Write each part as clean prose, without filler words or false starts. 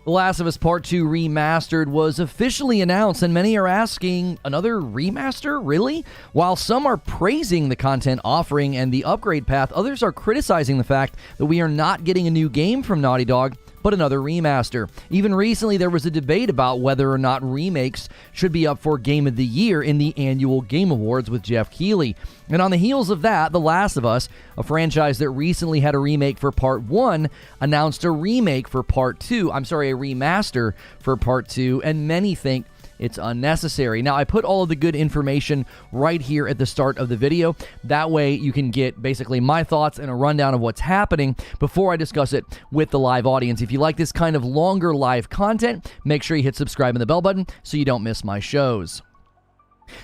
The Last of Us Part 2 Remastered was officially announced, and many are asking, another remaster? Really? While some are praising the content offering and the upgrade path, others are criticizing the fact that we are not getting a new game from Naughty Dog, but another remaster. Even recently, there was a debate about whether or not remakes should be up for Game of the Year in the annual Game Awards with Jeff Keighley. And on the heels of that, The Last of Us, a franchise that recently had a remake for Part 1, announced a remake for Part 2. A remaster for Part 2, and many think it's unnecessary. Now, I put all of the good information right here at the start of the video. That way, you can get basically my thoughts and a rundown of what's happening before I discuss it with the live audience. If you like this kind of longer live content, make sure you hit subscribe and the bell button so you don't miss my shows.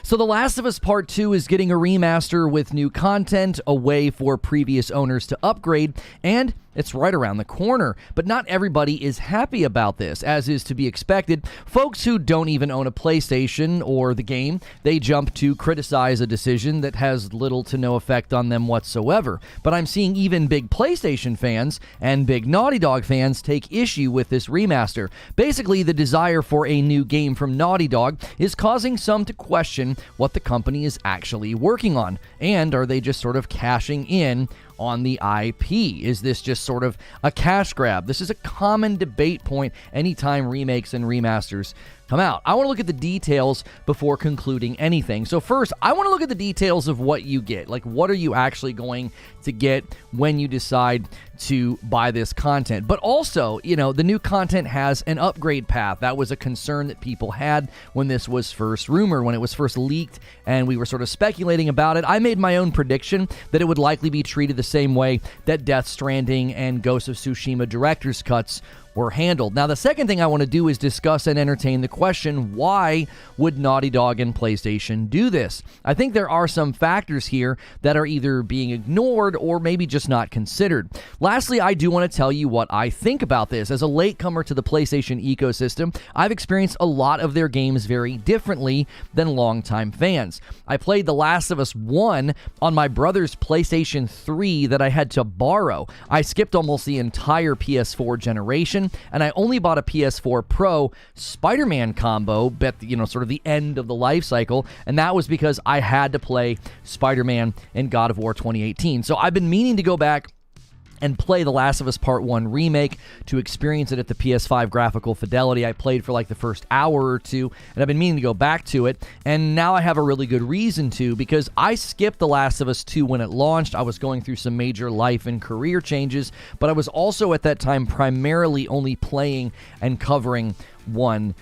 So The Last of Us Part 2 is getting a remaster with new content, a way for previous owners to upgrade, and it's right around the corner. But not everybody is happy about this, as is to be expected. Folks who don't even own a PlayStation or the game, they jump to criticize a decision that has little to no effect on them whatsoever. But I'm seeing even big PlayStation fans and big Naughty Dog fans take issue with this remaster. Basically, the desire for a new game from Naughty Dog is causing some to question what the company is actually working on. And are they just sort of cashing in on the IP? Is this just sort of a cash grab? This is a common debate point anytime remakes and remasters come out. I want to look at the details before concluding anything. So first, I want to look at the details of what you get. Like, what are you actually going to get when you decide to buy this content? But also, the new content has an upgrade path. That was a concern that people had when this was first rumored, when it was first leaked, and we were sort of speculating about it. I made my own prediction that it would likely be treated the same way that Death Stranding and Ghost of Tsushima director's cuts were handled. Now, the second thing I want to do is discuss and entertain the question, why would Naughty Dog and PlayStation do this? I think there are some factors here that are either being ignored or maybe just not considered. Lastly, I do want to tell you what I think about this. As a latecomer to the PlayStation ecosystem, I've experienced a lot of their games very differently than longtime fans. I played The Last of Us 1 on my brother's PlayStation 3 that I had to borrow. I skipped almost the entire PS4 generation, and I only bought a PS4 Pro Spider-Man combo at sort of the end of the life cycle, and that was because I had to play Spider-Man and God of War 2018. So I've been meaning to go back and play The Last of Us Part 1 Remake to experience it at the PS5 graphical fidelity. I played for like the first hour or two, and I've been meaning to go back to it, and now I have a really good reason to, because I skipped The Last of Us 2 when it launched. I was going through some major life and career changes, but I was also at that time primarily only playing and covering one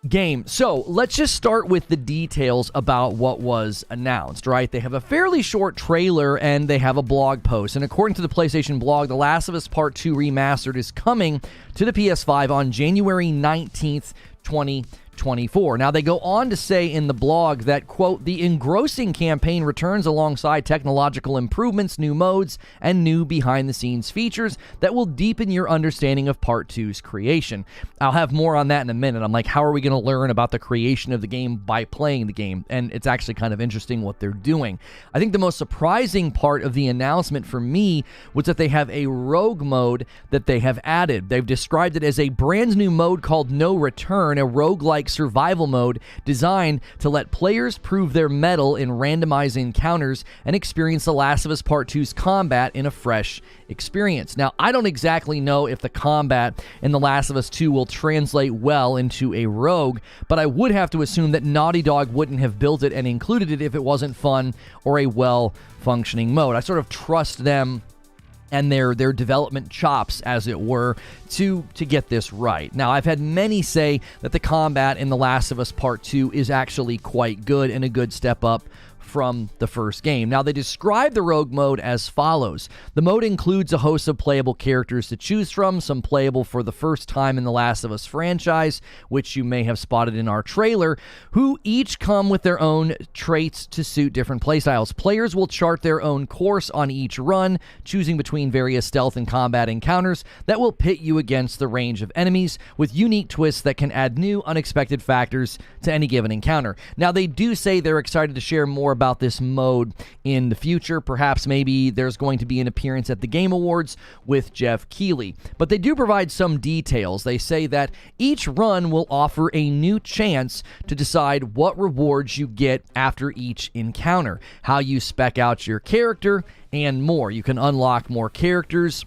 game. So let's just start with the details about what was announced, right? They have a fairly short trailer and they have a blog post. And according to the PlayStation blog, The Last of Us Part 2 Remastered is coming to the PS5 on January 19th, 2024. Now, they go on to say in the blog that, quote, the engrossing campaign returns alongside technological improvements, new modes, and new behind-the-scenes features that will deepen your understanding of Part 2's creation. I'll have more on that in a minute. I'm like, how are we going to learn about the creation of the game by playing the game? And it's actually kind of interesting what they're doing. I think the most surprising part of the announcement for me was that they have a rogue mode that they have added. They've described it as a brand new mode called No Return, a roguelike survival mode designed to let players prove their mettle in randomized encounters and experience The Last of Us Part 2's combat in a fresh experience. Now, I don't exactly know if the combat in The Last of Us 2 will translate well into a rogue, but I would have to assume that Naughty Dog wouldn't have built it and included it if it wasn't fun or a well-functioning mode. I sort of trust them and their development chops, as it were, to get this right. Now, I've had many say that the combat in The Last of Us Part 2 is actually quite good and a good step up from the first game. Now, they describe the rogue mode as follows. The mode includes a host of playable characters to choose from, some playable for the first time in the Last of Us franchise, which you may have spotted in our trailer, who each come with their own traits to suit different playstyles. Players will chart their own course on each run, choosing between various stealth and combat encounters that will pit you against the range of enemies with unique twists that can add new, unexpected factors to any given encounter. Now, they do say they're excited to share more about this mode in the future. Perhaps maybe there's going to be an appearance at the Game Awards with Jeff Keighley. But they do provide some details. They say that each run will offer a new chance to decide what rewards you get after each encounter, how you spec out your character, and more. You can unlock more characters,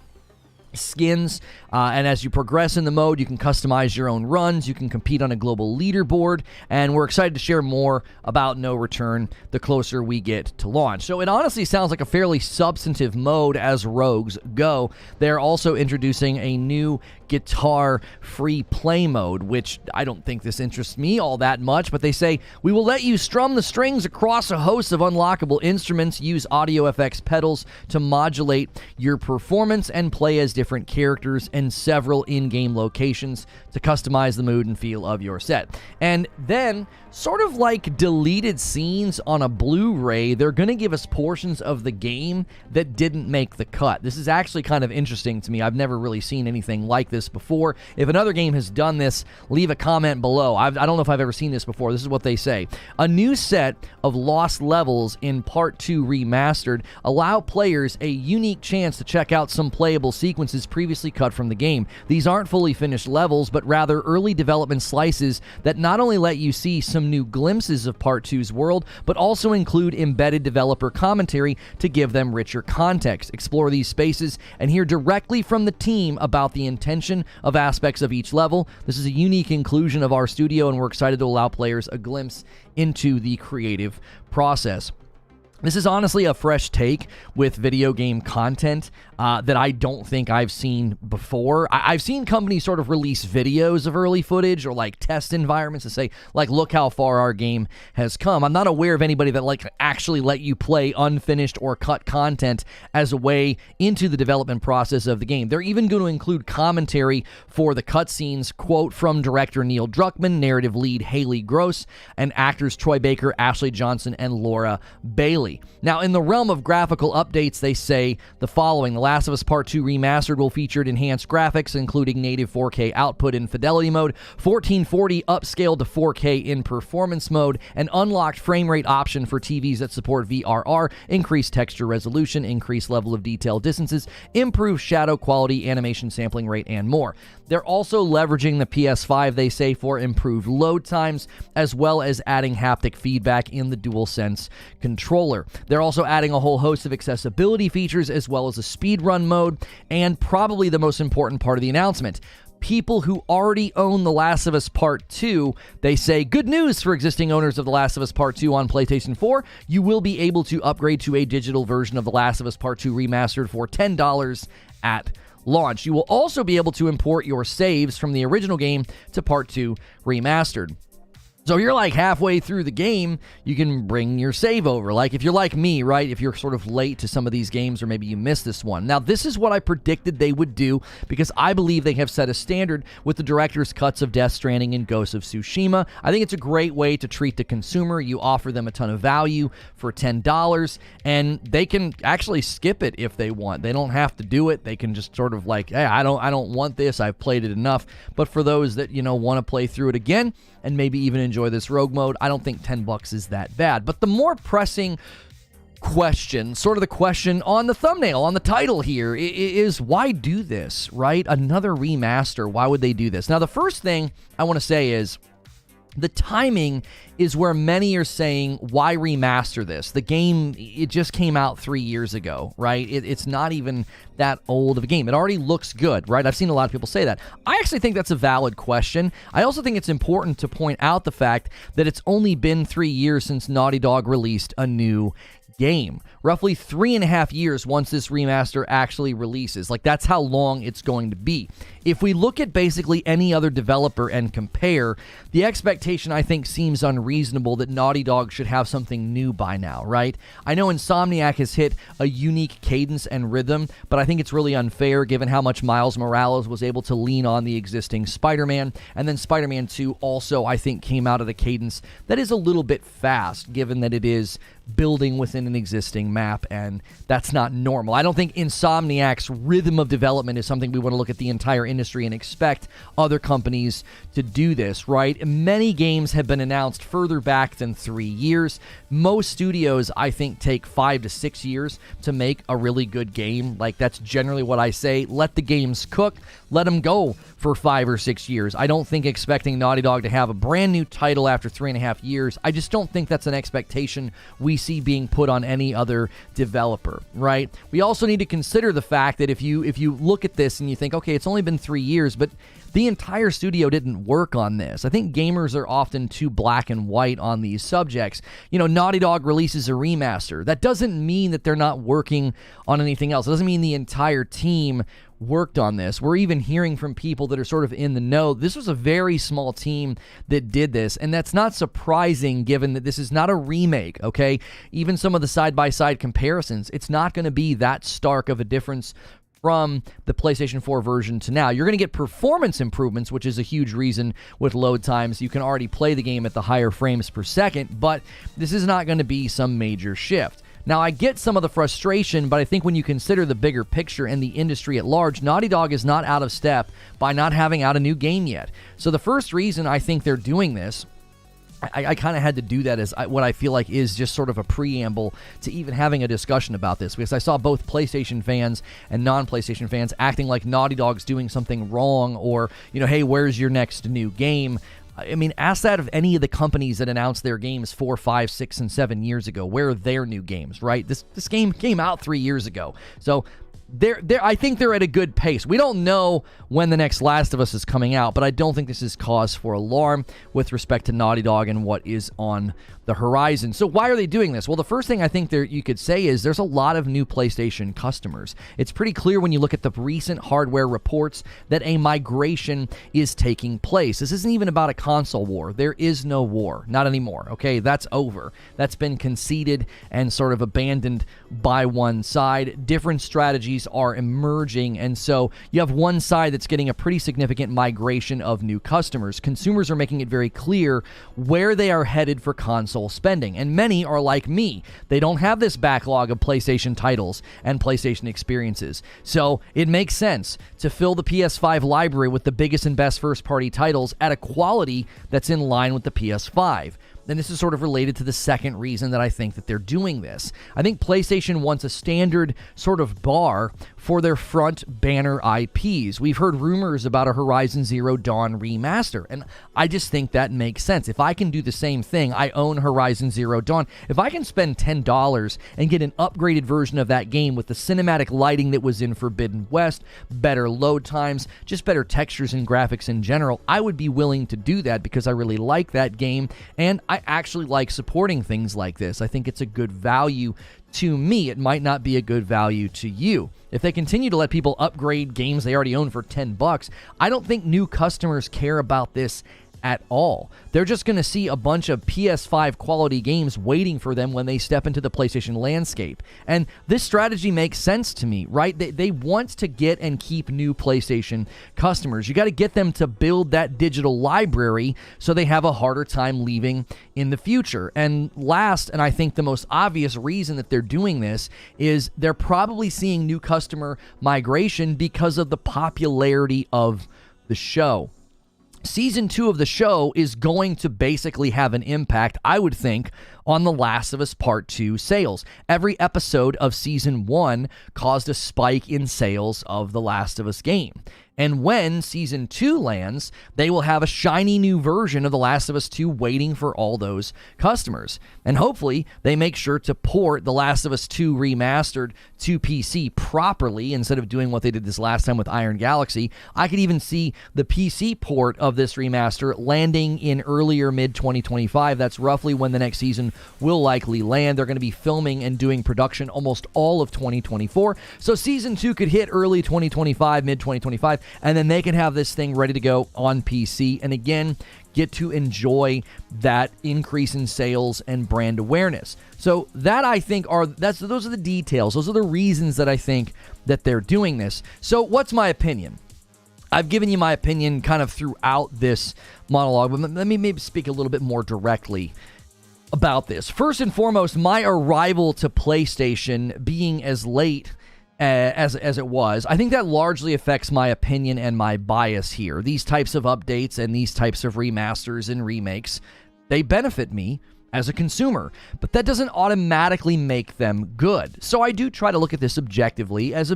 skins, and as you progress in the mode, you can customize your own runs, you can compete on a global leaderboard, and we're excited to share more about No Return the closer we get to launch. So it honestly sounds like a fairly substantive mode as rogues go. They're also introducing a new guitar free play mode, which I don't think this interests me all that much, but they say, we will let you strum the strings across a host of unlockable instruments, use audio FX pedals to modulate your performance, and play as different characters in several in-game locations to customize the mood and feel of your set. And then, sort of like deleted scenes on a Blu-ray, they're going to give us portions of the game that didn't make the cut. This is actually kind of interesting to me. I've never really seen anything like this before. If another game has done this, leave a comment below. I don't know if I've ever seen this before. This is what they say. A new set of lost levels in Part 2 Remastered allow players a unique chance to check out some playable sequences previously cut from the game. These aren't fully finished levels, but rather early development slices that not only let you see some new glimpses of Part 2's world, but also include embedded developer commentary to give them richer context. Explore these spaces and hear directly from the team about the intention of aspects of each level. This is a unique inclusion of our studio, and we're excited to allow players a glimpse into the creative process. This is honestly a fresh take with video game content that I don't think I've seen before. I've seen companies sort of release videos of early footage or like test environments to say, like, look how far our game has come. I'm not aware of anybody that like actually let you play unfinished or cut content as a way into the development process of the game. They're even going to include commentary for the cutscenes, quote, from director Neil Druckmann, narrative lead Haley Gross, and actors Troy Baker, Ashley Johnson, and Laura Bailey. Now, in the realm of graphical updates, they say the following. The Last of Us Part 2 Remastered will feature enhanced graphics, including native 4K output in Fidelity Mode, 1440 upscaled to 4K in Performance Mode, an unlocked frame rate option for TVs that support VRR, increased texture resolution, increased level of detail distances, improved shadow quality, animation sampling rate, and more. They're also leveraging the PS5, they say, for improved load times, as well as adding haptic feedback in the DualSense controller. They're also adding a whole host of accessibility features, as well as a speedrun mode, and probably the most important part of the announcement. People who already own The Last of Us Part 2, they say, good news for existing owners of The Last of Us Part 2 on PlayStation 4. You will be able to upgrade to a digital version of The Last of Us Part 2 Remastered for $10 at launch. You will also be able to import your saves from the original game to Part 2 Remastered. So you're like halfway through the game, you can bring your save over. Like if you're like me, right? If you're sort of late to some of these games or maybe you missed this one. Now, this is what I predicted they would do because I believe they have set a standard with the director's cuts of Death Stranding and Ghost of Tsushima. I think it's a great way to treat the consumer. You offer them a ton of value for $10 and they can actually skip it if they want. They don't have to do it. They can just sort of like, hey, I don't want this. I've played it enough. But for those that, you know, want to play through it again and maybe even enjoy this rogue mode, I don't think $10 is that bad. But the more pressing question, sort of the question on the thumbnail, on the title here, is why do this, right? Another remaster. Why would they do this? Now, the first thing I want to say is the timing is where many are saying, why remaster this? The game, it just came out 3 years ago, right? It's not even that old of a game. It already looks good, right? I've seen a lot of people say that. I actually think that's a valid question. I also think it's important to point out the fact that it's only been 3 years since Naughty Dog released a new game. Roughly 3.5 years once this remaster actually releases. Like, that's how long it's going to be. If we look at basically any other developer and compare, the expectation, I think, seems unreasonable that Naughty Dog should have something new by now, right? I know Insomniac has hit a unique cadence and rhythm, but I think it's really unfair given how much Miles Morales was able to lean on the existing Spider-Man, and then Spider-Man 2 also, I think, came out at a cadence that is a little bit fast, given that it is building within an existing map, and that's not normal. I don't think Insomniac's rhythm of development is something we want to look at the entire industry and expect other companies to do this, right? Many games have been announced further back than 3 years. Most studios, I think, take 5 to 6 years to make a really good game. Like, that's generally what I say. Let the games cook. Let them go for 5 or 6 years. I don't think expecting Naughty Dog to have a brand new title after 3.5 years, I just don't think that's an expectation we see being put on any other developer, right? We also need to consider the fact that if you look at this and you think, okay, it's only been 3 years, but the entire studio didn't work on this. I think gamers are often too black and white on these subjects. You know, Naughty Dog releases a remaster. That doesn't mean that they're not working on anything else. It doesn't mean the entire team worked on this. We're even hearing from people that are sort of in the know. This was a very small team that did this, and that's not surprising given that this is not a remake, okay? Even some of the side-by-side comparisons, it's not going to be that stark of a difference from the PlayStation 4 version to now. You're going to get performance improvements, which is a huge reason with load times. You can already play the game at the higher frames per second, but this is not going to be some major shift. Now, I get some of the frustration, but I think when you consider the bigger picture and the industry at large, Naughty Dog is not out of step by not having out a new game yet. So the first reason I think they're doing this, I kind of had to do that as what I feel like is just sort of a preamble to even having a discussion about this, because I saw both PlayStation fans and non-PlayStation fans acting like Naughty Dog's doing something wrong, or, you know, hey, where's your next new game? I mean, ask that of any of the companies that announced their games 4, 5, 6, and 7 years ago. Where are their new games, right? This game came out 3 years ago. So I think they're at a good pace. We don't know when the next Last of Us is coming out, but I don't think this is cause for alarm with respect to Naughty Dog and what is on the horizon. So why are they doing this? Well, the first thing I think you could say is there's a lot of new PlayStation customers. It's pretty clear when you look at the recent hardware reports that a migration is taking place. This isn't even about a console war. There is no war. Not anymore, okay? That's over. That's been conceded and sort of abandoned by one side. Different strategies are emerging, and so you have one side that's getting a pretty significant migration of new customers. Consumers are making it very clear where they are headed for console spending, and many are like me. They don't have this backlog of PlayStation titles and PlayStation experiences, so it makes sense to fill the PS5 library with the biggest and best first-party titles at a quality that's in line with the PS5. And this is sort of related to the second reason that I think that they're doing this. I think PlayStation wants a standard sort of bar for their front banner IPs. We've heard rumors about a Horizon Zero Dawn remaster, and I just think that makes sense. If I can do the same thing, I own Horizon Zero Dawn. If I can spend $10 and get an upgraded version of that game with the cinematic lighting that was in Forbidden West, better load times, just better textures and graphics in general, I would be willing to do that because I really like that game, and I actually like supporting things like this. I think it's a good value to me. It might not be a good value to you. If they continue to let people upgrade games they already own for $10, I don't think new customers care about this at all. They're just going to see a bunch of PS5 quality games waiting for them when they step into the PlayStation landscape. And this strategy makes sense to me, right? They want to get and keep new PlayStation customers. You got to get them to build that digital library so they have a harder time leaving in the future. And last, and I think the most obvious reason that they're doing this is they're probably seeing new customer migration because of the popularity of the show. Season 2 of the show is going to basically have an impact, I would think, on The Last of Us Part 2 sales. Every episode of Season 1 caused a spike in sales of The Last of Us game. And when Season 2 lands, they will have a shiny new version of The Last of Us 2 waiting for all those customers. And hopefully, they make sure to port The Last of Us 2 Remastered to PC properly instead of doing what they did this last time with Iron Galaxy. I could even see the PC port of this remaster landing in earlier mid-2025. That's roughly when the next season will likely land. They're going to be filming and doing production almost all of 2024. So Season 2 could hit early 2025, mid-2025, and then they can have this thing ready to go on PC, and again, get to enjoy that increase in sales and brand awareness. So that, I think, those are the details. Those are the reasons that I think that they're doing this. So what's my opinion? I've given you my opinion kind of throughout this monologue, but let me maybe speak a little bit more directly. about this. First and foremost, my arrival to PlayStation being as late as it was, I think that largely affects my opinion and my bias here. These types of updates and these types of remasters and remakes, they benefit me as a consumer, but that doesn't automatically make them good. So I do try to look at this objectively as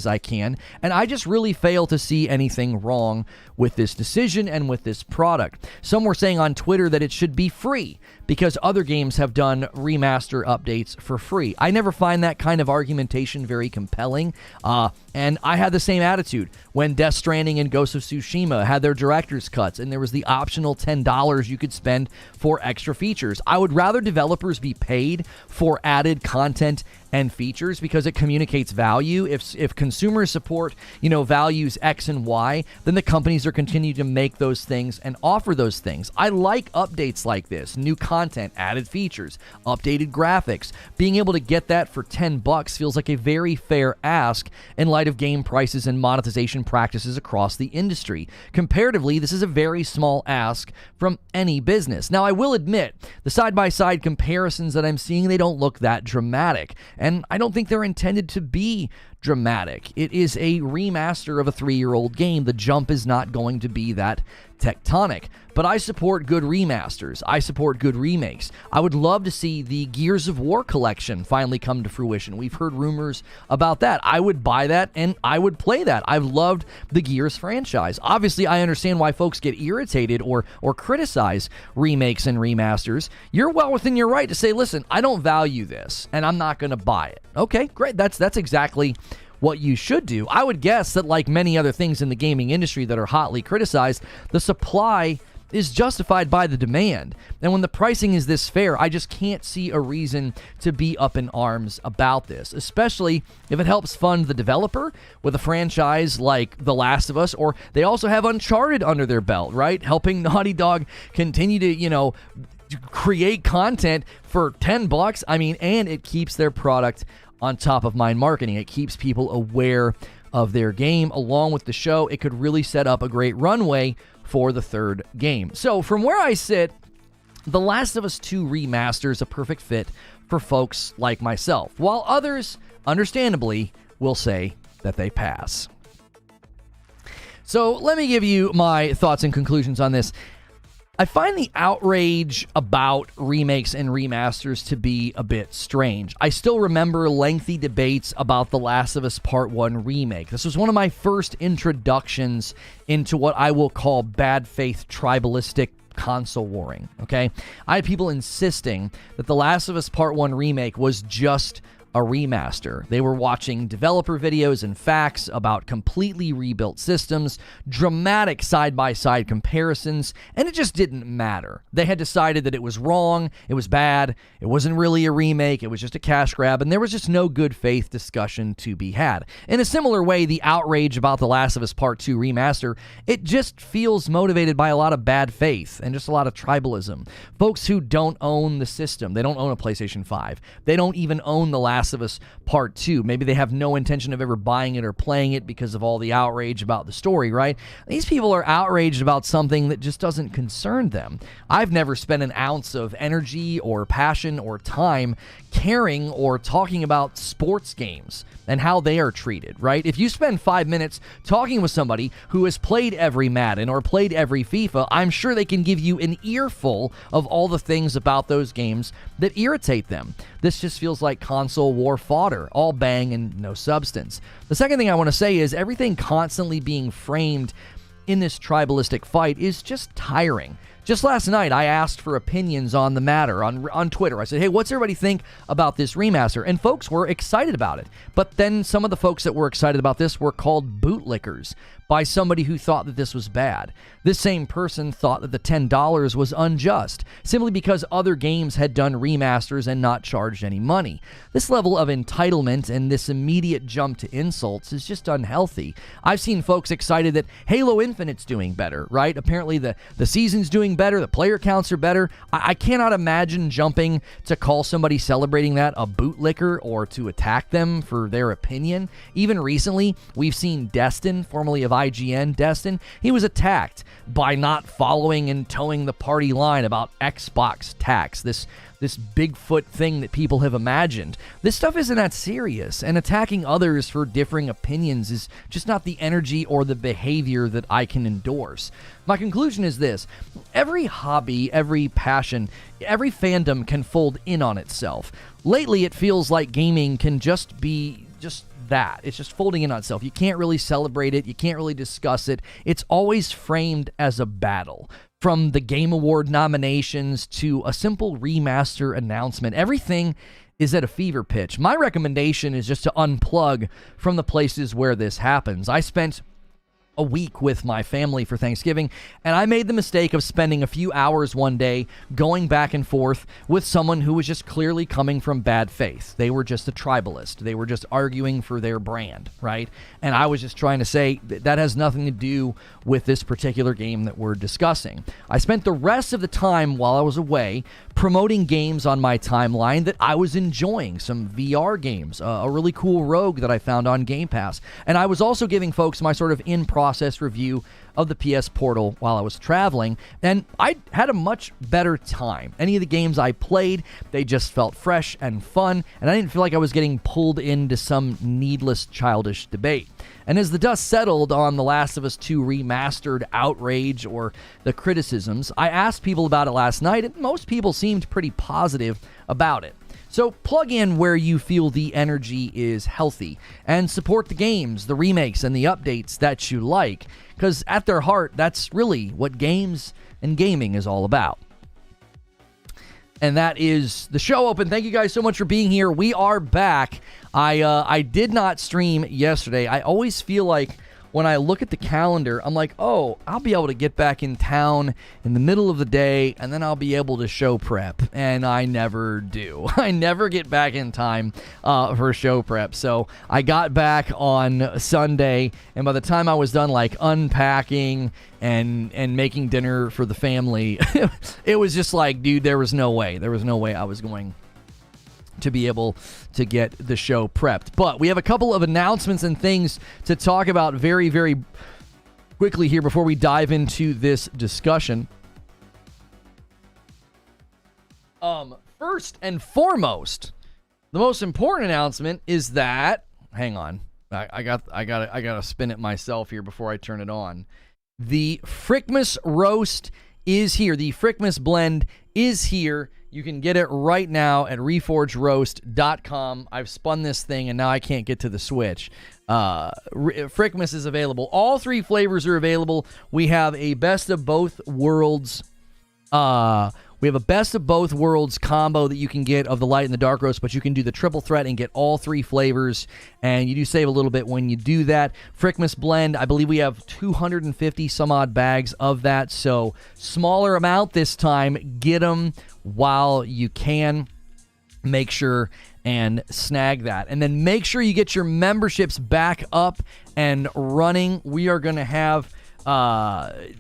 I can, and I just really fail to see anything wrong with this decision and with this product. Some were saying on Twitter that it should be free because other games have done remaster updates for free. I never find that kind of argumentation very compelling, and I had the same attitude when Death Stranding and Ghost of Tsushima had their director's cuts, and there was the optional $10 you could spend for extra features. I would rather developers be paid for added content and features because it communicates value. If consumer support, values X and Y, then the companies are continuing to make those things and offer those things. I like updates like this, new content, added features, updated graphics. Being able to get that for $10 feels like a very fair ask in light of game prices and monetization practices across the industry. Comparatively, this is a very small ask from any business. Now, I will admit, the side-by-side comparisons that I'm seeing, they don't look that dramatic. And I don't think they're intended to be dramatic. It is a remaster of a 3-year-old game. The jump is not going to be that tectonic. But I support good remasters. I support good remakes. I would love to see the Gears of War collection finally come to fruition. We've heard rumors about that. I would buy that and I would play that. I've loved the Gears franchise. Obviously, I understand why folks get irritated or criticize remakes and remasters. You're well within your right to say, listen, I don't value this and I'm not going to buy it. Okay, great. That's exactly what you should do. I would guess that, like many other things in the gaming industry that are hotly criticized, the supply is justified by the demand. And when the pricing is this fair, I just can't see a reason to be up in arms about this, especially if it helps fund the developer with a franchise like The Last of Us, or they also have Uncharted under their belt, right? Helping Naughty Dog continue to, create content for $10. I mean, and it keeps their product on top of mind marketing. It keeps people aware of their game. Along with the show, it could really set up a great runway for the third game. So from where I sit, The Last of Us 2 Remaster is a perfect fit for folks like myself, while others, understandably, will say that they pass. So let me give you my thoughts and conclusions on this. I find the outrage about remakes and remasters to be a bit strange. I still remember lengthy debates about The Last of Us Part 1 remake. This was one of my first introductions into what I will call bad faith tribalistic console warring, okay? I had people insisting that The Last of Us Part 1 remake was just a remaster. They were watching developer videos and facts about completely rebuilt systems, dramatic side-by-side comparisons, and it just didn't matter. They had decided that it was wrong, it was bad, it wasn't really a remake, it was just a cash grab, and there was just no good faith discussion to be had. In a similar way, the outrage about The Last of Us Part 2 Remaster, it just feels motivated by a lot of bad faith and just a lot of tribalism. Folks who don't own the system, they don't own a PlayStation 5, they don't even own The Last of Us Part 2. Maybe they have no intention of ever buying it or playing it because of all the outrage about the story, right? These people are outraged about something that just doesn't concern them. I've never spent an ounce of energy or passion or time caring or talking about sports games and how they are treated, right? If you spend 5 minutes talking with somebody who has played every Madden or played every FIFA, I'm sure they can give you an earful of all the things about those games that irritate them. This just feels like console war fodder, all bang and no substance. The second thing I want to say is everything constantly being framed in this tribalistic fight is just tiring. Just last night, I asked for opinions on the matter on Twitter. I said, hey, what's everybody think about this remaster? And folks were excited about it. But then some of the folks that were excited about this were called bootlickers by somebody who thought that this was bad. This same person thought that the $10 was unjust, simply because other games had done remasters and not charged any money. This level of entitlement and this immediate jump to insults is just unhealthy. I've seen folks excited that Halo Infinite's doing better, right? Apparently the season's doing better, the player counts are better. I cannot imagine jumping to call somebody celebrating that a bootlicker or to attack them for their opinion. Even recently, we've seen Destin, formerly of IGN, Destin, he was attacked by not following and towing the party line about Xbox tax, this Bigfoot thing that people have imagined. This stuff isn't that serious, and attacking others for differing opinions is just not the energy or the behavior that I can endorse. My conclusion is this: every hobby, every passion, every fandom can fold in on itself. Lately, it feels like gaming can just be that. It's just folding in on itself. You can't really celebrate it. You can't really discuss it. It's always framed as a battle. From the Game Award nominations to a simple remaster announcement, everything is at a fever pitch. My recommendation is just to unplug from the places where this happens. I spent a week with my family for Thanksgiving, and I made the mistake of spending a few hours one day going back and forth with someone who was just clearly coming from bad faith. They were just a tribalist. They were just arguing for their brand, right? And I was just trying to say that has nothing to do with this particular game that we're discussing. I spent the rest of the time while I was away promoting games on my timeline that I was enjoying, some VR games, a really cool Rogue that I found on Game Pass. And I was also giving folks my sort of in-process review of the PS Portal while I was traveling, and I had a much better time. Any of the games I played, they just felt fresh and fun, and I didn't feel like I was getting pulled into some needless childish debate. And as the dust settled on The Last of Us 2 Remastered outrage or the criticisms, I asked people about it last night, and most people seemed pretty positive about it. So plug in where you feel the energy is healthy and support the games, the remakes, and the updates that you like, because at their heart, that's really what games and gaming is all about. And that is the show open. Thank you guys so much for being here. We are back. I did not stream yesterday. I always feel like when I look at the calendar, I'm like, oh, I'll be able to get back in town in the middle of the day, and then I'll be able to show prep. And I never do. I never get back in time for show prep. So I got back on Sunday, and by the time I was done, like, unpacking and making dinner for the family, it was just like, dude, there was no way. There was no way I was going to be able to get the show prepped. But we have a couple of announcements and things to talk about very, very quickly here before we dive into this discussion. First and foremost, the most important announcement is that, hang on, I gotta spin it myself here before I turn it on. The Frickmas Roast is here. The Frickmas Blend is here. You can get it right now at reforgeroast.com. I've spun this thing, and now I can't get to the Switch. Frickmas is available. All three flavors are available. We have a best of both worlds. We have a best of both worlds combo that you can get of the light and the dark roast, but you can do the triple threat and get all three flavors, and you do save a little bit when you do that. Frickmas Blend, I believe we have 250 some odd bags of that, so smaller amount this time. Get them while you can. Make sure and snag that. And then make sure you get your memberships back up and running. We are going to have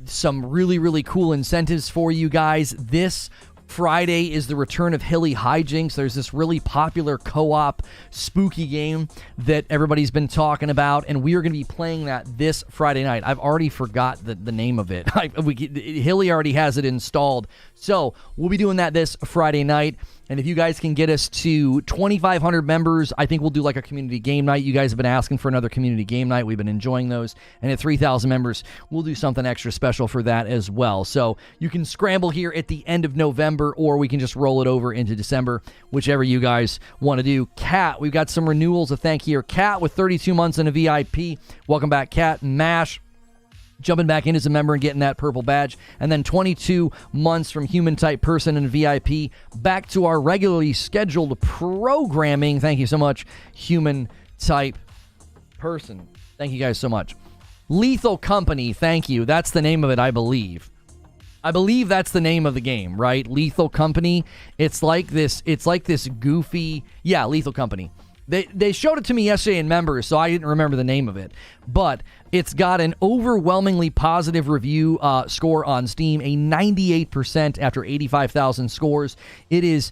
some really, really cool incentives for you guys. This Friday is the return of Hilly Hijinks. There's this really popular co-op spooky game that everybody's been talking about, and we are going to be playing that this Friday night. I've already forgot the name of it. Hilly already has it installed. So we'll be doing that this Friday night. And if you guys can get us to 2,500 members, I think we'll do like a community game night. You guys have been asking for another community game night. We've been enjoying those. And at 3,000 members, we'll do something extra special for that as well. So you can scramble here at the end of November, or we can just roll it over into December, whichever you guys want to do. Kat, we've got some renewals to thank here. Kat with 32 months in a VIP. Welcome back, Kat. Mash, jumping back in as a member and getting that purple badge. And then 22 months from Human Type Person and VIP back to our regularly scheduled programming. Thank you so much, Human Type Person. Thank you guys so much. Lethal Company, thank you. That's the name of it, I believe. I believe that's the name of the game, right? Lethal Company. It's like this goofy... Yeah, Lethal Company. They showed it to me yesterday in members, so I didn't remember the name of it. But it's got an overwhelmingly positive review score on Steam, a 98% after 85,000 scores. It is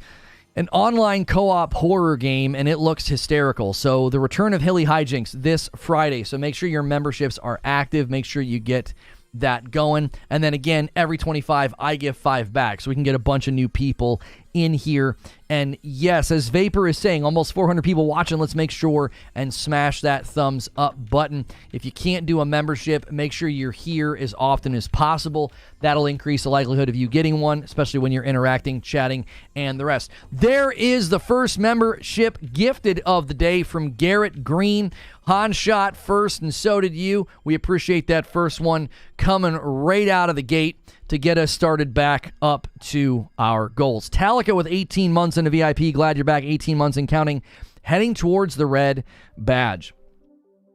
an online co-op horror game, and it looks hysterical. So the return of Hilly Hijinks this Friday. So make sure your memberships are active. Make sure you get that going. And then again, every 25, I give 5 back. So we can get a bunch of new people in here. And yes, as Vapor is saying, almost 400 people watching. Let's make sure and smash that thumbs up button. If you can't do a membership, make sure you're here as often as possible. That'll increase the likelihood of you getting one, especially when you're interacting, chatting, and the rest. There is the first membership gifted of the day from Garrett Green. Han shot first, and so did you. We appreciate that first one coming right out of the gate to get us started back up to our goals. Talica with 18 months into VIP. Glad you're back. 18 months and counting. Heading towards the red badge.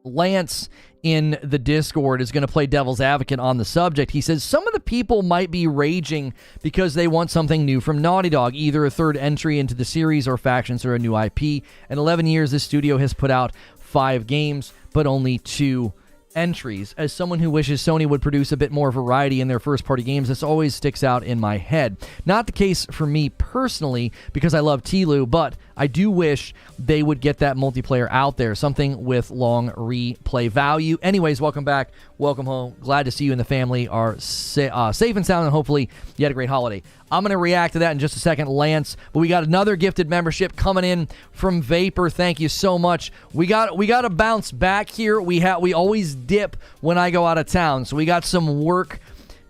Lance in the Discord is going to play devil's advocate on the subject. He says some of the people might be raging because they want something new from Naughty Dog, either a third entry into the series or factions or a new IP. In 11 years, this studio has put out 5 games, but only 2 entries. As someone who wishes Sony would produce a bit more variety in their first-party games, this always sticks out in my head. Not the case for me personally, because I love TLOU, but I do wish they would get that multiplayer out there, something with long replay value. Anyways, welcome back. Welcome home. Glad to see you and the family are safe and sound, and hopefully you had a great holiday. I'm going to react to that in just a second, Lance. But we got another gifted membership coming in from Vapor. Thank you so much. We got to bounce back here. We always dip when I go out of town, so we got some work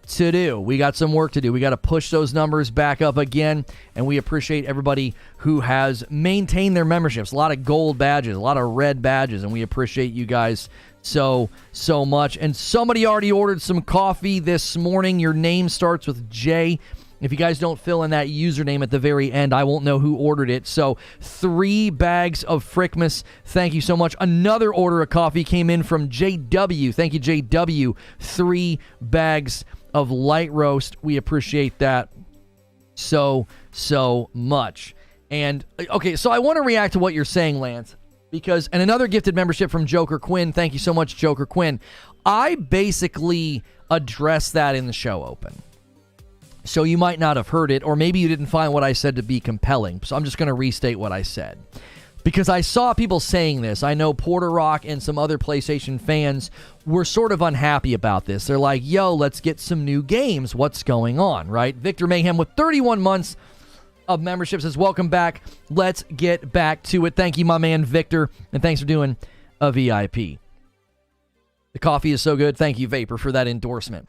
to do. We got to push those numbers back up again, and we appreciate everybody who has maintained their memberships. A lot of gold badges, a lot of red badges, and we appreciate you guys so much. And somebody already ordered some coffee this morning. Your name starts with J. If you guys don't fill in that username at the very end, I won't know who ordered it. So 3 bags of Frickmas. Thank you so much. Another order of coffee came in from JW. Thank you, JW. 3 bags of light roast. We appreciate that so much. And okay, so I want to react to what you're saying, Lance, because, and another gifted membership from Joker Quinn. Thank you so much, Joker Quinn. I basically addressed that in the show open. So you might not have heard it, or maybe you didn't find what I said to be compelling. So I'm just going to restate what I said, because I saw people saying this. I know Porter Rock and some other PlayStation fans were sort of unhappy about this. They're like, yo, let's get some new games. What's going on, right? Victor Mayhem with 31 months of membership says, welcome back. Let's get back to it. Thank you, my man, Victor. And thanks for doing a VIP. The coffee is so good. Thank you, Vapor, for that endorsement.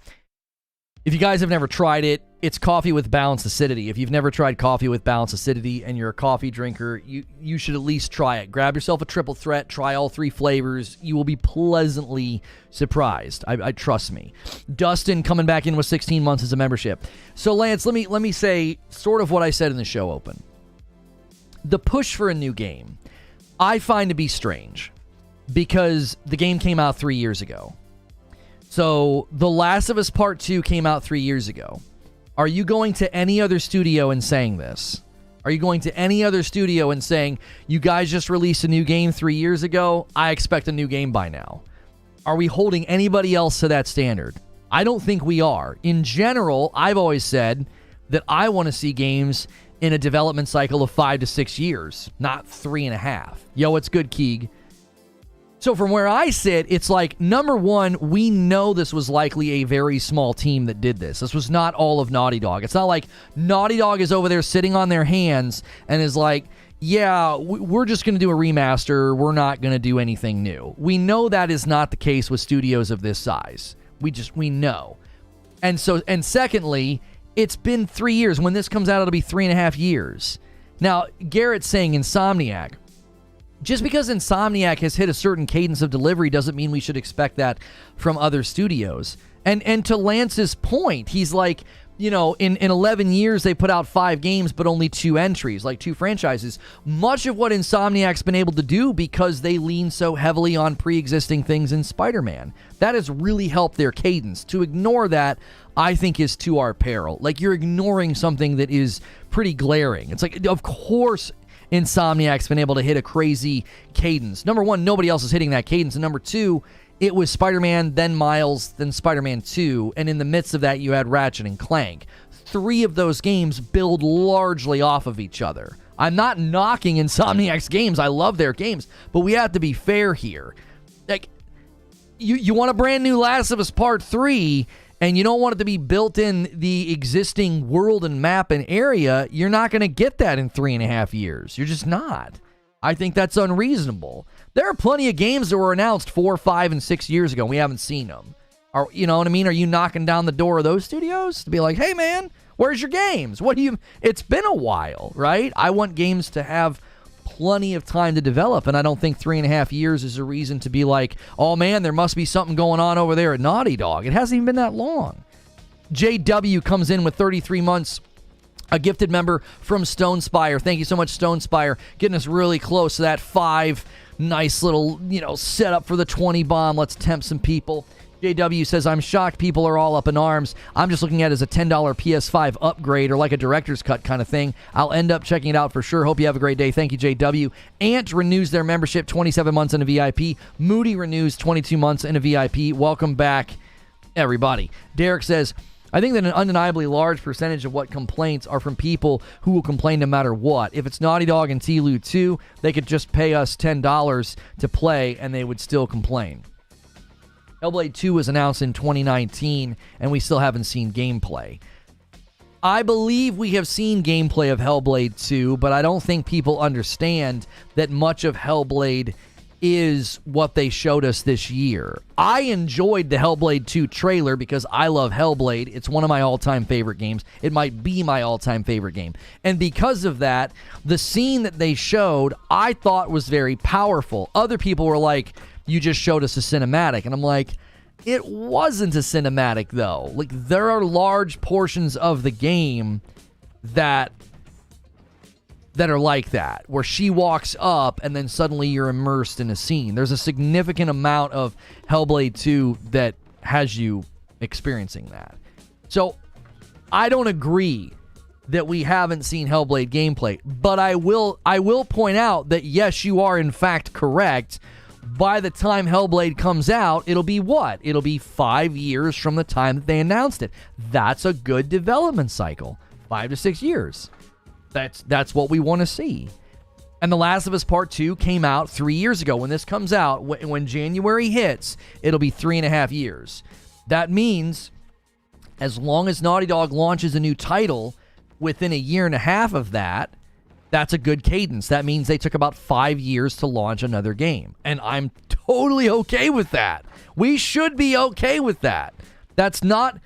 If you guys have never tried it, it's coffee with balanced acidity. If you've never tried coffee with balanced acidity and you're a coffee drinker, you should at least try it. Grab yourself a triple threat, try all 3 flavors. You will be pleasantly surprised. I trust me. Dustin coming back in with 16 months as a membership. So Lance, let me say sort of what I said in the show open. The push for a new game, I find to be strange, because the game came out 3 years ago. So, The Last of Us Part 2 came out 3 years ago. Are you going to any other studio and saying this? Are you going to any other studio and saying, you guys just released a new game 3 years ago, I expect a new game by now? Are we holding anybody else to that standard? I don't think we are. In general, I've always said that I want to see games in a development cycle of 5 to 6 years, not 3.5. Yo, what's good, Keeg? So from where I sit, it's like, number one, we know this was likely a very small team that did this. This was not all of Naughty Dog. It's not like Naughty Dog is over there sitting on their hands and is like, yeah, we're just going to do a remaster. We're not going to do anything new. We know that is not the case with studios of this size. We know. And secondly, it's been 3 years. When this comes out, it'll be 3.5 years. Now, Garrett's saying Insomniac. Just because Insomniac has hit a certain cadence of delivery doesn't mean we should expect that from other studios. And to Lance's point, he's like, you know, in 11 years, they put out 5 games, but only 2 entries, like 2 franchises. Much of what Insomniac's been able to do because they lean so heavily on pre-existing things in Spider-Man. That has really helped their cadence. To ignore that, I think, is to our peril. Like, you're ignoring something that is pretty glaring. It's like, of course, Insomniac's been able to hit a crazy cadence. Number one, nobody else is hitting that cadence. And number two, it was Spider-Man, then Miles, then Spider-Man 2. And in the midst of that, you had Ratchet and Clank. 3 of those games build largely off of each other. I'm not knocking Insomniac's games. I love their games. But we have to be fair here. Like, you want a brand new Last of Us Part 3, and you don't want it to be built in the existing world and map and area, you're not going to get that in 3.5 years. You're just not. I think that's unreasonable. There are plenty of games that were announced 4, 5, and 6 years ago, and we haven't seen them. You know what I mean? Are you knocking down the door of those studios to be like, hey, man, where's your games? It's been a while, right? I want games to have plenty of time to develop, and I don't think 3.5 years is a reason to be like, oh man, there must be something going on over there at Naughty Dog. It hasn't even been that long. JW comes in with 33 months, a gifted member from Stone Spire. Thank you so much, Stone Spire, getting us really close to that 5. Nice little, setup for the 20 bomb. Let's tempt some people. JW says, I'm shocked people are all up in arms. I'm just looking at it as a $10 PS5 upgrade or like a director's cut kind of thing. I'll end up checking it out for sure. Hope you have a great day. Thank you, JW. Ant renews their membership, 27 months in a VIP. Moody renews 22 months in a VIP. Welcome back, everybody. Derek says, I think that an undeniably large percentage of what complaints are from people who will complain no matter what. If it's Naughty Dog and TLOU 2, they could just pay us $10 to play and they would still complain. Hellblade 2 was announced in 2019, and we still haven't seen gameplay. I believe we have seen gameplay of Hellblade 2, but I don't think people understand that much of Hellblade is what they showed us this year. I enjoyed the Hellblade 2 trailer because I love Hellblade. It's one of my all-time favorite games. It might be my all-time favorite game. And because of that, the scene that they showed, I thought was very powerful. Other people were like, you just showed us a cinematic. And I'm like, it wasn't a cinematic, though. Like, there are large portions of the game that are like that, where she walks up and then suddenly you're immersed in a scene. There's a significant amount of Hellblade 2 that has you experiencing that. So, I don't agree that we haven't seen Hellblade gameplay, but I will point out that yes, you are in fact correct. By the time Hellblade comes out, it'll be what? It'll be 5 years from the time that they announced it. That's a good development cycle. 5 to 6 years. That's what we want to see. And The Last of Us Part 2 came out 3 years ago. When this comes out, when January hits, it'll be 3.5 years. That means as long as Naughty Dog launches a new title within a year and a half of that, that's a good cadence. That means they took about 5 years to launch another game. And I'm totally okay with that. We should be okay with that. That's not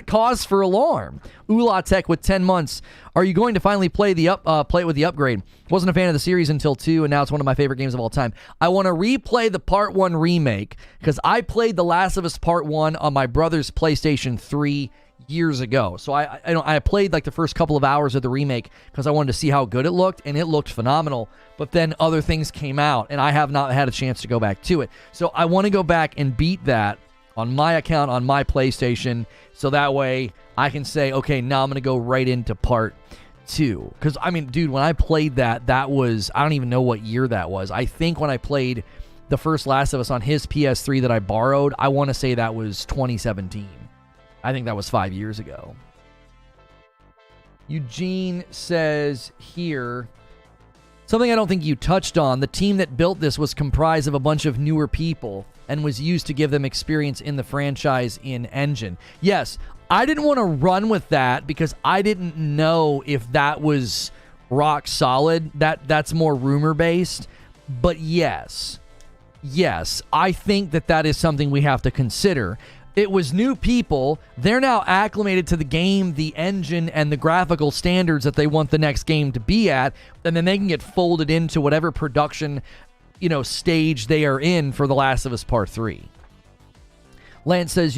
cause for alarm. Ula Tech with 10 months. Are you going to finally play it with the upgrade? Wasn't a fan of the series until 2, and now it's one of my favorite games of all time. I want to replay the Part 1 remake because I played The Last of Us Part 1 on my brother's PlayStation 3 years ago. So I played like the first couple of hours of the remake because I wanted to see how good it looked, and it looked phenomenal. But then other things came out, and I have not had a chance to go back to it. So I want to go back and beat that on my account, on my PlayStation, so that way I can say, okay, now I'm going to go right into Part 2. Because, I mean, dude, when I played that was, I don't even know what year that was. I think when I played the first Last of Us on his PS3 that I borrowed, I want to say that was 2017. I think that was 5 years ago. Eugene says here, something I don't think you touched on, the team that built this was comprised of a bunch of newer people and was used to give them experience in the franchise in engine. Yes, I didn't want to run with that because I didn't know if that was rock solid. That's more rumor-based. But yes, I think that is something we have to consider. It was new people. They're now acclimated to the game, the engine, and the graphical standards that they want the next game to be at, and then they can get folded into whatever production, stage they are in for The Last of Us Part 3. Lance says,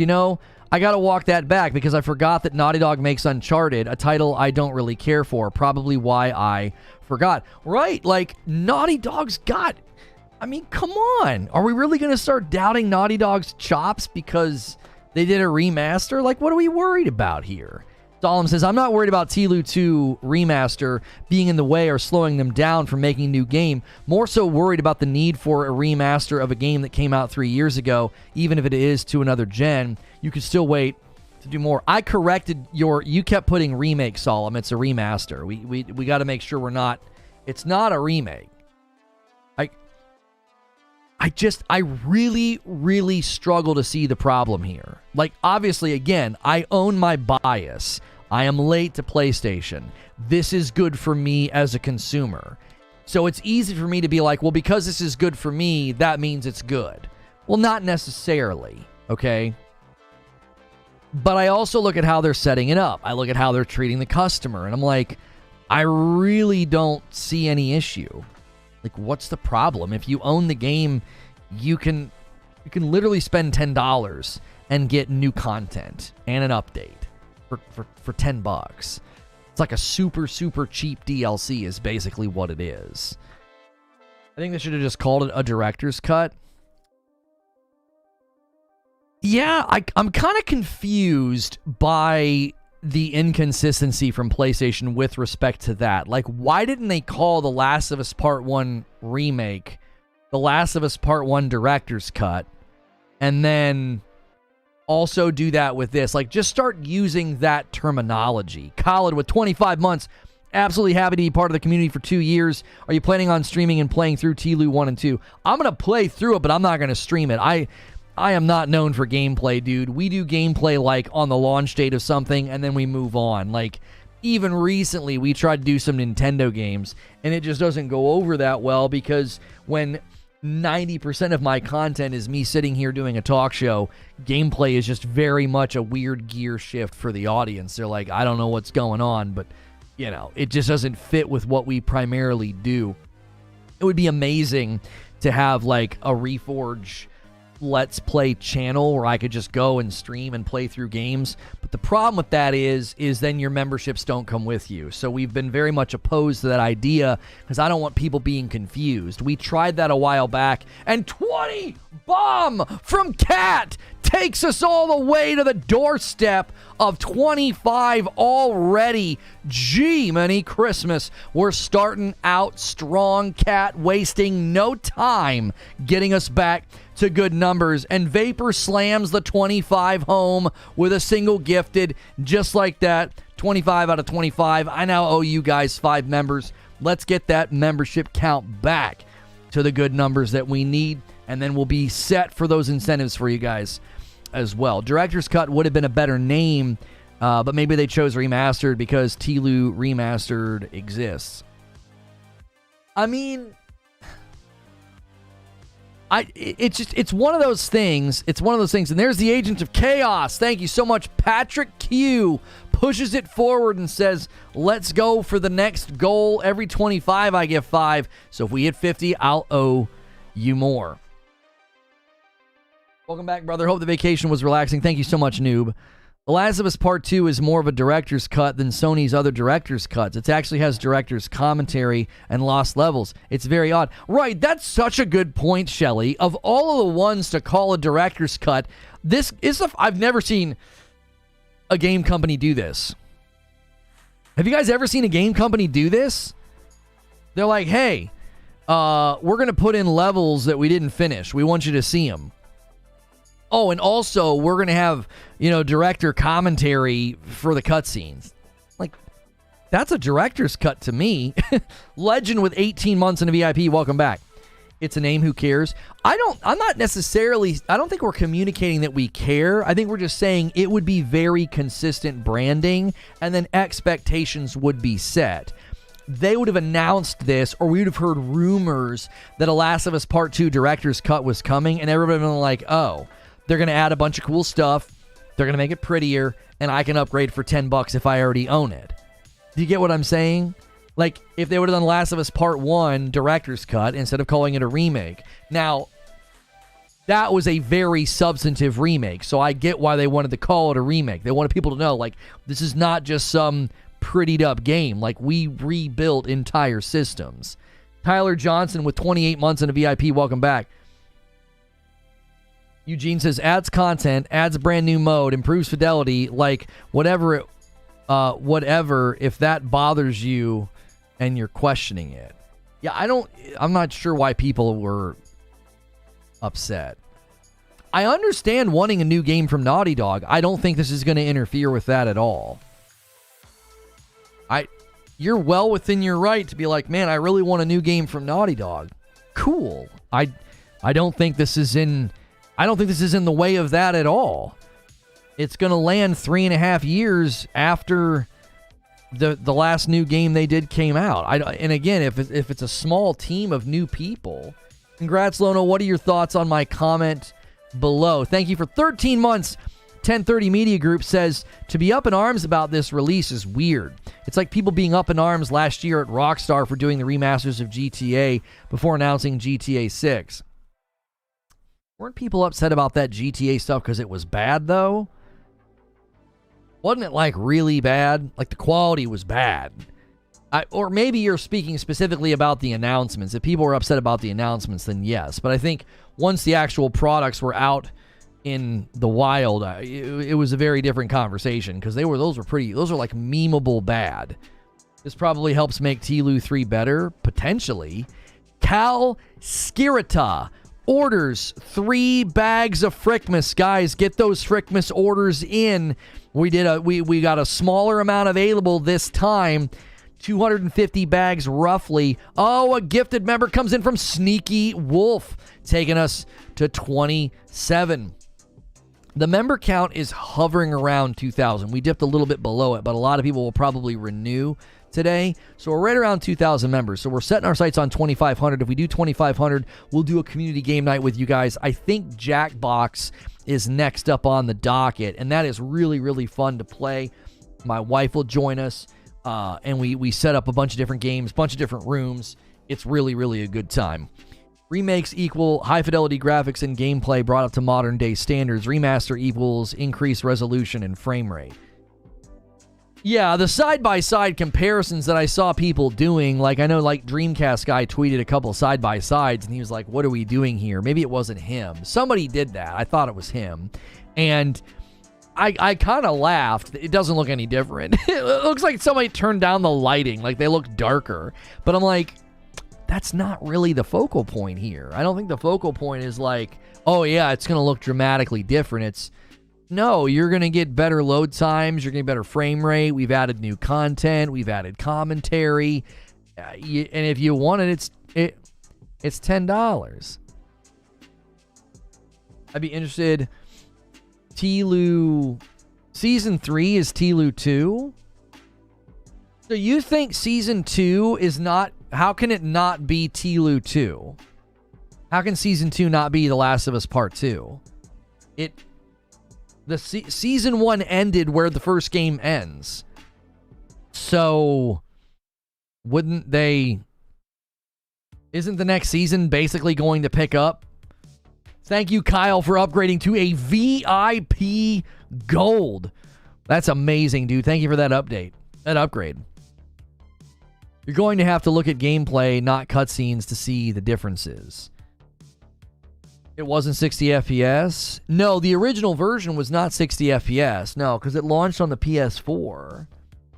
I gotta walk that back because I forgot that Naughty Dog makes Uncharted, a title I don't really care for. Probably why I forgot. Right, like, Naughty Dog's got... I mean, come on. Are we really gonna start doubting Naughty Dog's chops because they did a remaster? Like, what are we worried about here? Solemn says, I'm not worried about TLOU 2 Remaster being in the way or slowing them down from making a new game. More so worried about the need for a remaster of a game that came out 3 years ago. Even if it is to another gen, you could still wait to do more. I corrected you kept putting remake, Solemn. It's a remaster. We got to make sure it's not a remake. I really, really struggle to see the problem here. Like, obviously, again, I own my bias. I am late to PlayStation. This is good for me as a consumer. So it's easy for me to be like, well, because this is good for me, that means it's good. Well, not necessarily, okay? But I also look at how they're setting it up. I look at how they're treating the customer, and I'm like, I really don't see any issue. Like, what's the problem? If you own the game, you can literally spend $10 and get new content and an update for $10. It's like a super, super cheap DLC is basically what it is. I think they should have just called it a director's cut. Yeah, I'm kind of confused by the inconsistency from PlayStation with respect to that. Like, why didn't they call The Last of Us Part 1 Remake The Last of Us Part 1 Director's Cut, and then also do that with this? Like, just start using that terminology. Khaled with 25 months. Absolutely happy to be part of the community for 2 years. Are you planning on streaming and playing through TLOU 1 and 2? I'm going to play through it, but I'm not going to stream it. I am not known for gameplay, dude. We do gameplay like on the launch date of something, and then we move on. Like, even recently, we tried to do some Nintendo games, and it just doesn't go over that well because when 90% of my content is me sitting here doing a talk show, gameplay is just very much a weird gear shift for the audience. They're like, I don't know what's going on, but, you know, it just doesn't fit with what we primarily do. It would be amazing to have, like, a Reforge Let's Play channel where I could just go and stream and play through games. But the problem with that is then your memberships don't come with you. So we've been very much opposed to that idea because I don't want people being confused. We tried that a while back, and 20 bomb from Cat takes us all the way to the doorstep of 25 already. Gee, many Christmas. We're starting out strong, Cat, wasting no time getting us back to good numbers. And Vapor slams the 25 home with a single gifted, just like that. 25 out of 25. I now owe you guys 5 members. Let's get that membership count back to the good numbers that we need, and then we'll be set for those incentives for you guys as well. Director's Cut would have been a better name, but maybe they chose Remastered because TLOU Remastered exists. I mean, it's one of those things. It's one of those things. And there's the Agent of Chaos. Thank you so much. Patrick Q pushes it forward and says, let's go for the next goal. Every 25, I give 5. So if we hit 50, I'll owe you more. Welcome back, brother. Hope the vacation was relaxing. Thank you so much, noob. The Last of Us Part 2 is more of a director's cut than Sony's other director's cuts. It actually has director's commentary and lost levels. It's very odd. Right, that's such a good point, Shelley. Of all of the ones to call a director's cut, this is I've never seen a game company do this. Have you guys ever seen a game company do this? They're like, hey, we're going to put in levels that we didn't finish. We want you to see them. Oh, and also, we're going to have, director commentary for the cutscenes. Like, that's a director's cut to me. Legend with 18 months in a VIP, welcome back. It's a name, who cares? I don't think we're communicating that we care. I think we're just saying it would be very consistent branding, and then expectations would be set. They would have announced this, or we would have heard rumors that a Last of Us Part 2 director's cut was coming, and everybody would have been like, oh, they're going to add a bunch of cool stuff, they're going to make it prettier, and I can upgrade for $10 if I already own it. Do you get what I'm saying? Like, if they would have done Last of Us Part 1 director's cut instead of calling it a remake. Now, that was a very substantive remake, so I get why they wanted to call it a remake. They wanted people to know, like, this is not just some prettied up game. Like, we rebuilt entire systems. Tyler Johnson with 28 months in a VIP, welcome back. Eugene says, adds content, adds a brand new mode, improves fidelity, like whatever if that bothers you and you're questioning it. Yeah, I'm not sure why people were upset. I understand wanting a new game from Naughty Dog. I don't think this is going to interfere with that at all. You're well within your right to be like, man, I really want a new game from Naughty Dog. Cool. I don't think this is in the way of that at all. It's going to land 3.5 years after the last new game they did came out. And again, if it's a small team of new people, congrats, Lono. What are your thoughts on my comment below? Thank you for 13 months. 1030 Media Group says, to be up in arms about this release is weird. It's like people being up in arms last year at Rockstar for doing the remasters of GTA before announcing GTA 6. Weren't people upset about that GTA stuff because it was bad, though? Wasn't it, like, really bad? Like, the quality was bad. Or maybe you're speaking specifically about the announcements. If people were upset about the announcements, then yes. But I think once the actual products were out in the wild, it was a very different conversation, because those are like memeable bad. This probably helps make TLOU 3 better, potentially. Cal Skirita orders 3 bags of Frickmas. Guys, get those Frickmas orders in. We got a smaller amount available this time. 250 bags roughly. Oh, a gifted member comes in from Sneaky Wolf, taking us to 27. The member count is hovering around 2,000. We dipped a little bit below it, but a lot of people will probably renew today. So we're right around 2,000 members. So we're setting our sights on 2,500. If we do 2,500, we'll do a community game night with you guys. I think Jackbox is next up on the docket, and that is really, really fun to play. My wife will join us, and we set up a bunch of different games, bunch of different rooms. It's really, really a good time. Remakes equal high-fidelity graphics and gameplay brought up to modern-day standards. Remaster equals increased resolution and frame rate. Yeah, the side-by-side comparisons that I saw people doing, like I know like Dreamcast guy tweeted a couple side-by-sides, and he was like, what are we doing here? Maybe it wasn't him. Somebody did that. I thought it was him. And I kind of laughed. It doesn't look any different. It looks like somebody turned down the lighting. Like they look darker. But I'm like, that's not really the focal point here. I don't think the focal point is like, oh yeah, it's going to look dramatically different. It's, no, you're going to get better load times. You're going to get better frame rate. We've added new content. We've added commentary. And if you want it, it's $10. I'd be interested. TLOU Season 3 is TLOU 2? So you think Season 2 is not... How can it not be TLOU 2? How can Season 2 not be The Last of Us Part 2? Season 1 ended where the first game ends. So, wouldn't they... Isn't the next season basically going to pick up? Thank you, Kyle, for upgrading to a VIP Gold. That's amazing, dude. Thank you for that upgrade. You're going to have to look at gameplay, not cutscenes, to see the differences. It wasn't 60 FPS? No, the original version was not 60 FPS. No, because it launched on the PS4.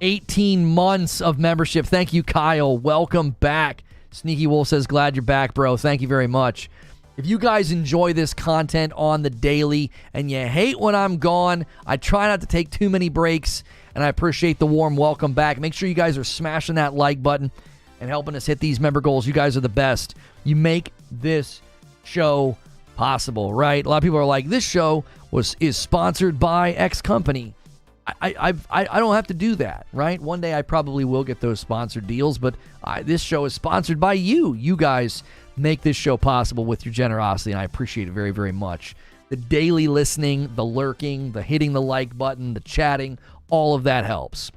18 months of membership. Thank you, Kyle. Welcome back. Sneaky Wolf says, glad you're back, bro. Thank you very much. If you guys enjoy this content on the daily and you hate when I'm gone, I try not to take too many breaks, and I appreciate the warm welcome back. Make sure you guys are smashing that like button and helping us hit these member goals. You guys are the best. You make this show possible, right? A lot of people are like, this show is sponsored by X company. I don't have to do that, right? One day I probably will get those sponsored deals, but this show is sponsored by you. You guys make this show possible with your generosity, and I appreciate it very, very much. The daily listening, the lurking, the hitting the like button, the chatting, all of that helps.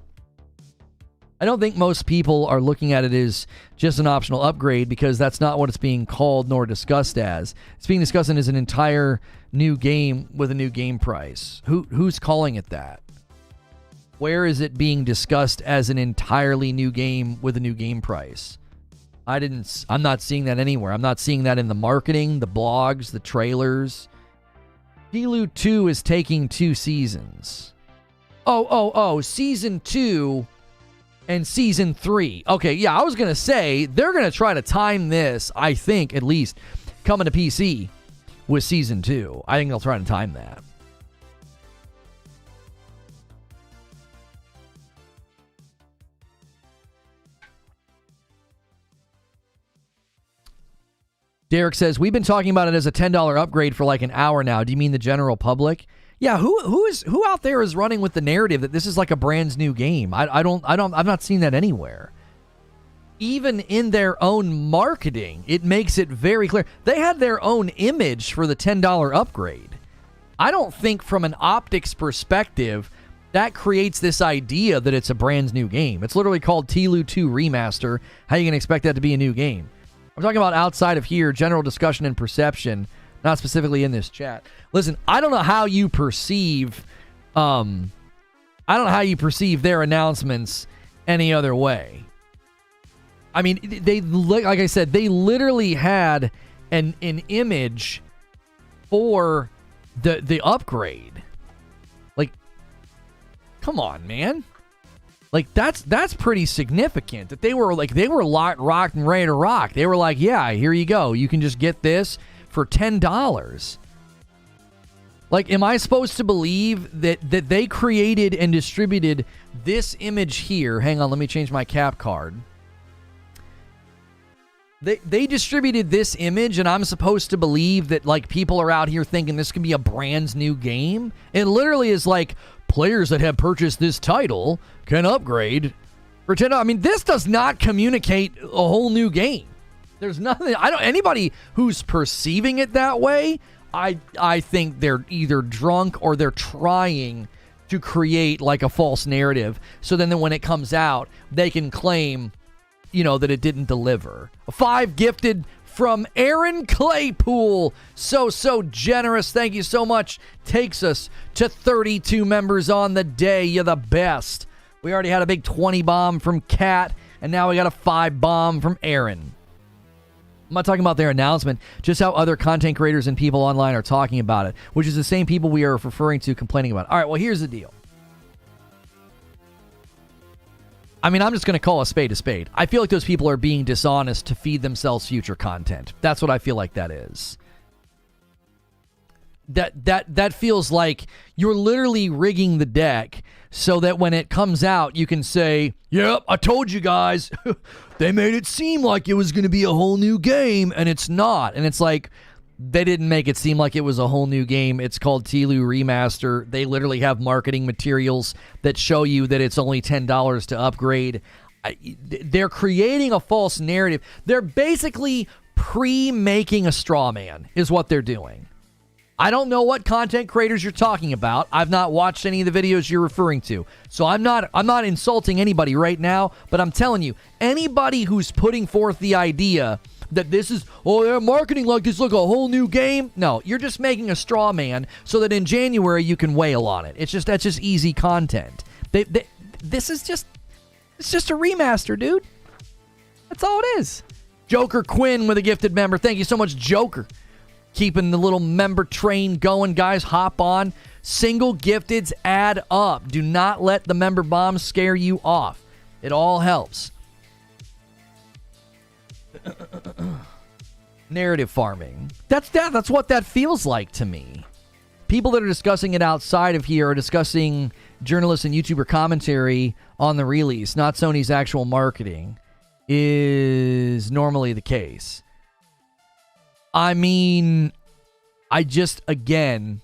I don't think most people are looking at it as just an optional upgrade, because that's not what it's being called nor discussed as. It's being discussed as an entire new game with a new game price. Who's calling it that? Where is it being discussed as an entirely new game with a new game price? I'm not seeing that anywhere. I'm not seeing that in the marketing, the blogs, the trailers. TLOU 2 is taking 2 seasons. Oh, Season 2 and Season 3. Okay, yeah, I was going to say, they're going to try to time this, I think, at least, coming to PC with Season 2. I think they'll try to time that. Derek says, we've been talking about it as a $10 upgrade for like an hour now. Do you mean the general public? Yeah, who out there is running with the narrative that this is like a brand new game? I've not seen that anywhere. Even in their own marketing, it makes it very clear. They had their own image for the $10 upgrade. I don't think from an optics perspective that creates this idea that it's a brand new game. It's literally called TLOU 2 Remaster. How are you going to expect that to be a new game? I'm talking about outside of here, general discussion and perception, not specifically in this chat. Listen, I don't know how you perceive their announcements any other way. I mean, they, like I said, they literally had an image for the upgrade. Like, come on, man. Like, that's pretty significant. That they were rocked and ready to rock. They were like, yeah, here you go. You can just get this for $10. Like, am I supposed to believe that they created and distributed this image here? Hang on, let me change my cap card. They distributed this image, and I'm supposed to believe that, like, people are out here thinking this could be a brand new game? It literally is like, players that have purchased this title can upgrade for $10. I mean, this does not communicate a whole new game. There's nothing. Anybody who's perceiving it that way, I think they're either drunk or they're trying to create like a false narrative. So then when it comes out, they can claim, that it didn't deliver. 5 gifted from Aaron Claypool. So generous. Thank you so much. Takes us to 32 members on the day. You're the best. We already had a big 20 bomb from Kat, and now we got a 5 bomb from Aaron. I'm not talking about their announcement, just how other content creators and people online are talking about it, which is the same people we are referring to complaining about it. All right, well, here's the deal. I mean, I'm just going to call a spade a spade. I feel like those people are being dishonest to feed themselves future content. That's what I feel like that is. That feels like you're literally rigging the deck so that when it comes out, you can say, yep, I told you guys. They made it seem like it was going to be a whole new game, and it's not. And it's like, they didn't make it seem like it was a whole new game. It's called TLOU Remaster. They literally have marketing materials that show you that it's only $10 to upgrade. They're creating a false narrative. They're basically pre-making a straw man is what they're doing. I don't know what content creators you're talking about. I've not watched any of the videos you're referring to. So I'm not insulting anybody right now, but I'm telling you, anybody who's putting forth the idea that this is, they're marketing like this, look, a whole new game. No, you're just making a straw man so that in January you can wail on it. That's just easy content. It's just a remaster, dude. That's all it is. Joker Quinn with a gifted member. Thank you so much, Joker. Keeping the little member train going, guys. Hop on. Single gifteds add up. Do not let the member bomb scare you off. It all helps. Narrative farming. That's what that feels like to me. People that are discussing it outside of here are discussing journalists and YouTuber commentary on the release, not Sony's actual marketing, is normally the case. I mean, again,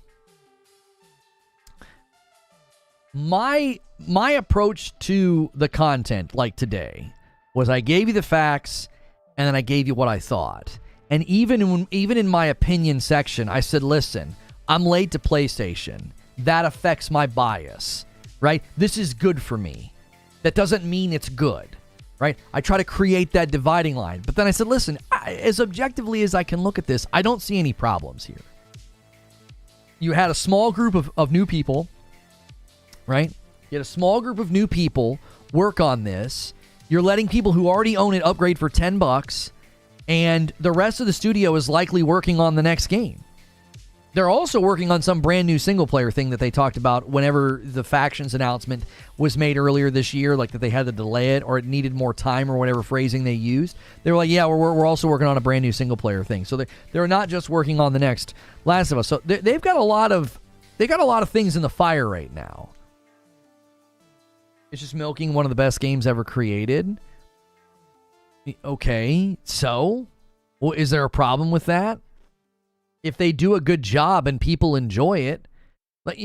my approach to the content like today was I gave you the facts and then I gave you what I thought. And even in my opinion section, I said, listen, I'm late to PlayStation. That affects my bias, right? This is good for me. That doesn't mean it's good, right? I try to create that dividing line. But then I said, listen, as objectively as I can look at this, I don't see any problems here. You had a small group of new people, right? You had a small group of new people work on this. You're letting people who already own it upgrade for $10, and the rest of the studio is likely working on the next game. They're also working on some brand new single player thing that they talked about whenever the Factions announcement was made earlier this year, like that they had to delay it or it needed more time or whatever phrasing they used. They were like, yeah, we're also working on a brand new single player thing. So they're not just working on the next Last of Us. So they've got a lot of things in the fire right now. It's just milking one of the best games ever created. Okay, so well, is there a problem with that? If they do a good job and people enjoy it, but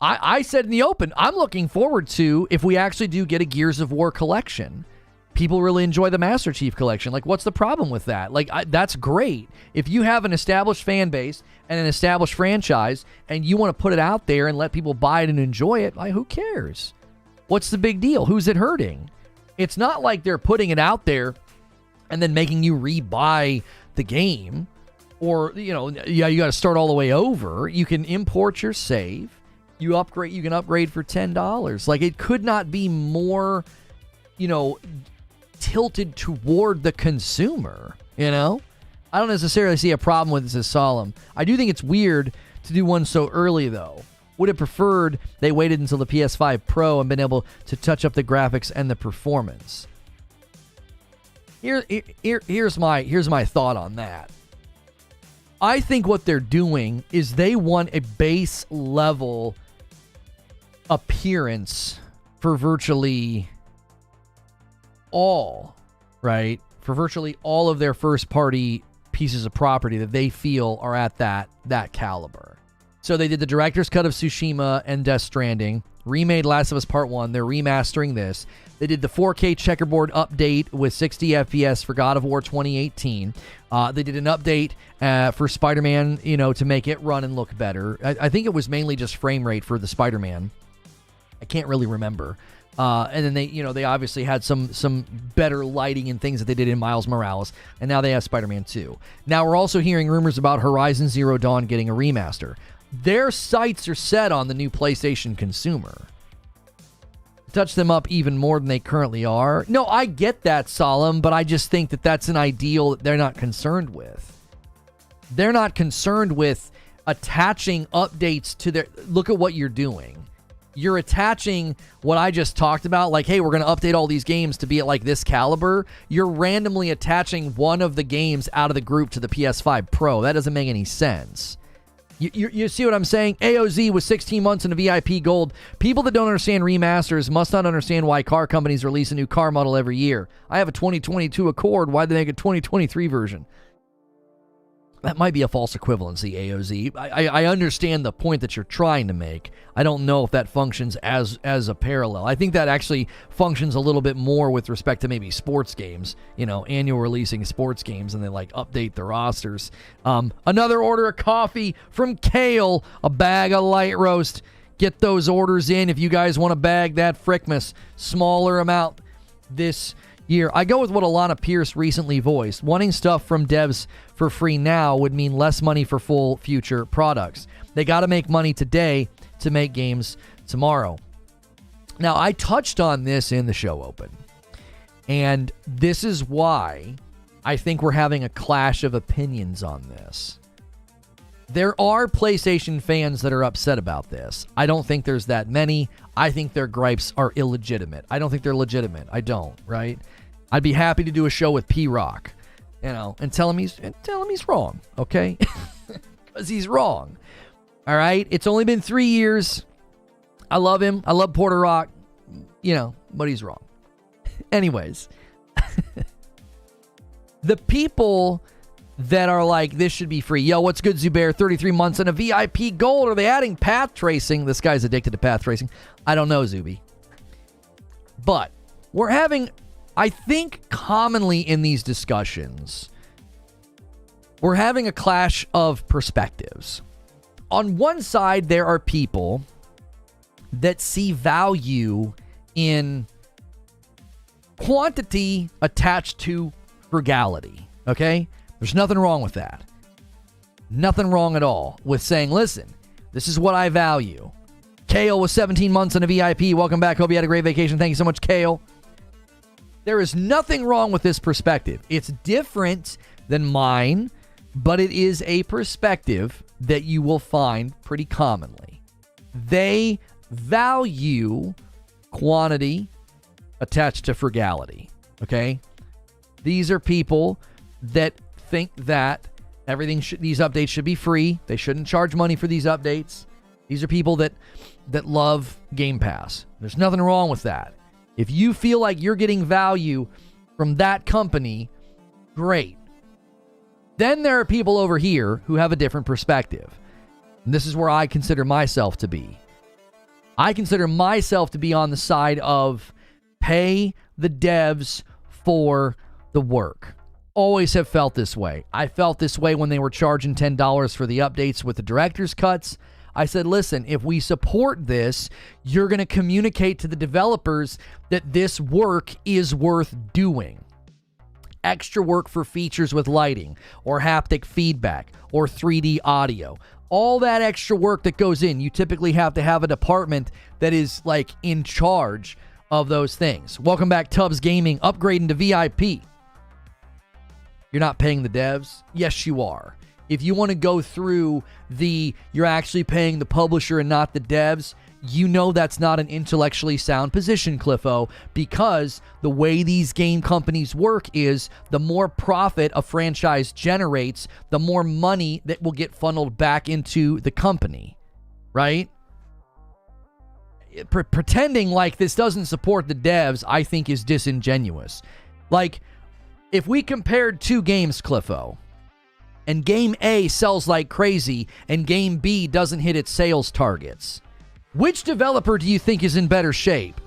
I said in the open, I'm looking forward to if we actually do get a Gears of War collection. People really enjoy the Master Chief collection. Like, what's the problem with that? Like, that's great. If you have an established fan base and an established franchise and you want to put it out there and let people buy it and enjoy it, like, who cares? What's the big deal? Who's it hurting? It's not like they're putting it out there and then making you rebuy the game. Or, you got to start all the way over. You can import your save. You can upgrade for $10. Like, it could not be more, tilted toward the consumer, I don't necessarily see a problem with this as Solemn. I do think it's weird to do one so early, though. Would have preferred they waited until the PS5 Pro and been able to touch up the graphics and the performance. Here's my thought on that. I think what they're doing is they want a base level appearance for virtually all, right? For virtually all of their first party pieces of property that they feel are at that caliber. So they did the director's cut of Tsushima and Death Stranding, remade Last of Us Part 1, they're remastering this. They did the 4K checkerboard update with 60 FPS for God of War 2018. They did an update for Spider-Man, to make it run and look better. I think it was mainly just frame rate for the Spider-Man. I can't really remember. And then they obviously had some better lighting and things that they did in Miles Morales. And now they have Spider-Man 2. Now we're also hearing rumors about Horizon Zero Dawn getting a remaster. Their sights are set on the new PlayStation consumer. Touch them up even more than they currently are. No, I get that, Solemn, but I just think that that's an ideal that they're not concerned with. They're not concerned with attaching updates to their... Look at what you're doing. You're attaching what I just talked about, like, hey, we're going to update all these games to be at, like, this caliber. You're randomly attaching one of the games out of the group to the PS5 Pro. That doesn't make any sense. You see what I'm saying? AOZ with 16 months in a VIP Gold. People that don't understand remasters must not understand why car companies release a new car model every year. I have a 2022 Accord. Why'd they make a 2023 version? That might be a false equivalency, AOZ. I understand the point that you're trying to make. I don't know if that functions as a parallel. I think that actually functions a little bit more with respect to maybe sports games, annual releasing sports games, and they update the rosters. Another order of coffee from Kale, a bag of light roast. Get those orders in if you guys want to bag that Frickmas. Smaller amount this year. I go with what Alana Pierce recently voiced. Wanting stuff from devs for free now would mean less money for full future products. They got to make money today to make games tomorrow. Now, I touched on this in the show open, and this is why I think we're having a clash of opinions on this. There are PlayStation fans that are upset about this. I don't think there's that many. I think their gripes are illegitimate. I don't think they're legitimate. I don't, right? I'd be happy to do a show with P-Rock, and tell him he's wrong, okay? Because he's wrong. All right? It's only been 3 years. I love him. I love Porter Rock, but he's wrong. Anyways, the people that are like, this should be free. Yo, what's good, Zubair? 33 months and a VIP Gold. Are they adding path tracing? This guy's addicted to path tracing. I don't know, Zuby. But we're having, I think commonly in these discussions, we're having a clash of perspectives. On one side, there are people that see value in quantity attached to frugality, okay? There's nothing wrong with that. Nothing wrong at all with saying, listen, this is what I value. Kale with 17 months in a VIP. Welcome back. Hope you had a great vacation. Thank you so much, Kale. There is nothing wrong with this perspective. It's different than mine but it is a perspective that you will find pretty commonly. They value quantity attached to frugality, okay? These are people that think that these updates should be free. They shouldn't charge money for these updates. These are people that love Game Pass. There's nothing wrong with that. If you feel like you're getting value from that company, great. Then there are people over here who have a different perspective. And this is where I consider myself to be. I consider myself to be on the side of pay the devs for the work. Always have felt this way. I felt this way when they were charging $10 for the updates with the director's cuts. I said, listen, if we support this, you're going to communicate to the developers that this work is worth doing. Extra work for features with lighting or haptic feedback or 3D audio. All that extra work that goes in, you typically have to have a department that is like in charge of those things. Welcome back, Tubbs Gaming, upgrading to VIP. You're not paying the devs? Yes, you are. If you want to go through you're actually paying the publisher and not the devs, you know that's not an intellectually sound position, Cliffo, because the way these game companies work is the more profit a franchise generates, the more money that will get funneled back into the company, right? Pretending like this doesn't support the devs, I think, is disingenuous. Like, if we compared two games, Cliffo, and game A sells like crazy and game B doesn't hit its sales targets, which developer do you think is in better shape?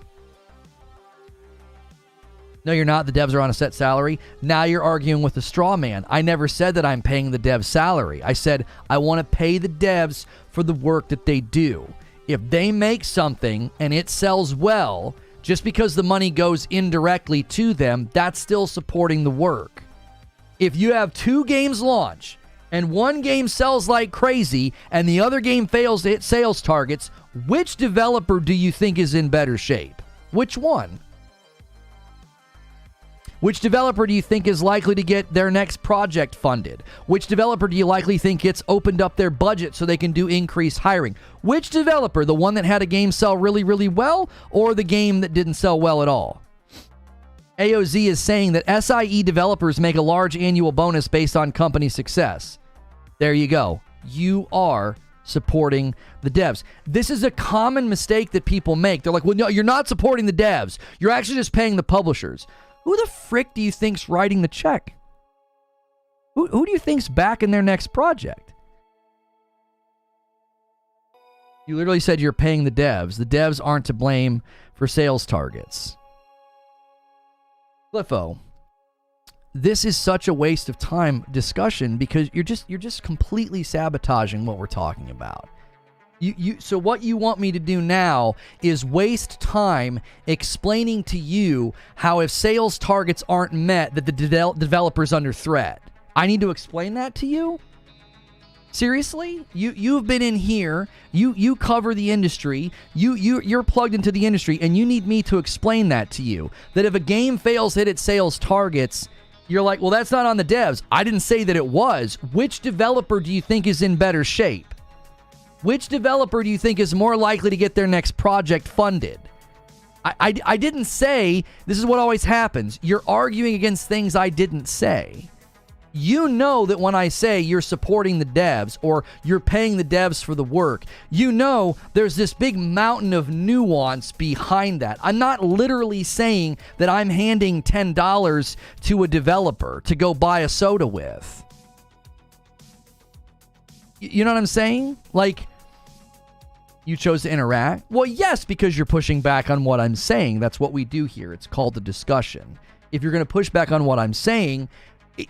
No, you're not. The devs are on a set salary. Now you're arguing with the straw man. I never said that I'm paying the devs salary. I said I want to pay the devs for the work that they do. If they make something and it sells well, just because the money goes indirectly to them, that's still supporting the work. If you have two games launch and one game sells like crazy and the other game fails to hit sales targets, which developer do you think is in better shape? Which one? Which developer do you think is likely to get their next project funded? Which developer do you likely think gets opened up their budget so they can do increased hiring? Which developer, the one that had a game sell really, really well, or the game that didn't sell well at all? AOZ is saying that SIE developers make a large annual bonus based on company success. There you go. You are supporting the devs. This is a common mistake that people make. They're like, well, no, you're not supporting the devs. You're actually just paying the publishers. Who the frick do you think's writing the check? Who do you think's backing their next project? You literally said you're paying the devs. The devs aren't to blame for sales targets. Cliffo, this is such a waste of time discussion because you're just completely sabotaging what we're talking about. So what you want me to do now is waste time explaining to you how if sales targets aren't met, that the developer's under threat. I need to explain that to you? Seriously? You've been in here, you cover the industry, you're plugged into the industry, and you need me to explain that to you. That if a game fails to hit its sales targets, you're like, well, that's not on the devs. I didn't say that it was. Which developer do you think is in better shape? Which developer do you think is more likely to get their next project funded? I didn't say, this is what always happens. You're arguing against things I didn't say. You know that when I say you're supporting the devs or you're paying the devs for the work, you know there's this big mountain of nuance behind that. I'm not literally saying that I'm handing $10 to a developer to go buy a soda with. You know what I'm saying? Like, you chose to interact? Well, yes, because you're pushing back on what I'm saying. That's what we do here. It's called a discussion. If you're going to push back on what I'm saying,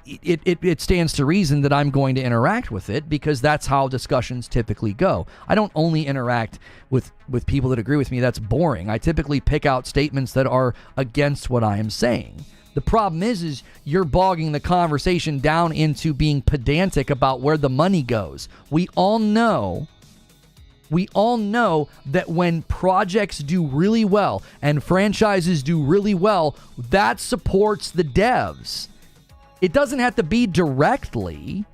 it stands to reason that I'm going to interact with it because that's how discussions typically go. I don't only interact with people that agree with me. That's boring. I typically pick out statements that are against what I am saying. The problem is you're bogging the conversation down into being pedantic about where the money goes. We all know that when projects do really well and franchises do really well, that supports the devs. It doesn't have to be directly,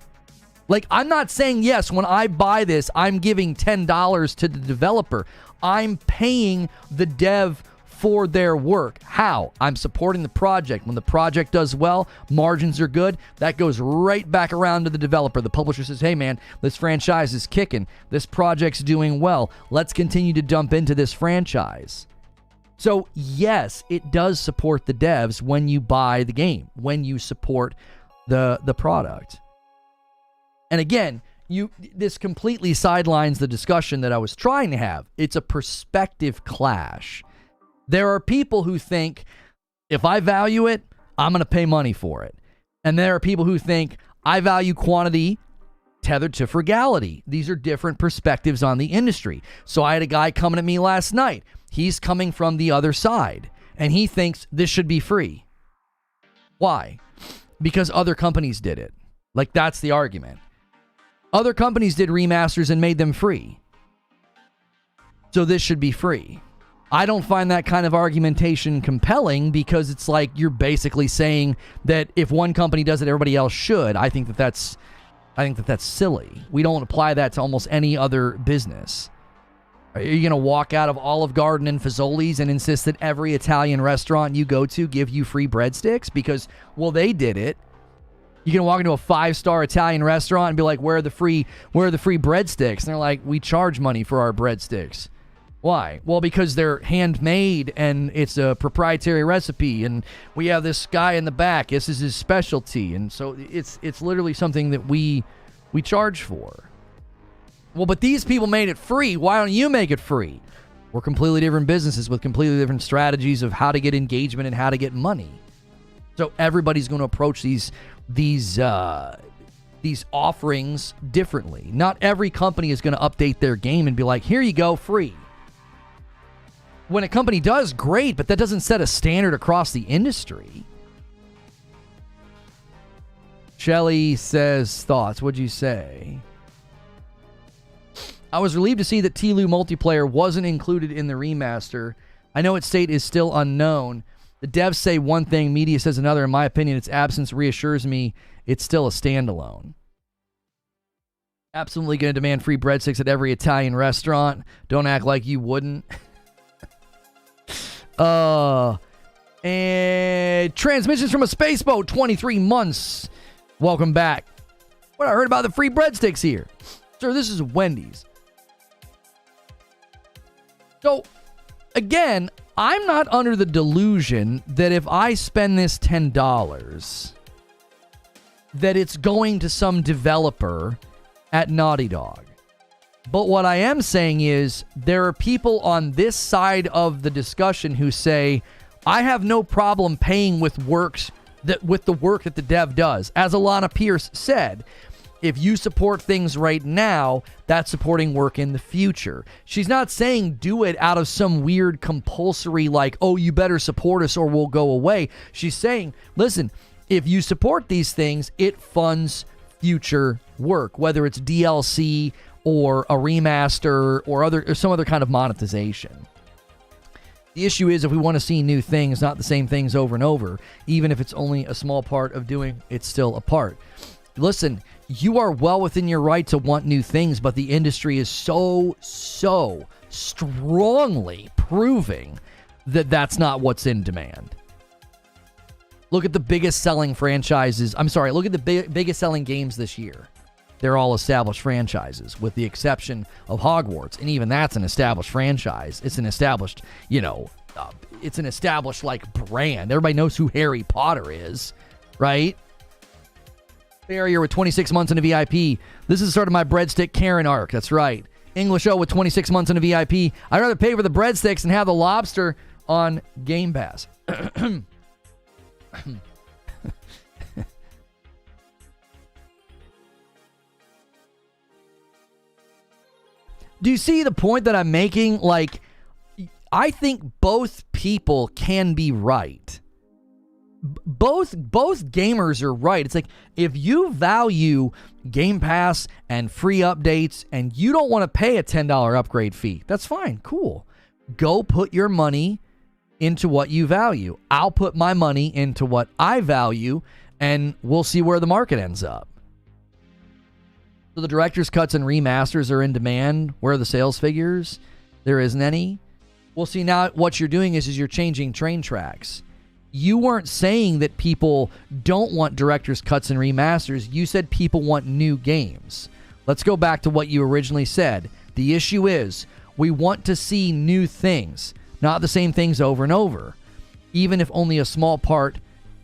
Like, I'm not saying, yes, when I buy this, I'm giving $10 to the developer. I'm paying the dev for their work. How? I'm supporting the project. When the project does well, margins are good, that goes right back around to the developer. The publisher says, hey man, this franchise is kicking. This project's doing well. Let's continue to dump into this franchise. So yes, it does support the devs when you buy the game, when you support the product. And again, this completely sidelines the discussion that I was trying to have. It's a perspective clash. There are people who think, if I value it, I'm going to pay money for it. And there are people who think, I value quantity tethered to frugality. These are different perspectives on the industry. So I had a guy coming at me last night. He's coming from the other side, and he thinks this should be free. Why? Because other companies did it. Like, that's the argument. Other companies did remasters and made them free. So this should be free. I don't find that kind of argumentation compelling, because it's like you're basically saying that if one company does it, everybody else should. I think that that's silly. We don't apply that to almost any other business. Are you going to walk out of Olive Garden and Fazoli's and insist that every Italian restaurant you go to give you free breadsticks? Because, well, they did it. You can walk into a 5-star Italian restaurant and be like, where are the free breadsticks? And they're like, we charge money for our breadsticks. Why? Well, because they're handmade and it's a proprietary recipe, and we have this guy in the back. This is his specialty, and so it's literally something that we charge for. Well, but these people made it free. Why don't you make it free? We're completely different businesses with completely different strategies of how to get engagement and how to get money. So everybody's going to approach these offerings differently. Not every company is going to update their game and be like, here you go, free. When a company does, great, but that doesn't set a standard across the industry. Shelly says, thoughts. What'd you say? I was relieved to see that TLOU multiplayer wasn't included in the remaster. I know its state is still unknown. The devs say one thing, media says another. In my opinion, its absence reassures me it's still a standalone. Absolutely going to demand free breadsticks at every Italian restaurant. Don't act like you wouldn't. And transmissions from a space boat, 23 months. Welcome back. What I heard about the free breadsticks here. Sir, this is Wendy's. So, again, I'm not under the delusion that if I spend this $10, that it's going to some developer at Naughty Dog. But what I am saying is there are people on this side of the discussion who say, I have no problem paying with the work that the dev does. As Alana Pierce said, if you support things right now, that's supporting work in the future. She's not saying do it out of some weird compulsory like, oh, you better support us or we'll go away. She's saying, listen, if you support these things, it funds future work, whether it's DLC or a remaster or some other kind of monetization. The issue is if we want to see new things, not the same things over and over, even if it's only a small part of doing, it's still a part. Listen, you are well within your right to want new things, but the industry is so strongly proving that that's not what's in demand. Look at the biggest selling franchises. Look at the biggest selling games this year. They're all established franchises, with the exception of Hogwarts. And even that's an established franchise. It's an established, like brand. Everybody knows who Harry Potter is, right? Barrier with 26 months in a VIP. This is sort of my breadstick Karen arc. That's right. English O with 26 months in a VIP. I'd rather pay for the breadsticks and have the lobster on Game Pass. Do you see the point that I'm making? Like, I think both people can be right. Both gamers are right. It's like, if you value Game Pass and free updates and you don't want to pay a $10 upgrade fee, that's fine. Cool. Go put your money into what you value. I'll put my money into what I value, and we'll see where the market ends up. So the director's cuts and remasters are in demand. Where are the sales figures? There isn't any. Well, see, now what you're doing is you're changing train tracks. You weren't saying that people don't want director's cuts and remasters. You said people want new games. Let's go back to what you originally said. The issue is we want to see new things, not the same things over and over. Even if only a small part,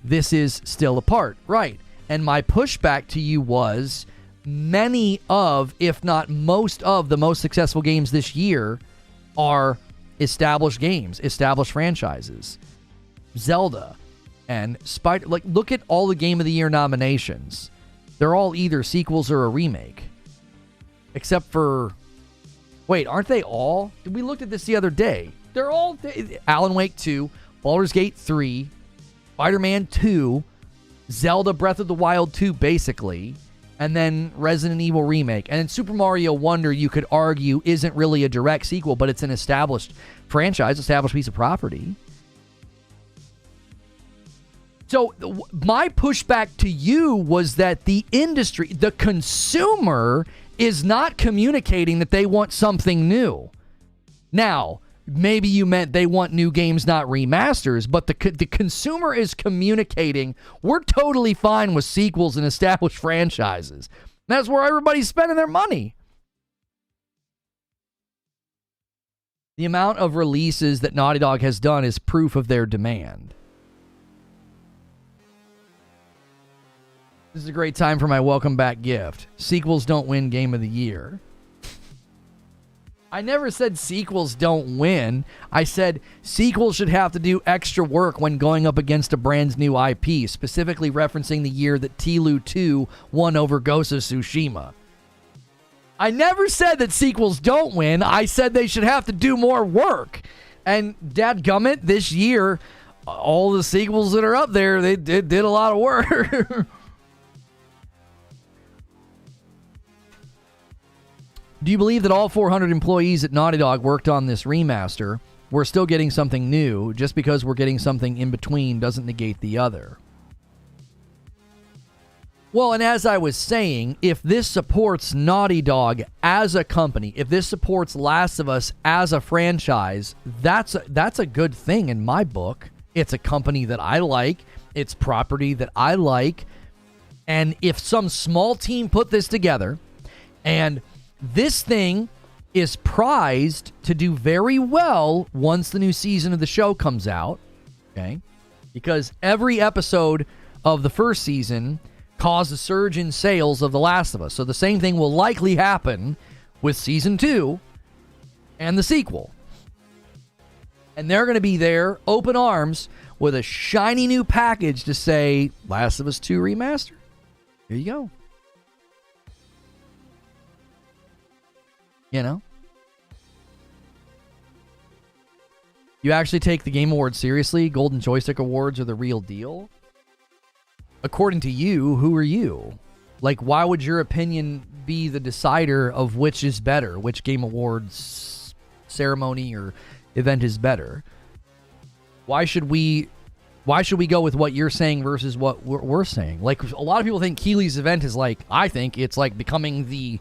this is still a part. Right. And my pushback to you was many of, if not most of, the most successful games this year are established games, established franchises. Zelda and Spider, like, look at all the Game of the Year nominations. They're all either sequels or a remake. Except for, wait, aren't they all? We looked at this the other day. They're all Alan Wake 2, Baldur's Gate 3, Spider-Man 2, Zelda Breath of the Wild 2, basically, and then Resident Evil Remake. And then Super Mario Wonder, you could argue, isn't really a direct sequel, but it's an established franchise, established piece of property. So my pushback to you was that the industry, the consumer, is not communicating that they want something new. Now, maybe you meant they want new games, not remasters, but the consumer is communicating, we're totally fine with sequels and established franchises. That's where everybody's spending their money. The amount of releases that Naughty Dog has done is proof of their demand. This is a great time for my welcome back gift. Sequels don't win Game of the Year. I never said sequels don't win. I said sequels should have to do extra work when going up against a brand's new IP, specifically referencing the year that TLOU 2 won over Ghost of Tsushima. I never said that sequels don't win. I said they should have to do more work. And dadgummit, this year, all the sequels that are up there, they did a lot of work. Do you believe that all 400 employees at Naughty Dog worked on this remaster? We're still getting something new. Just because we're getting something in between doesn't negate the other. Well, and as I was saying, if this supports Naughty Dog as a company, if this supports Last of Us as a franchise, that's a good thing in my book. It's a company that I like. It's property that I like. And if some small team put this together and this thing is prized to do very well once the new season of the show comes out, okay? Because every episode of the first season caused a surge in sales of The Last of Us. So the same thing will likely happen with season 2 and the sequel. And they're going to be there, open arms, with a shiny new package to say, Last of Us 2 Remastered. Here you go. You know? You actually take the Game Awards seriously? Golden Joystick Awards are the real deal? According to you, who are you? Like, why would your opinion be the decider of which is better? Which Game Awards ceremony or event is better? Why should we go with what you're saying versus what we're saying? Like, a lot of people think Keeley's event is like, I think it's like becoming the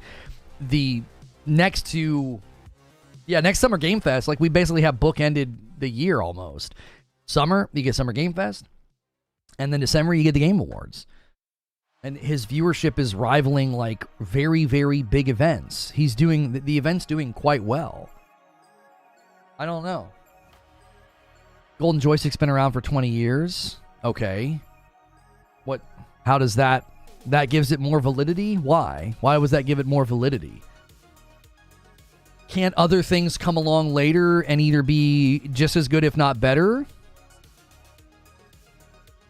next Summer Game Fest. Like, we basically have bookended the year almost. Summer, you get Summer Game Fest, and then December you get the Game Awards. And his viewership is rivaling like very, very big events. He's doing the event's doing quite well. I don't know. Golden Joystick's been around for 20 years. Okay. How does that gives it more validity? Why? Why was that give it more validity? Can't other things come along later and either be just as good, if not better?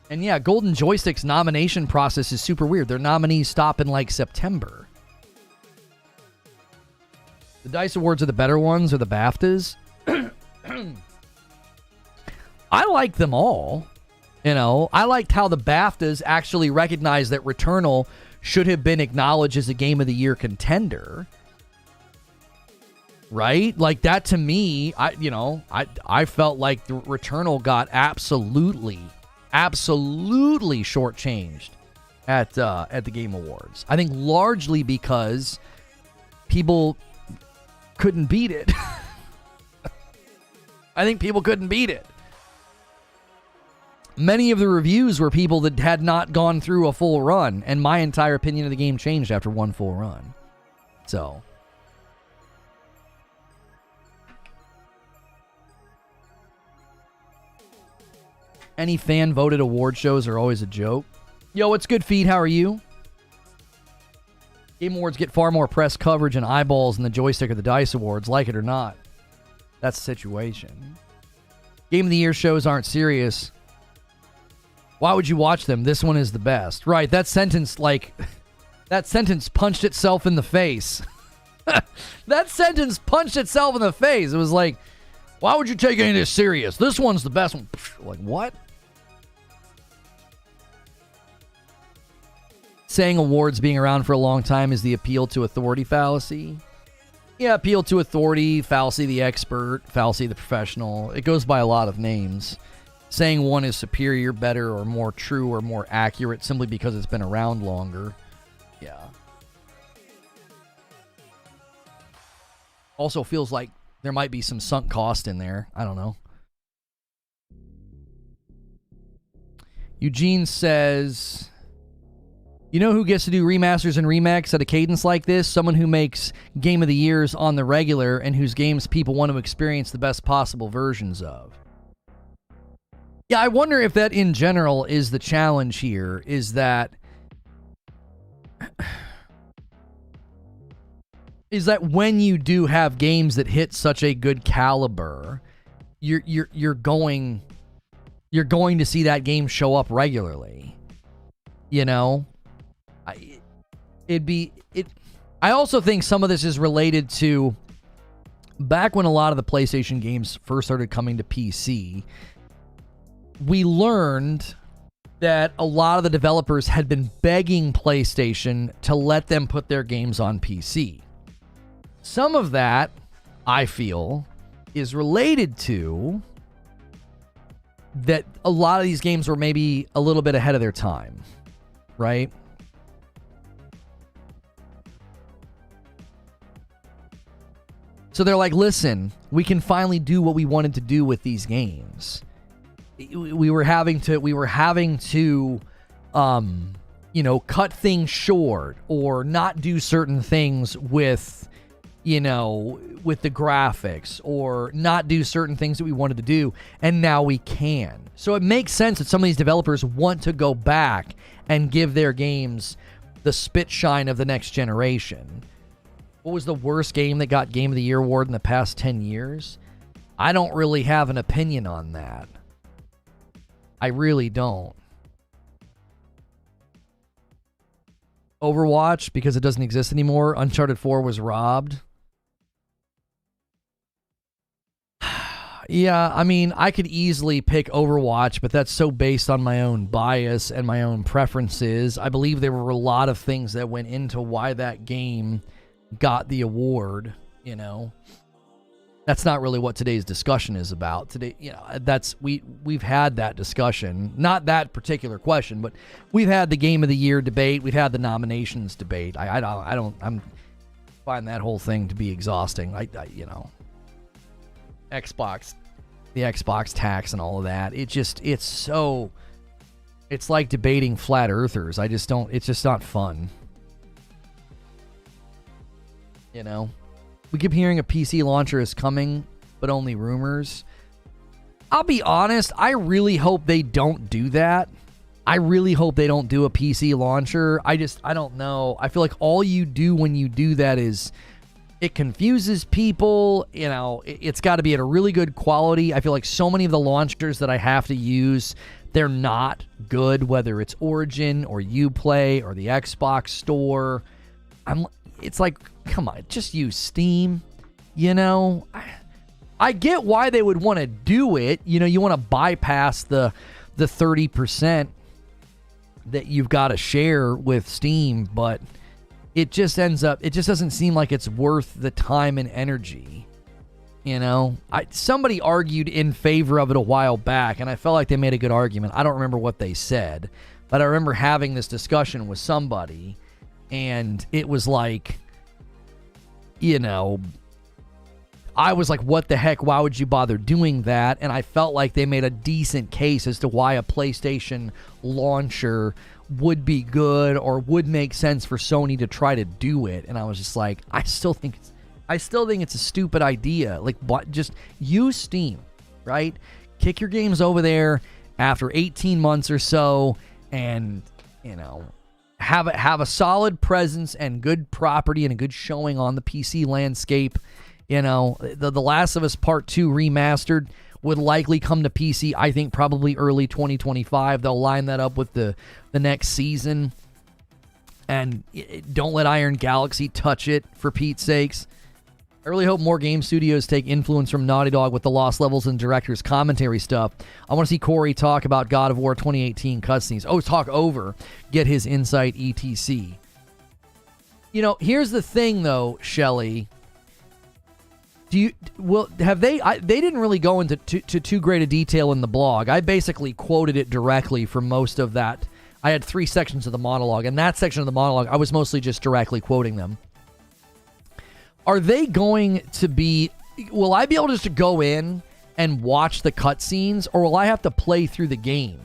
And yeah, Golden Joystick's nomination process is super weird. Their nominees stop in like September. The DICE Awards are the better ones, or the BAFTAs. I like them all. You know, I liked how the BAFTAs actually recognized that Returnal should have been acknowledged as a Game of the Year contender. Right? Like, that to me, I felt like the Returnal got absolutely shortchanged at the Game Awards. I think largely because people couldn't beat it. I think people couldn't beat it. Many of the reviews were people that had not gone through a full run, and my entire opinion of the game changed after one full run. So, any fan-voted award shows are always a joke. Yo, what's good, Feed? How are you? Game Awards get far more press coverage and eyeballs than the joystick or the DICE Awards, like it or not. That's the situation. Game of the Year shows aren't serious. Why would you watch them? This one is the best. Right, that sentence, that sentence punched itself in the face. That sentence punched itself in the face. It was like, why would you take any of this serious? This one's the best one. Like, what? Saying awards being around for a long time is the appeal to authority fallacy. Yeah, appeal to authority, fallacy the expert, fallacy the professional. It goes by a lot of names. Saying one is superior, better, or more true or more accurate simply because it's been around longer. Yeah. Also feels like there might be some sunk cost in there. I don't know. Eugene says, you know who gets to do remasters and remakes at a cadence like this? Someone who makes Game of the Years on the regular and whose games people want to experience the best possible versions of. Yeah, I wonder if that in general is the challenge here, is that when you do have games that hit such a good caliber, you're going to see that game show up regularly. You know? I also think some of this is related to back when a lot of the PlayStation games first started coming to PC. We learned that a lot of the developers had been begging PlayStation to let them put their games on PC. Some of that, I feel, is related to that a lot of these games were maybe a little bit ahead of their time, right? So they're like, listen, we can finally do what we wanted to do with these games. We were having to, cut things short or not do certain things with the graphics or not do certain things that we wanted to do, and now we can. So it makes sense that some of these developers want to go back and give their games the spit shine of the next generation. What was the worst game that got Game of the Year award in the past 10 years? I don't really have an opinion on that. I really don't. Overwatch, because it doesn't exist anymore. Uncharted 4 was robbed. Yeah, I mean, I could easily pick Overwatch, but that's so based on my own bias and my own preferences. I believe there were a lot of things that went into why that game got the award, That's not really what today's discussion is about. Today, we've had that discussion, not that particular question, but we've had the Game of the Year debate, we've had the nominations debate. I'm find that whole thing to be exhausting. Xbox, the Xbox tax and all of that. It's like debating flat earthers. It's just not fun. We keep hearing a PC launcher is coming, but only rumors. I'll be honest, I really hope they don't do that. I really hope they don't do a PC launcher. I don't know. I feel like all you do when you do that is it confuses people. It's got to be at a really good quality. I feel like so many of the launchers that I have to use, they're not good, whether it's Origin or Uplay or the Xbox Store. It's like, come on, just use Steam, I get why they would want to do it. You want to bypass the 30% that you've got to share with Steam, but it just doesn't seem like it's worth the time and energy. Somebody argued in favor of it a while back, and I felt like they made a good argument. I don't remember what they said, but I remember having this discussion with somebody, and it was like, you know, I was like, what the heck? Why would you bother doing that? And I felt like they made a decent case as to why a PlayStation launcher would be good or would make sense for Sony to try to do it. And I was just like, I still think it's a stupid idea. Like, just use Steam, right? Kick your games over there after 18 months or so, and, you know, have a solid presence and good property and a good showing on the PC landscape. You know, the Last of Us Part 2 Remastered would likely come to PC, I think probably early 2025. They'll line that up with the next season. And don't let Iron Galaxy touch it, for Pete's sakes. I really hope more game studios take influence from Naughty Dog with the Lost Levels and director's commentary stuff. I want to see Corey talk about God of War 2018 cutscenes. Oh, talk over. Get his insight, etc. You know, here's the thing, though, Shelly. They didn't really go into too great a detail in the blog. I basically quoted it directly for most of that. I had 3 sections of the monologue, and that section of the monologue, I was mostly just directly quoting them. Are they going to be... Will I be able just to go in and watch the cutscenes, or will I have to play through the game?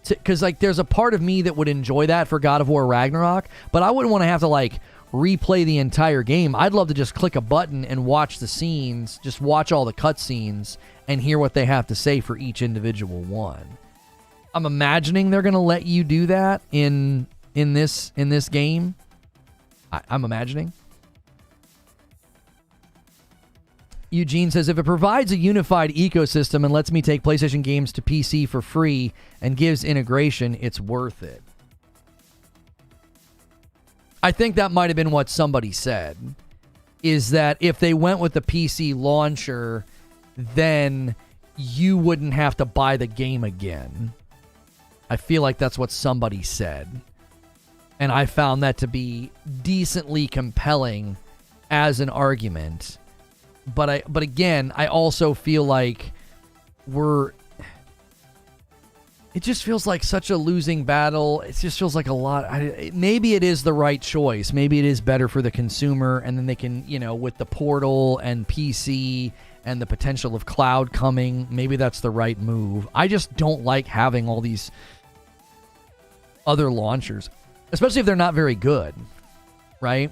Because, like, there's a part of me that would enjoy that for God of War Ragnarok, but I wouldn't want to have to, like, replay the entire game. I'd love to just click a button and watch the scenes, just watch all the cutscenes and hear what they have to say for each individual one. I'm imagining they're going to let you do that in this game. I'm imagining. Eugene says, if it provides a unified ecosystem and lets me take PlayStation games to PC for free and gives integration, it's worth it. I think that might have been what somebody said, is that if they went with the PC launcher, then you wouldn't have to buy the game again. I feel like that's what somebody said. And I found that to be decently compelling as an argument. But again, I also feel like it just feels like such a losing battle. It just feels like a lot. Maybe it is the right choice. Maybe it is better for the consumer, and then they can, you know, with the Portal and PC and the potential of cloud coming, maybe that's the right move. I just don't like having all these other launchers, especially if they're not very good, right?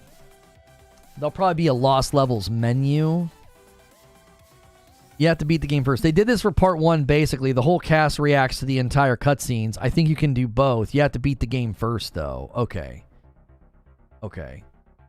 There'll probably be a Lost Levels menu. You have to beat the game first. They did this for part 1, basically. The whole cast reacts to the entire cutscenes. I think you can do both. You have to beat the game first, though. Okay.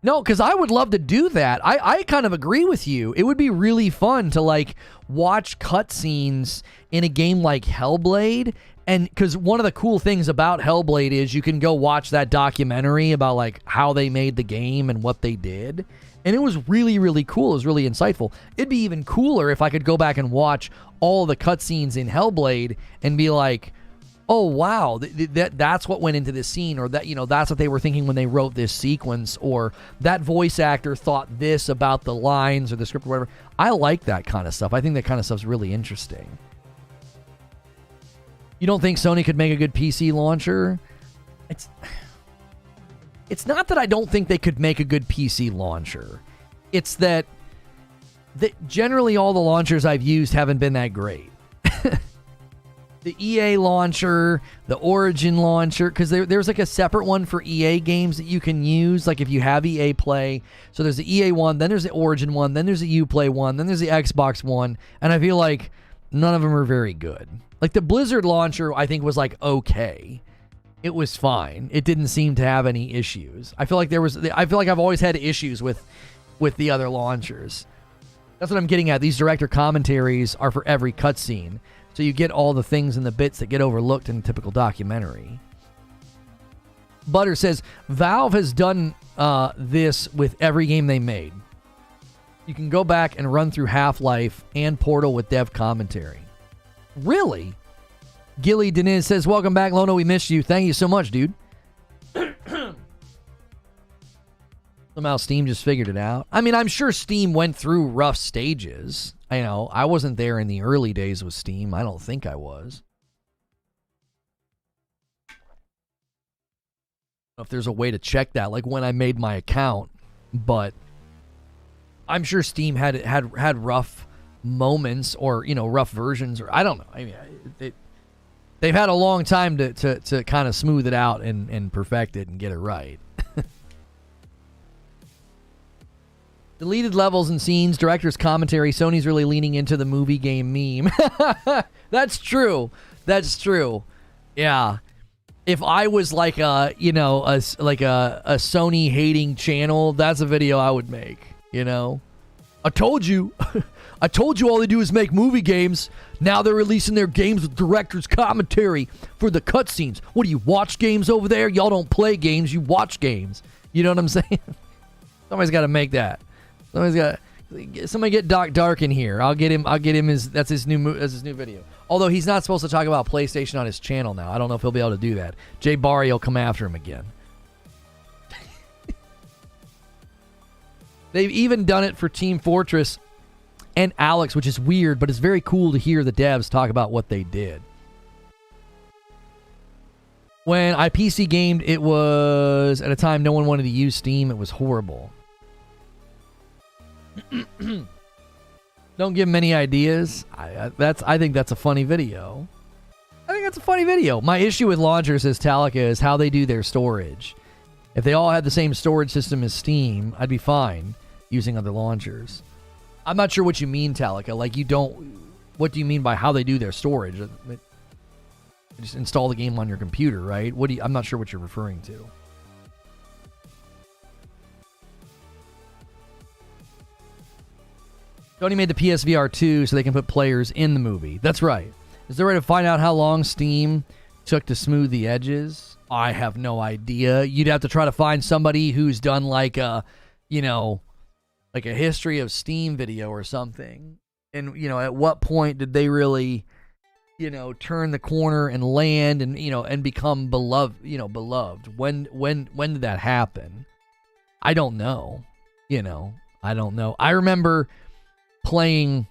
No, because I would love to do that. I kind of agree with you. It would be really fun to, like, watch cutscenes in a game like Hellblade. And because one of the cool things about Hellblade is you can go watch that documentary about, like, how they made the game and what they did. And it was really, really cool. It was really insightful. It'd be even cooler if I could go back and watch all the cutscenes in Hellblade and be like, oh, wow, that's what went into this scene, or that, you know, that's what they were thinking when they wrote this sequence, or that voice actor thought this about the lines or the script or whatever. I like that kind of stuff. I think that kind of stuff's really interesting. You don't think Sony could make a good PC launcher? It's not that I don't think they could make a good PC launcher. It's that generally all the launchers I've used haven't been that great. The EA launcher, the Origin launcher, because there's like a separate one for EA games that you can use, like if you have EA Play. So there's the EA one, then there's the Origin one, then there's the Uplay one, then there's the Xbox one, and I feel like none of them are very good. Like the Blizzard launcher, I think was like okay. It was fine. It didn't seem to have any issues. I feel like I've always had issues with the other launchers. That's what I'm getting at. These director commentaries are for every cutscene, so you get all the things and the bits that get overlooked in a typical documentary. Butter says, Valve has done this with every game they made. You can go back and run through Half-Life and Portal with dev commentary. Really? Gilly Deniz says, welcome back, Lono. We missed you. Thank you so much, dude. Somehow Steam just figured it out. I mean, I'm sure Steam went through rough stages. I wasn't there in the early days with Steam. I don't think I was. if there's a way to check that, like when I made my account, but I'm sure Steam had rough moments or, you know, rough versions, or I don't know. I mean, they've had a long time to kind of smooth it out and perfect it and get it right. Deleted levels and scenes, director's commentary. Sony's really leaning into the movie game meme. That's true. That's true. Yeah. If I was like a, you know, a Sony hating channel, that's a video I would make, you know? I told you. I told you all they do is make movie games. Now they're releasing their games with director's commentary for the cutscenes. What do you watch games over there? Y'all don't play games, you watch games. You know what I'm saying? Somebody's got to make that. Somebody get Doc Dark in here. I'll get him his new video. Although he's not supposed to talk about PlayStation on his channel now. I don't know if he'll be able to do that. Jay Barry will come after him again. They've even done it for Team Fortress and Alex, which is weird, but it's very cool to hear the devs talk about what they did. When I PC gamed, it was at a time no one wanted to use Steam. It was horrible. Don't give him any ideas. I think that's a funny video. My issue with launchers, says Talica, is how they do their storage. If they all had the same storage system as Steam, I'd be fine using other launchers. I'm not sure what you mean, Talica. Like, what do you mean by how they do their storage? Just install the game on your computer, right? I'm not sure what you're referring to. Sony made the PSVR 2 so they can put players in the movie. That's right. Is there a way to find out how long Steam took to smooth the edges? I have no idea. You'd have to try to find somebody who's done like a history of Steam video or something. And, you know, at what point did they really, you know, turn the corner and land and, you know, and become beloved? When did that happen? I don't know. You know, I don't know. I remember playing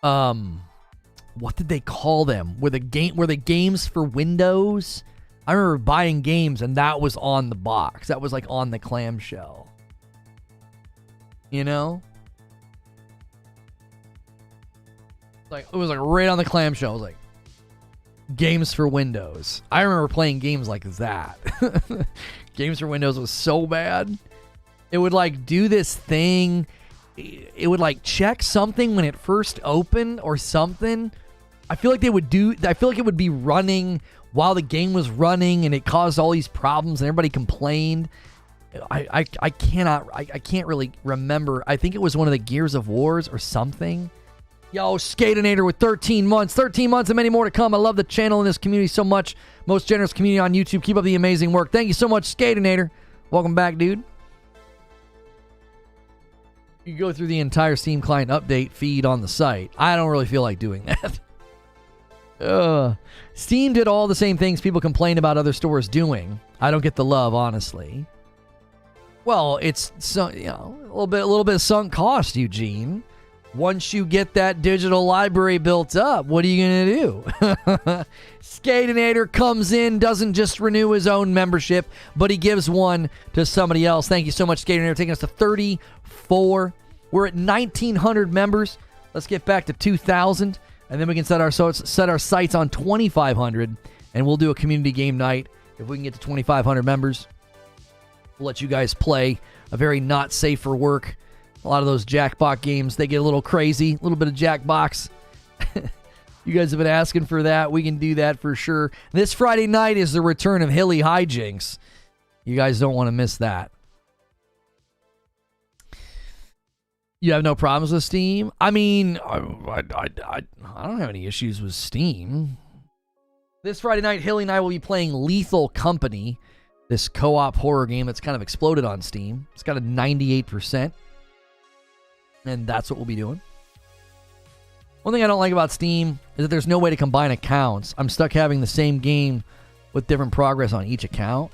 what did they call them? Were the games for Windows? I remember buying games and that was on the box. That was like on the clamshell. You know? Like, it was like right on the clamshell. It was like games for Windows. I remember playing games like that. Games for Windows was so bad. It would like do this thing. It would like check something when it first opened or something. I feel like it would be running while the game was running and it caused all these problems and everybody complained. I can't really remember. I think it was one of the Gears of Wars or something. Yo, Skatinator with 13 months and many more to come. I love the channel and this community so much. Most generous community on YouTube. Keep up the amazing work. Thank you so much, Skatinator. Welcome back, dude. You go through the entire Steam client update feed on the site. I don't really feel like doing that. Steam did all the same things people complain about other stores doing. I don't get the love, honestly. Well, it's a little bit of sunk cost, Eugene. Once you get that digital library built up, what are you gonna do? Skatinator comes in, doesn't just renew his own membership, but he gives one to somebody else. Thank you so much, Skatinator, taking us to 34. We're at 1,900 members. Let's get back to 2,000, and then we can set our sights on 2,500, and we'll do a community game night. If we can get to 2,500 members, we'll let you guys play a very not safe for work. A lot of those Jackbox games, they get a little crazy. A little bit of Jackbox. You guys have been asking for that. We can do that for sure. This Friday night is the return of Hilly Hijinks. You guys don't want to miss that. You have no problems with Steam? I mean, I don't have any issues with Steam. This Friday night, Hilly and I will be playing Lethal Company, this co-op horror game that's kind of exploded on Steam. It's got a 98%. And that's what we'll be doing. One thing I don't like about Steam is that there's no way to combine accounts. I'm stuck having the same game with different progress on each account.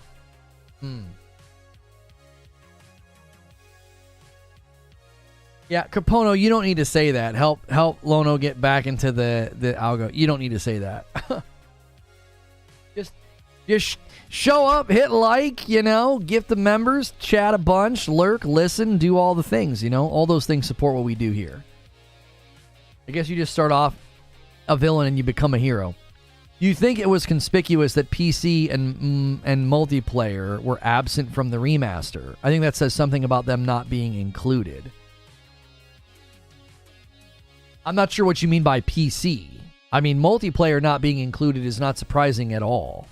Yeah, Capono, you don't need to say that. Help Lono get back into the algo. You don't need to say that. just Show up, hit like, gift the members, chat a bunch, lurk, listen, do all the things, all those things support what we do here. I guess you just start off a villain and you become a hero. You think it was conspicuous that PC and multiplayer were absent from the remaster? I think that says something about them not being included. I'm not sure what you mean by PC. I mean, multiplayer not being included is not surprising at all.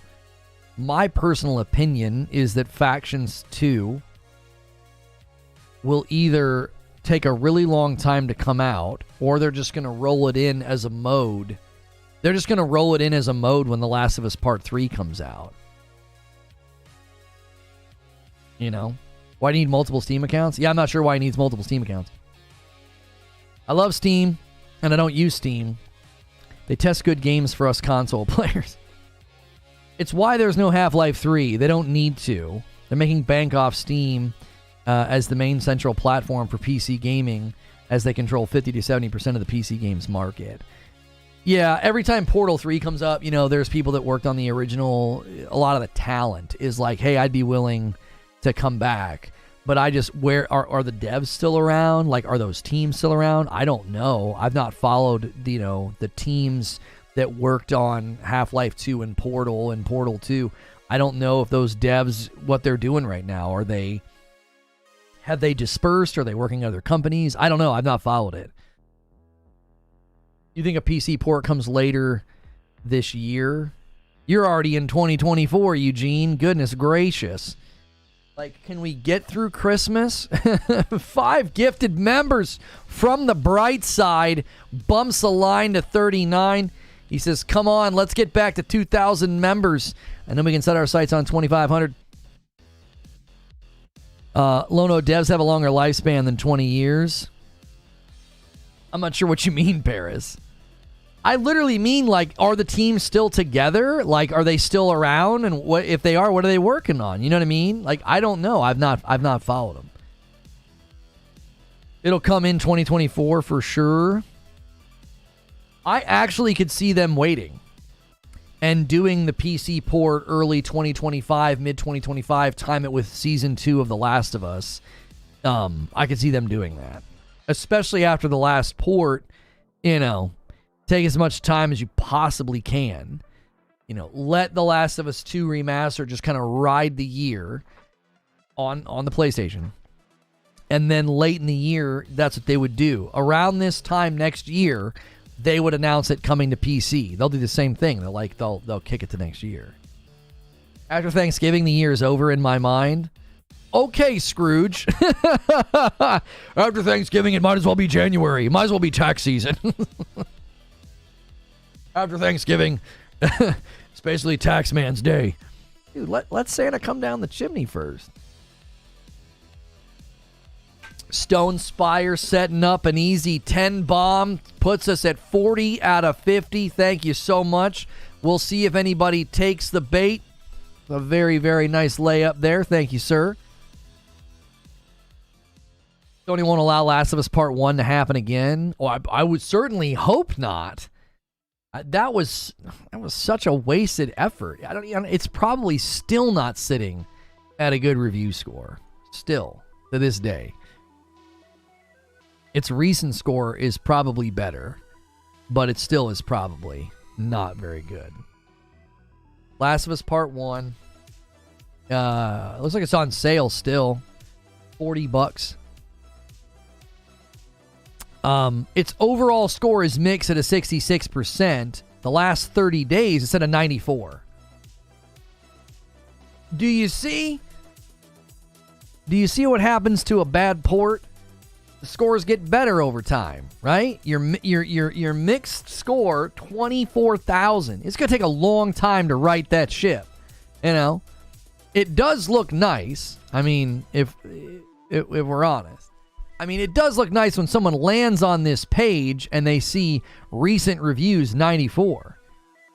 My personal opinion is that Factions 2 will either take a really long time to come out, or they're just going to roll it in as a mode. They're just going to roll it in as a mode when The Last of Us Part 3 comes out. Why do you need multiple Steam accounts? Yeah, I'm not sure why he needs multiple Steam accounts. I love Steam, and I don't use Steam. They test good games for us console players. It's why there's no Half-Life 3. They don't need to. They're making bank off Steam as the main central platform for PC gaming, as they control 50 to 70% of the PC games market. Yeah, every time Portal 3 comes up, there's people that worked on the original. A lot of the talent is like, hey, I'd be willing to come back. But where are the devs still around? Like, are those teams still around? I don't know. I've not followed, the teams that worked on Half-Life 2 and Portal 2. I don't know if those devs, what they're doing right now. Have they dispersed? Are they working at other companies? I don't know. I've not followed it. You think a PC port comes later this year? You're already in 2024, Eugene. Goodness gracious. Like, can we get through Christmas? 5 gifted members from the bright side. Bumps the line to 39. He says, come on, let's get back to 2,000 members. And then we can set our sights on 2,500. Lono, devs have a longer lifespan than 20 years. I'm not sure what you mean, Paris. I literally mean, like, are the teams still together? Like, are they still around? And what if they are, what are they working on? You know what I mean? Like, I don't know. I've not followed them. It'll come in 2024 for sure. I actually could see them waiting and doing the PC port early 2025, mid 2025, time it with Season 2 of The Last of Us. I could see them doing that. Especially after the last port, take as much time as you possibly can. Let The Last of Us 2 Remaster just kind of ride the year on the PlayStation. And then late in the year, that's what they would do. Around this time next year, they would announce it coming to PC. They'll do the same thing. They'll kick it to next year. After Thanksgiving, the year is over in my mind. Okay, Scrooge. After Thanksgiving, it might as well be January. It might as well be tax season. After Thanksgiving, it's basically tax man's day. Dude, let Santa come down the chimney first. Stone Spire setting up an easy 10 bomb. Puts us at 40 out of 50. Thank you so much. We'll see if anybody takes the bait. A very, very nice layup there. Thank you, sir. Sony won't allow Last of Us Part 1 to happen again. Oh, I would certainly hope not. That was such a wasted effort. It's probably still not sitting at a good review score. Still, to this day. Its recent score is probably better, but it still is probably not very good. Last of Us Part 1. Looks like it's on sale still. $40. Its overall score is mixed at a 66%. The last 30 days, it's at a 94. Do you see what happens to a bad port? The scores get better over time, right? Your mixed score, 24,000. It's going to take a long time to right that ship. It does look nice. I mean, if we're honest. I mean, it does look nice when someone lands on this page and they see recent reviews 94.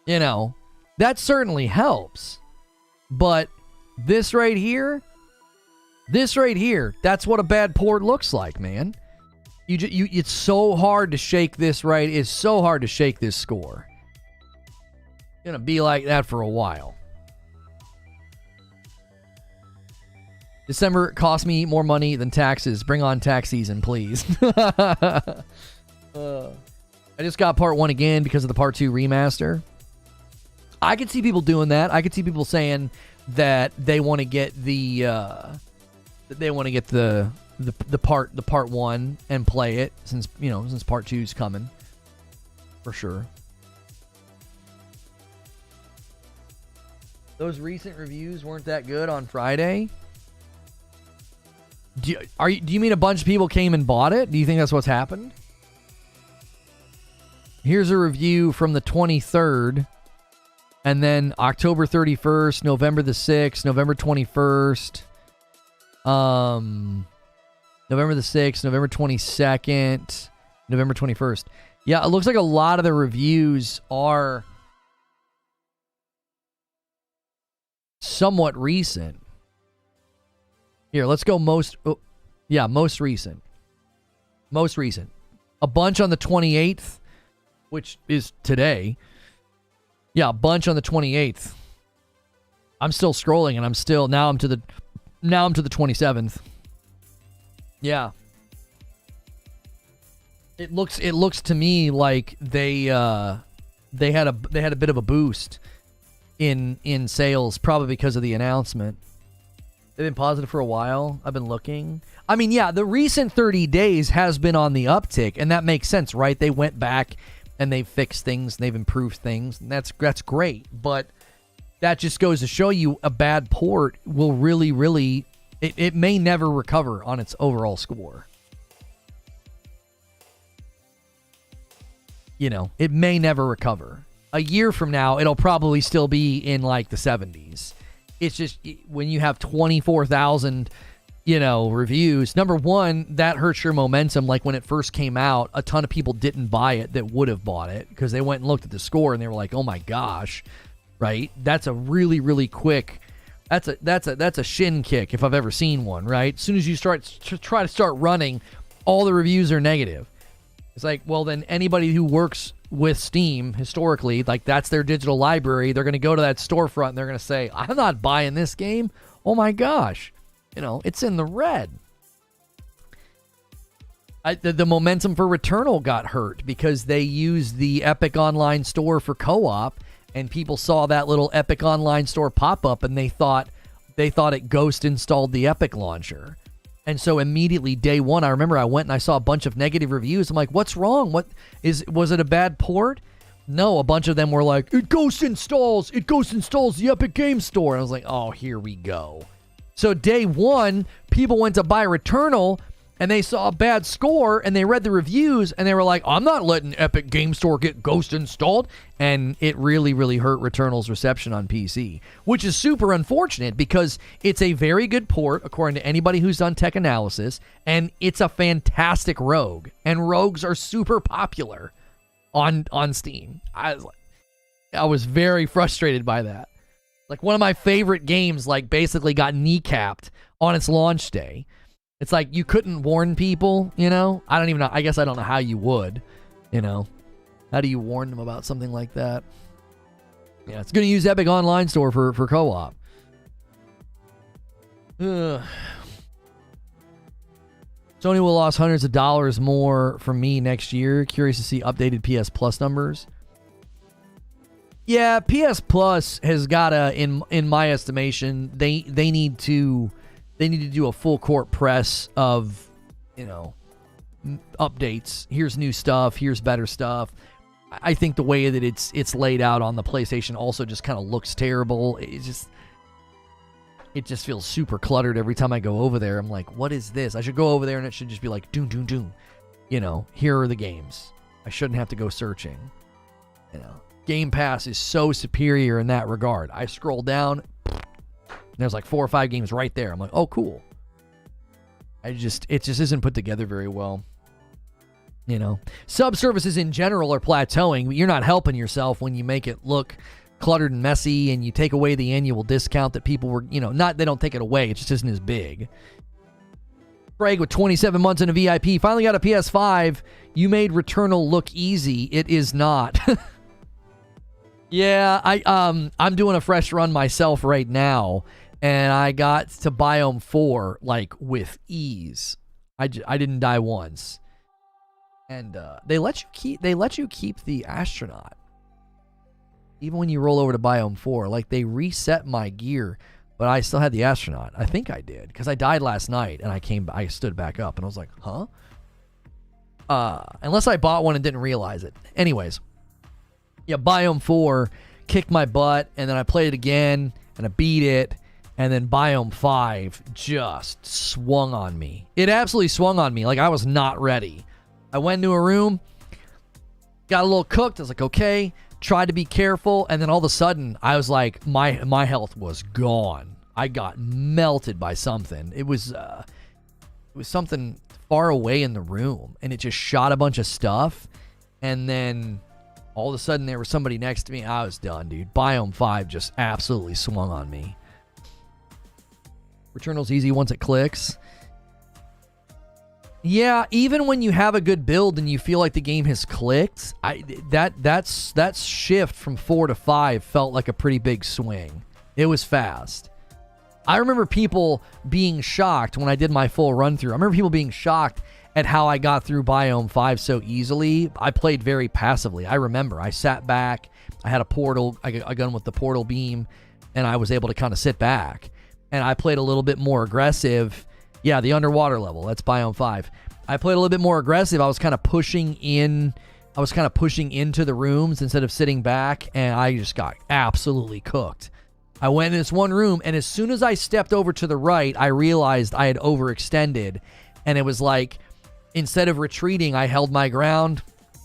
That certainly helps. But this right here, that's what a bad port looks like, man. It's so hard to shake this right. It's so hard to shake this score. It's gonna be like that for a while. December cost me more money than taxes. Bring on tax season, please. I just got part 1 again because of the part 2 remaster. I could see people doing that. I could see people saying that they want to get the part 1 and play it since part 2's coming. For sure. Those recent reviews weren't that good on Friday. Do you mean a bunch of people came and bought it? Do you think that's what's happened? Here's a review from the 23rd, and then October 31st, November the 6th, November 21st, November the 6th, November 22nd, November 21st. Yeah, it looks like a lot of the reviews are somewhat recent. Here, let's go most recent. Most recent. A bunch on the 28th, which is today. Yeah, a bunch on the 28th. I'm still scrolling, and now I'm to the 27th. Yeah. It looks to me like they had a bit of a boost in sales, probably because of the announcement. They've been positive for a while. I've been looking. I mean, yeah, the recent 30 days has been on the uptick, and that makes sense, right? They went back and they've fixed things, and they've improved things, and that's great. But that just goes to show you a bad port will really, it may never recover on its overall score. It may never recover. A year from now, it'll probably still be in like the 70s. It's just when you have 24,000, reviews, number one, that hurts your momentum. Like when it first came out, a ton of people didn't buy it that would have bought it because they went and looked at the score and they were like, oh my gosh, right? That's a really quick, that's a shin kick if I've ever seen one, right? As soon as you try to start running, all the reviews are negative. It's like, well, then anybody who works with Steam historically, like that's their digital library, they're going to go to that storefront and they're going to say, I'm not buying this game. Oh my gosh. It's in the red. The momentum for Returnal got hurt because they used the Epic Online Store for co-op, and people saw that little Epic Online Store pop up and they thought it ghost installed the Epic launcher. And so immediately day one, I remember I went and I saw a bunch of negative reviews. I'm like, what's wrong? Was it a bad port? No, a bunch of them were like, it ghost installs the Epic Game Store. And I was like, oh, here we go. So day one, people went to buy Returnal and they saw a bad score and they read the reviews and they were like, I'm not letting Epic Game Store get ghost installed. And it really hurt Returnal's reception on PC, which is super unfortunate because it's a very good port according to anybody who's done tech analysis, and it's a fantastic rogue, and rogues are super popular on Steam. I was very frustrated by that. Like one of my favorite games basically got kneecapped on its launch day. It's like you couldn't warn people, I don't even know. I guess I don't know how you would, How do you warn them about something like that? Yeah, it's going to use Epic Online Store for co-op. Sony will lose hundreds of dollars more from me next year. Curious to see updated PS Plus numbers. Yeah, PS Plus has got in my estimation, they need to do a full court press of, updates. Here's new stuff. Here's better stuff. I think the way that it's laid out on the PlayStation also just kind of looks terrible. It just feels super cluttered every time I go over there. I'm like, what is this? I should go over there and it should just be like, doom, doom, doom. Here are the games. I shouldn't have to go searching. Game Pass is so superior in that regard. I scroll down, and there's like 4 or 5 games right there. I'm like, oh, cool. It just isn't put together very well. Subservices in general are plateauing. You're not helping yourself when you make it look cluttered and messy and you take away the annual discount that people were, they don't take it away. It just isn't as big. Craig with 27 months in a VIP. Finally got a PS5. You made Returnal look easy. It is not. Yeah, I'm doing a fresh run myself right now. and I got to biome 4 like with ease. I didn't die once, and they let you keep the astronaut even when you roll over to biome 4. Like, they reset my gear, but I still had the astronaut. I think I did, because I died last night and I stood back up and I was like, huh? Unless I bought one and didn't realize it. Anyways, yeah, biome 4 kicked my butt, and then I played it again and I beat it, and then biome 5 just swung on me. It absolutely swung on me. Like, I was not ready. I went into a room, got a little cooked. I was like, okay, tried to be careful, and then all of a sudden I was like, my health was gone. I got melted by something. It was something far away in the room, and it just shot a bunch of stuff, and then all of a sudden there was somebody next to me. I was done, dude. Biome 5 just absolutely swung on me. Returnal's easy once it clicks. Yeah, even when you have a good build and you feel like the game has clicked, that shift from 4 to 5 felt like a pretty big swing. It was fast. I remember people being shocked when I did my full run through. I remember people being shocked at how I got through biome 5 so easily. I played very passively. I remember I sat back, I had a portal, a gun with the portal beam, and I was able to kind of sit back. And I played a little bit more aggressive. Yeah, the underwater level, that's biome 5. I played a little bit more aggressive. I was kind of pushing into the rooms instead of sitting back, and I just got absolutely cooked. I went in this one room, and as soon as I stepped over to the right, I realized I had overextended, and it was like, instead of retreating, I held my ground,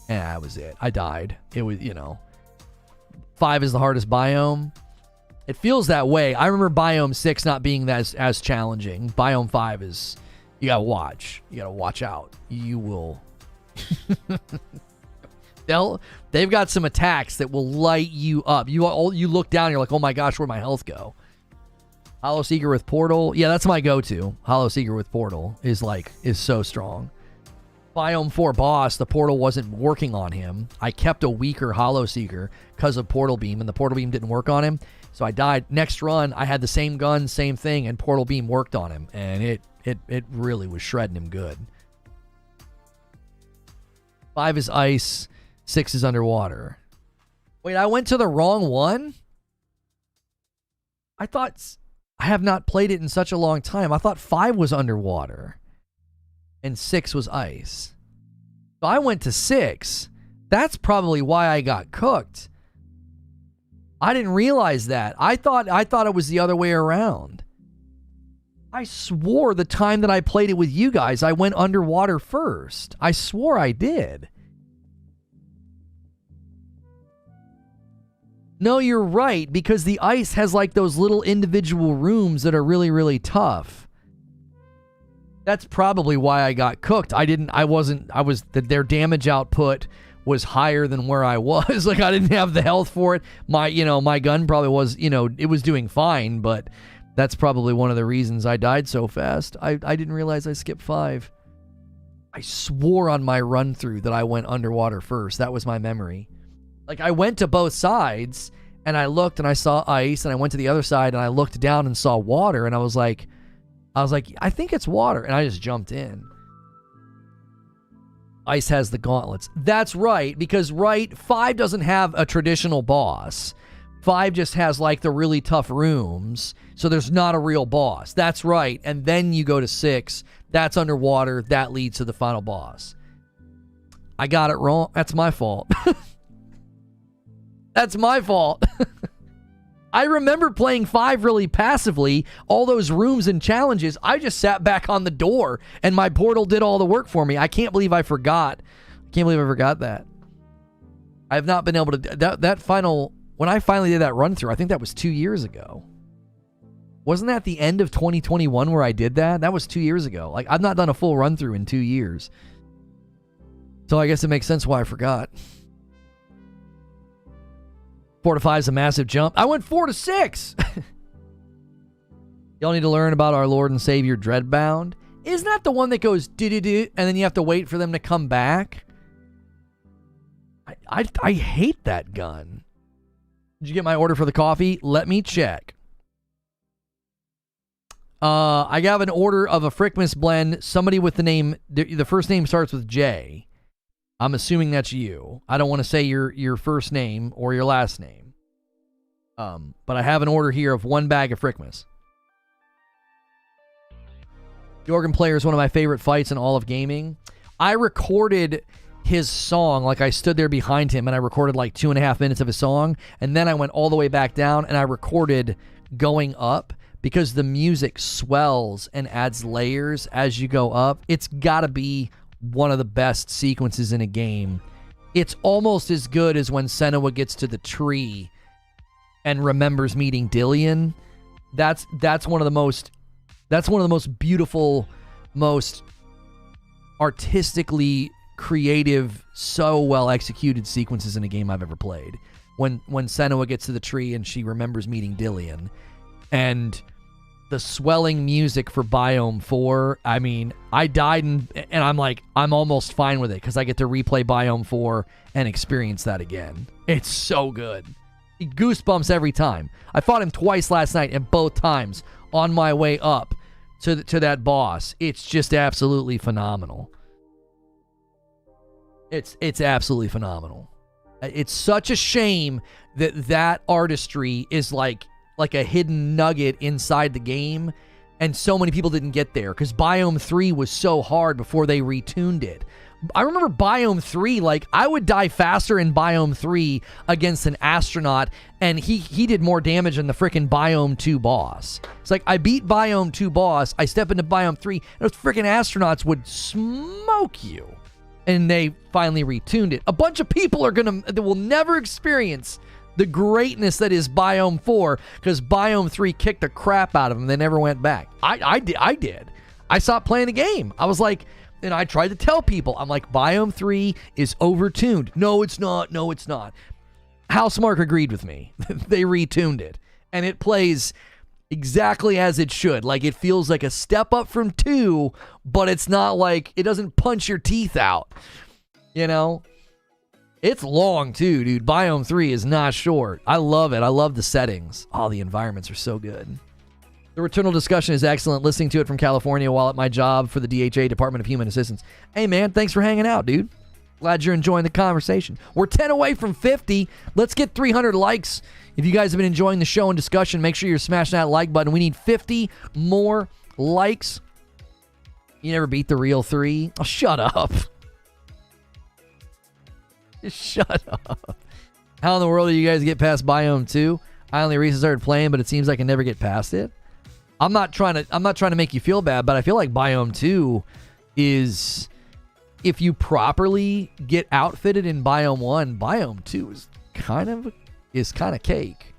and that was it. I died. It was, 5 is the hardest biome. It feels that way. I remember biome 6 not being as challenging. Biome 5 is, you gotta watch. You gotta watch out. You will... They've got some attacks that will light you up. You look down, you're like, oh my gosh, where'd my health go? Hollow Seeker with Portal. Yeah, that's my go-to. Hollow Seeker with Portal is so strong. Biome 4 boss, the portal wasn't working on him. I kept a weaker Hollow Seeker because of Portal Beam, and the Portal Beam didn't work on him. So I died. Next run, I had the same gun, same thing, and Portal Beam worked on him, and it really was shredding him good. 5 is ice. 6 is underwater. Wait, I went to the wrong one? I have not played it in such a long time. I thought 5 was underwater and 6 was ice. So I went to 6. That's probably why I got cooked. I didn't realize that. I thought it was the other way around. I swore the time that I played it with you guys, I went underwater first. I swore I did. No, you're right, because the ice has like those little individual rooms that are really, really tough. That's probably why I got cooked. Their damage output was higher than where I was. Like, I didn't have the health for it. My gun probably was, it was doing fine, but that's probably one of the reasons I died so fast. I didn't realize I skipped 5. I swore on my run through that I went underwater first. That was my memory. Like, I went to both sides, and I looked, and I saw ice, and I went to the other side, and I looked down and saw water, and I was like, I think it's water, and I just jumped in. Ice has the gauntlets. That's right, because 5 doesn't have a traditional boss. 5 just has, like, the really tough rooms, so there's not a real boss. That's right, and then you go to 6. That's underwater. That leads to the final boss. I got it wrong. That's my fault. That's my fault. I remember playing 5 really passively. All those rooms and challenges, I just sat back on the door and my portal did all the work for me. I can't believe I forgot. That. I have not been able to... That final... When I finally did that run through, I think that was 2 years ago. Wasn't that the end of 2021 where I did that? That was 2 years ago. Like, I've not done a full run through in 2 years. So I guess it makes sense why I forgot. 4 to 5 is a massive jump. I went 4 to 6. Y'all need to learn about our Lord and Savior Dreadbound. Isn't that the one that goes do-do-do and then you have to wait for them to come back? I hate that gun. Did you get my order for the coffee? Let me check. I got an order of a Frickmas blend. Somebody with the name, the first name starts with J. I'm assuming that's you. I don't want to say your first name or your last name. But I have an order here of 1 bag of Frickmas. The organ player is one of my favorite fights in all of gaming. I recorded his song, like I stood there behind him and I recorded like 2.5 minutes of his song, and then I went all the way back down and I recorded going up because the music swells and adds layers as you go up. It's gotta be one of the best sequences in a game. It's almost as good as when Senua gets to the tree and remembers meeting Dillion. That's one of the most beautiful, most artistically creative, so well executed sequences in a game I've ever played. When Senua gets to the tree and she remembers meeting Dillion, and the swelling music for Biome 4. I mean, I died and I'm like, I'm almost fine with it because I get to replay Biome 4 and experience that again. It's so good. Goosebumps every time. I fought him twice last night, and both times on my way up to that boss. It's just absolutely phenomenal. It's absolutely phenomenal. It's such a shame that artistry is like a hidden nugget inside the game, and so many people didn't get there because Biome 3 was so hard before they retuned it. I remember Biome 3, like, I would die faster in Biome 3 against an astronaut, and he did more damage than the frickin' Biome 2 boss. It's like, I beat Biome 2 boss, I step into Biome 3, and those frickin' astronauts would smoke you. And they finally retuned it. A bunch of people that will never experience the greatness that is Biome 4 because Biome 3 kicked the crap out of them. They never went back. I did. I stopped playing the game. I was like, and I tried to tell people, I'm like, Biome 3 is overtuned. No, it's not. No, it's not. Housemarque agreed with me. They retuned it. And it plays exactly as it should. Like, it feels like a step up from 2, but it's not like, it doesn't punch your teeth out. You know? It's long too, dude. Biome 3 is not short. I love it. I love the settings. Oh, the environments are so good. The Returnal discussion is excellent. Listening to it from California while at my job for the DHA, Department of Human Assistance. Hey, man, thanks for hanging out, dude. Glad you're enjoying the conversation. We're 10 away from 50. Let's get 300 likes. If you guys have been enjoying the show and discussion, make sure you're smashing that like button. We need 50 more likes. You never beat the real 3? Oh, shut up. Just shut up. How in the world do you guys get past Biome 2? I only recently started playing, but it seems like I never get past it. I'm not trying to make you feel bad, but I feel like Biome 2 is, if you properly get outfitted in Biome 1, Biome 2 is kind of cake.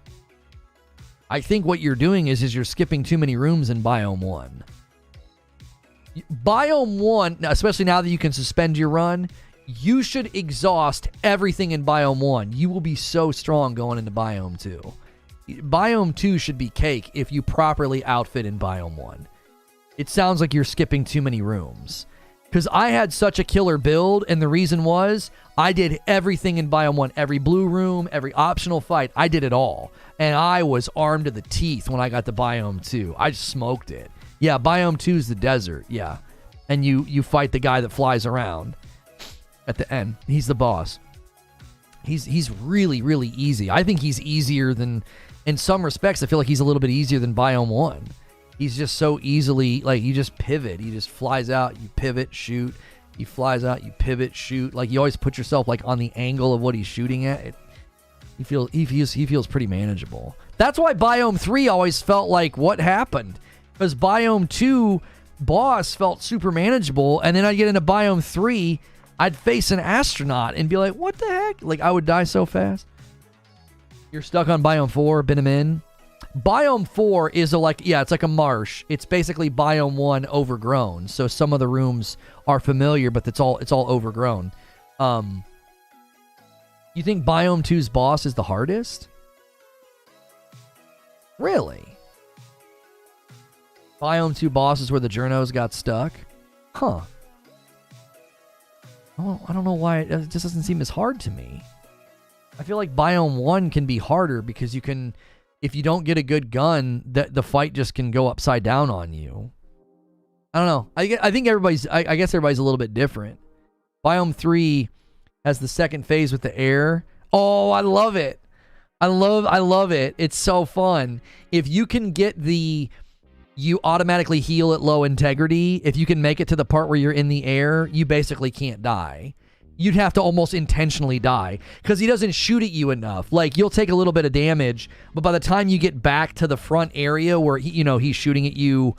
I think what you're doing is you're skipping too many rooms in Biome 1. Biome 1, especially now that you can suspend your run, you should exhaust everything in Biome 1. You will be so strong going into Biome 2. Biome 2 should be cake if you properly outfit in Biome 1. It sounds like you're skipping too many rooms. Because I had such a killer build, and the reason was I did everything in Biome 1. Every blue room, every optional fight, I did it all. And I was armed to the teeth when I got to Biome 2. I just smoked it. Yeah, Biome 2 is the desert, yeah. And you fight the guy that flies around at the end. He's the boss. He's really, really easy. I think he's easier than, in some respects, I feel like he's a little bit easier than Biome 1. He's just so easily, like, you just pivot. He just flies out, you pivot, shoot. He flies out, you pivot, shoot. Like, you always put yourself, like, on the angle of what he's shooting at. He feels pretty manageable. That's why Biome 3 always felt like, what happened? Because Biome 2 boss felt super manageable, and then I'd get into Biome 3, I'd face an astronaut and be like, what the heck? Like, I would die so fast. You're stuck on Biome 4, bin 'em in. Biome 4 is it's like a marsh. It's basically Biome 1 overgrown. So some of the rooms are familiar, but it's all overgrown. You think Biome 2's boss is the hardest? Really? Biome 2 boss is where the journos got stuck? Huh. Oh, I don't know why it just doesn't seem as hard to me. I feel like Biome 1 can be harder because you can if you don't get a good gun, the fight just can go upside down on you. I don't know. I think everybody's, I guess everybody's a little bit different. Biome 3 has the second phase with the air. Oh, I love it. I love it. It's so fun. If you can get you automatically heal at low integrity, if you can make it to the part where you're in the air, you basically can't die. You'd have to almost intentionally die because he doesn't shoot at you enough. Like, you'll take a little bit of damage, but by the time you get back to the front area where he's shooting at you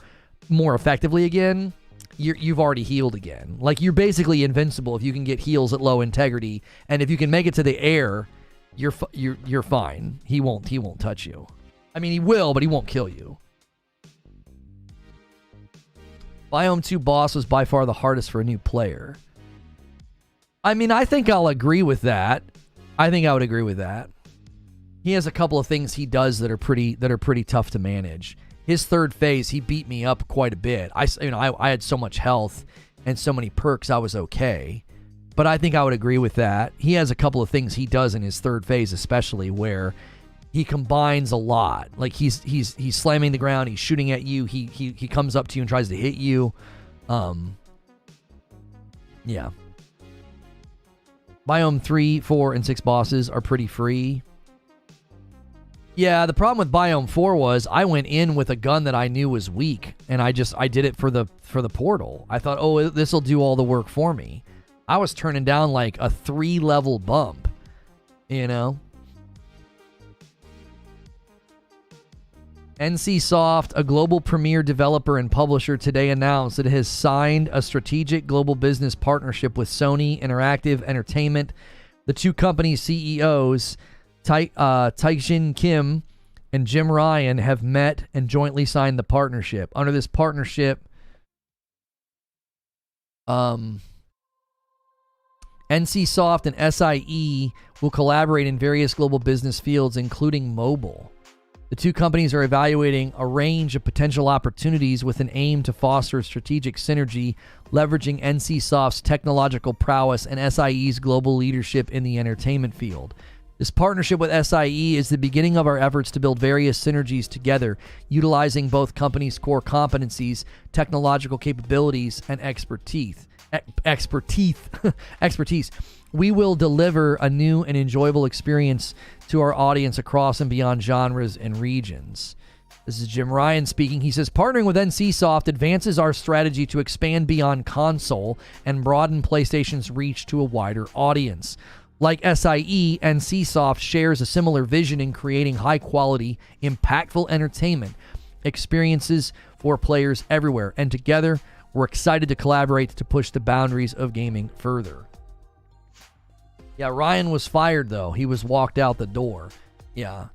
more effectively again, you've already healed again. Like, you're basically invincible if you can get heals at low integrity, and if you can make it to the air, you're fine. He won't touch you. I mean, he will, but he won't kill you. Biome 2 boss was by far the hardest for a new player. I mean, I think I'll agree with that. I think I would agree with that. He has a couple of things he does that are pretty tough to manage. His third phase, he beat me up quite a bit. I had so much health and so many perks, I was okay. But I think I would agree with that. He has a couple of things he does in his third phase, especially where he combines a lot. Like, he's slamming the ground, he's shooting at you, he comes up to you and tries to hit you. Yeah. Biome 3, 4, and 6 bosses are pretty free. Yeah, the problem with Biome 4 was I went in with a gun that I knew was weak, and I did it for the portal. I thought, oh, this will do all the work for me. I was turning down like a 3-level bump, you know? NCSoft, a global premier developer and publisher, today announced that it has signed a strategic global business partnership with Sony Interactive Entertainment. The two companies' CEOs, Taishin Kim and Jim Ryan, have met and jointly signed the partnership. Under this partnership, NCSoft and SIE will collaborate in various global business fields, including mobile. The two companies are evaluating a range of potential opportunities with an aim to foster strategic synergy, leveraging NCSoft's technological prowess and SIE's global leadership in the entertainment field. This partnership with SIE is the beginning of our efforts to build various synergies together, utilizing both companies' core competencies, technological capabilities, and expertise. We will deliver a new and enjoyable experience to our audience across and beyond genres and regions. This is Jim Ryan speaking. He says, partnering with NCSoft advances our strategy to expand beyond console and broaden PlayStation's reach to a wider audience. Like SIE, NCSoft shares a similar vision in creating high-quality, impactful entertainment experiences for players everywhere, and together, we're excited to collaborate to push the boundaries of gaming further. Yeah, Ryan was fired, though. He was walked out the door. Yeah.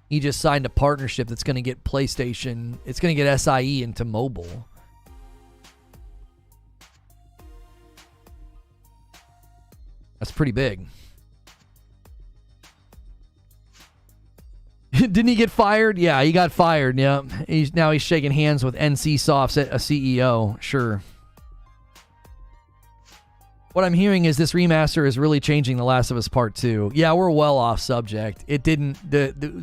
He just signed a partnership that's going to get PlayStation, it's going to get SIE into mobile. That's pretty big. Didn't he get fired? Yeah, he got fired. Yeah. Now he's shaking hands with NCSoft's a CEO. Sure. What I'm hearing is this remaster is really changing The Last of Us Part 2. Yeah, we're well off subject. It didn't...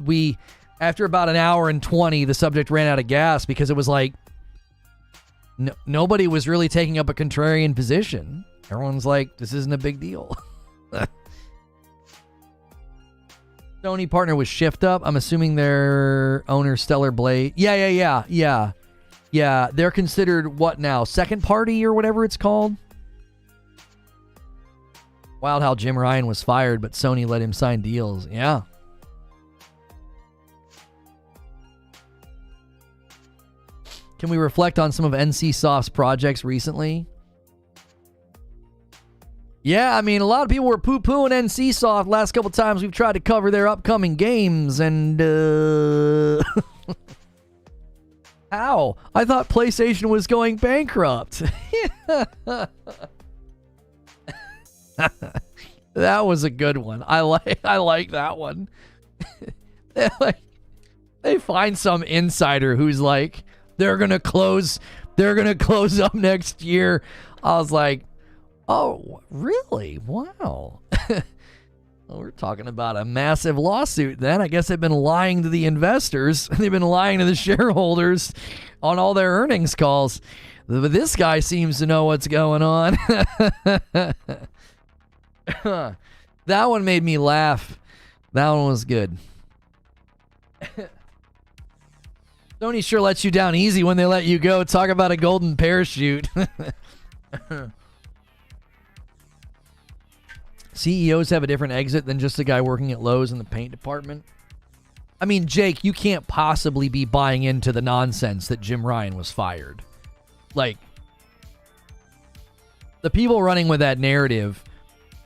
We after about an hour and 20, the subject ran out of gas because it was like... nobody was really taking up a contrarian position. Everyone's like, this isn't a big deal. Sony partner with Shift Up. I'm assuming their owner, Stellar Blade. Yeah. They're considered what now? Second party or whatever it's called? Wild how Jim Ryan was fired, but Sony let him sign deals. Yeah. Can we reflect on some of NCSoft's projects recently? Yeah, I mean, a lot of people were poo-pooing NCSoft last couple times we've tried to cover their upcoming games, and how? I thought PlayStation was going bankrupt. That was a good one. I like that one. They find some insider who's like, they're gonna close up next year. I was like, oh, really? Wow. Well, we're talking about a massive lawsuit then. I guess they've been lying to the investors. They've been lying to the shareholders on all their earnings calls. But this guy seems to know what's going on. That one made me laugh. That one was good. Sony sure lets you down easy when they let you go. Talk about a golden parachute. CEOs have a different exit than just a guy working at Lowe's in the paint department. I mean, Jake, you can't possibly be buying into the nonsense that Jim Ryan was fired. Like, the people running with that narrative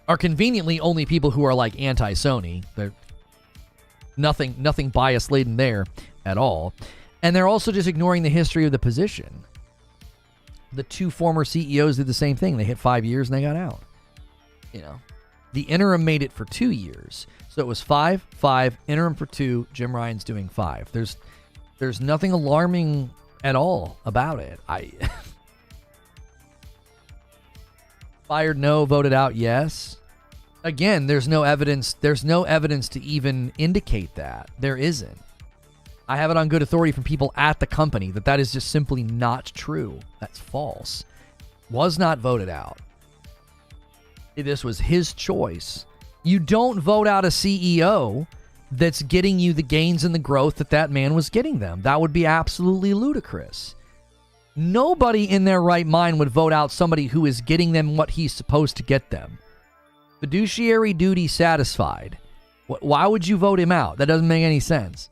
are conveniently only people who are like anti-Sony. They're nothing bias laden there at all. And they're also just ignoring the history of the position. The two former CEOs did the same thing. They hit 5 years and they got out. You know, the interim made it for 2 years. So it was 5, interim for 2. Jim Ryan's doing 5. There's nothing alarming at all about it. Fired no, voted out yes. Again, there's no evidence to even indicate that. There isn't. I have it on good authority from people at the company that is just simply not true. That's false. Was not voted out. This was his choice. You don't vote out a CEO that's getting you the gains and the growth that man was getting them. That would be absolutely ludicrous. Nobody in their right mind would vote out somebody who is getting them what he's supposed to get them. Fiduciary duty satisfied. Why would you vote him out? That doesn't make any sense.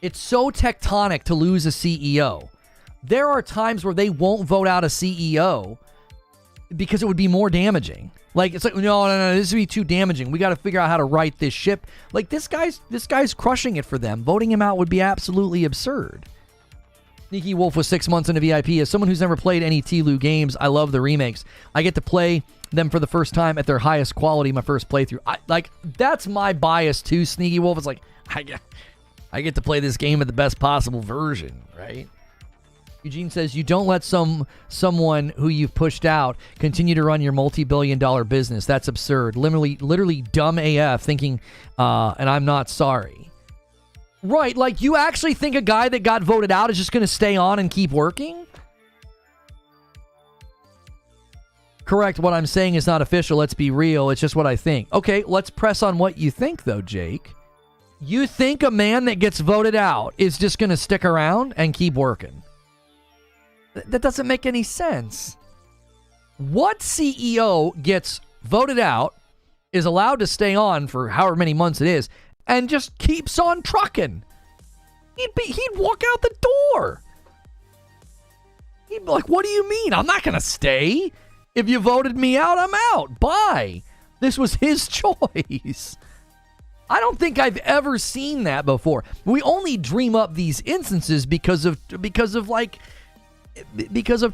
It's so tectonic to lose a CEO. There are times where they won't vote out a CEO because it would be more damaging. Like, it's like, no, this would be too damaging. We got to figure out how to right this ship. Like, this guy's crushing it for them. Voting him out would be absolutely absurd. Sneaky Wolf was 6 months into VIP. As someone who's never played any TLOU games, I love the remakes. I get to play them for the first time at their highest quality, my first playthrough. That's my bias too, Sneaky Wolf. It's like, I get to play this game at the best possible version, right? Eugene says, you don't let someone who you've pushed out continue to run your multi-billion-dollar business. That's absurd. Literally dumb AF thinking, and I'm not sorry. Right, like you actually think a guy that got voted out is just going to stay on and keep working? Correct, what I'm saying is not official. Let's be real. It's just what I think. Okay, let's press on what you think, though, Jake. You think a man that gets voted out is just going to stick around and keep working? That doesn't make any sense. What CEO gets voted out, is allowed to stay on for however many months it is, and just keeps on trucking? He'd walk out the door. He'd be like, what do you mean? I'm not going to stay. If you voted me out, I'm out. Bye. This was his choice. I don't think I've ever seen that before. We only dream up these instances because of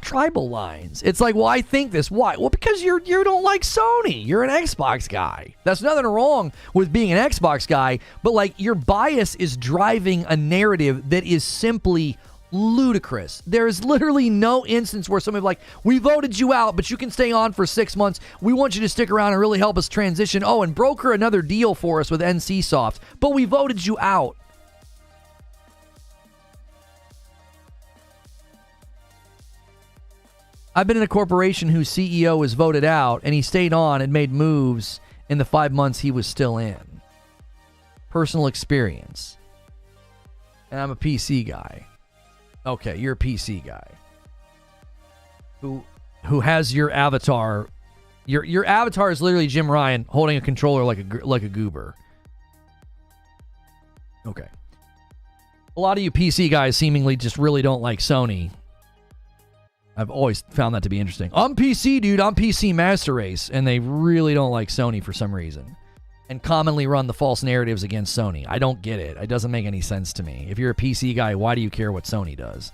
tribal lines. It's like, well, I think this. Why? Well, because you don't like Sony. You're an Xbox guy. That's nothing wrong with being an Xbox guy, but like your bias is driving a narrative that is simply ludicrous. There is literally no instance where somebody like, we voted you out, but you can stay on for 6 months. We want you to stick around and really help us transition. Oh, and broker another deal for us with NCSoft, but we voted you out. I've been in a corporation whose CEO was voted out, and he stayed on and made moves in the 5 months he was still in. Personal experience. And I'm a PC guy. Okay, you're a PC guy. Who has your avatar. Your avatar is literally Jim Ryan holding a controller like a goober. Okay. A lot of you PC guys seemingly just really don't like Sony. I've always found that to be interesting. I'm PC, dude. I'm PC Master Race. And they really don't like Sony for some reason. And commonly run the false narratives against Sony. I don't get it. It doesn't make any sense to me. If you're a PC guy, why do you care what Sony does?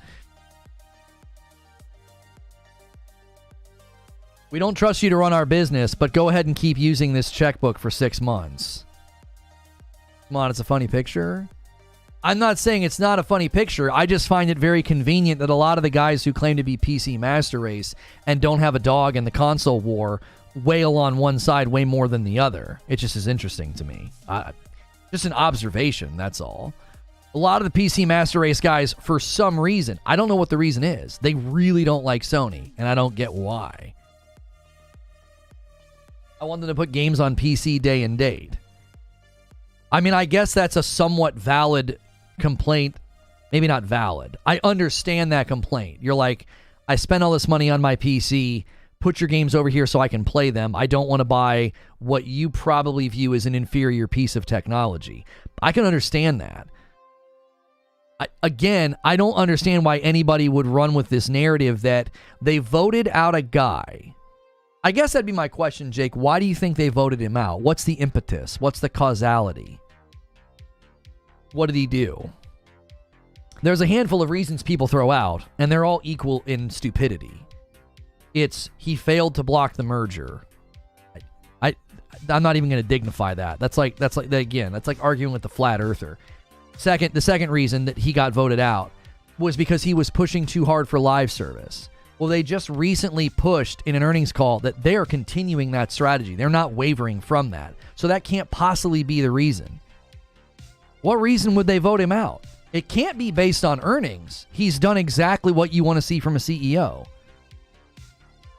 We don't trust you to run our business, but go ahead and keep using this checkbook for 6 months. Come on, it's a funny picture. I'm not saying it's not a funny picture. I just find it very convenient that a lot of the guys who claim to be PC Master Race and don't have a dog in the console war wail on one side way more than the other. It just is interesting to me. Just an observation, that's all. A lot of the PC Master Race guys, for some reason, I don't know what the reason is, they really don't like Sony, and I don't get why. I want them to put games on PC day and date. I mean, I guess that's a somewhat valid complaint. Maybe not valid. I understand that complaint. You're like, I spent all this money on my PC, put your games over here so I can play them. I don't want to buy what you probably view as an inferior piece of technology. I can understand that. I don't understand why anybody would run with this narrative that they voted out a guy. I guess that'd be my question, Jake. Why do you think they voted him out? What's the impetus? What's the causality? What did he do? There's a handful of reasons people throw out, and they're all equal in stupidity. It's he failed to block the merger. I'm not even going to dignify that. That's like arguing with the flat earther. The second reason that he got voted out was because he was pushing too hard for live service. Well, they just recently pushed in an earnings call that they are continuing that strategy. They're not wavering from that. So that can't possibly be the reason. What reason would they vote him out? It can't be based on earnings. He's done exactly what you want to see from a CEO.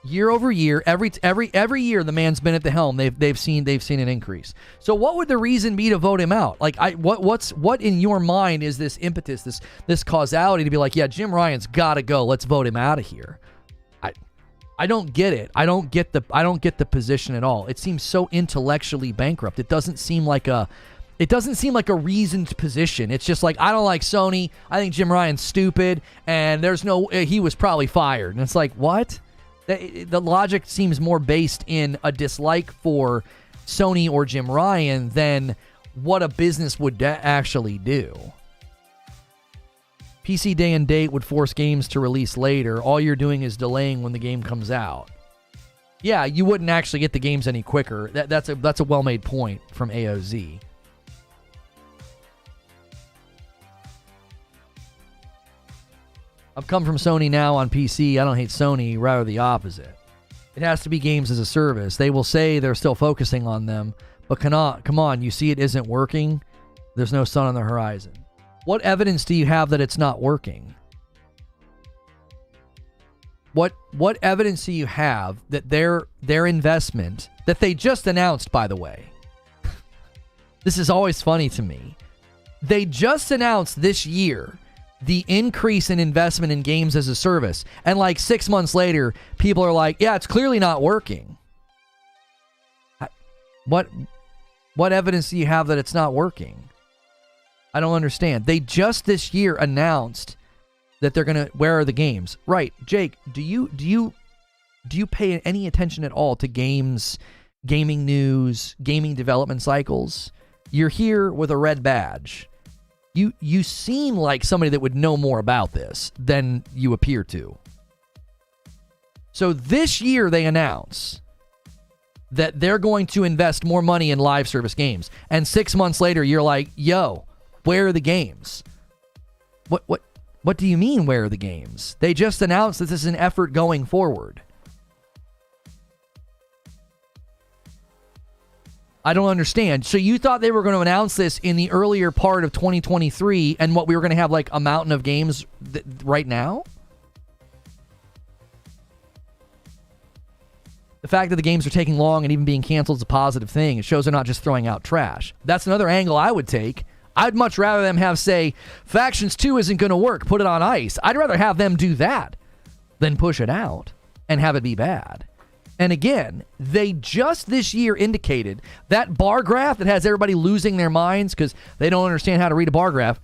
Year over year, every year the man's been at the helm, they've seen an increase. So what would the reason be to vote him out? Like what in your mind is this impetus, this causality to be like, yeah, Jim Ryan's got to go. Let's vote him out of here. I don't get it. I don't get the position at all. It seems so intellectually bankrupt. It doesn't seem like a reasoned position. It's just like, I don't like Sony. I think Jim Ryan's stupid, and he was probably fired. And it's like, what? The logic seems more based in a dislike for Sony or Jim Ryan than what a business would actually do. PC day and date would force games to release later. All you're doing is delaying when the game comes out. Yeah, you wouldn't actually get the games any quicker. That's a well-made point from AOZ. I've come from Sony now on PC. I don't hate Sony, rather the opposite. It has to be games as a service. They will say they're still focusing on them, but come on, you see it isn't working? There's no sun on the horizon. What evidence do you have that it's not working? What evidence do you have that their investment, that they just announced, by the way? This is always funny to me. They just announced this year the increase in investment in games as a service. And like 6 months later, people are like, yeah, it's clearly not working. What evidence do you have that it's not working? I don't understand. They just this year announced that they're going to, where are the games? Right. Jake, do you pay any attention at all to games, gaming news, gaming development cycles? You're here with a red badge. You seem like somebody that would know more about this than you appear to. So this year they announce that they're going to invest more money in live service games. And 6 months later, you're like, yo, where are the games? What do you mean, where are the games? They just announced that this is an effort going forward. I don't understand. So you thought they were going to announce this in the earlier part of 2023 and what we were going to have like a mountain of games right now? The fact that the games are taking long and even being canceled is a positive thing. It shows they're not just throwing out trash. That's another angle I would take. I'd much rather them have, say, Factions 2 isn't going to work, put it on ice. I'd rather have them do that than push it out and have it be bad. And again, they just this year indicated that bar graph that has everybody losing their minds because they don't understand how to read a bar graph.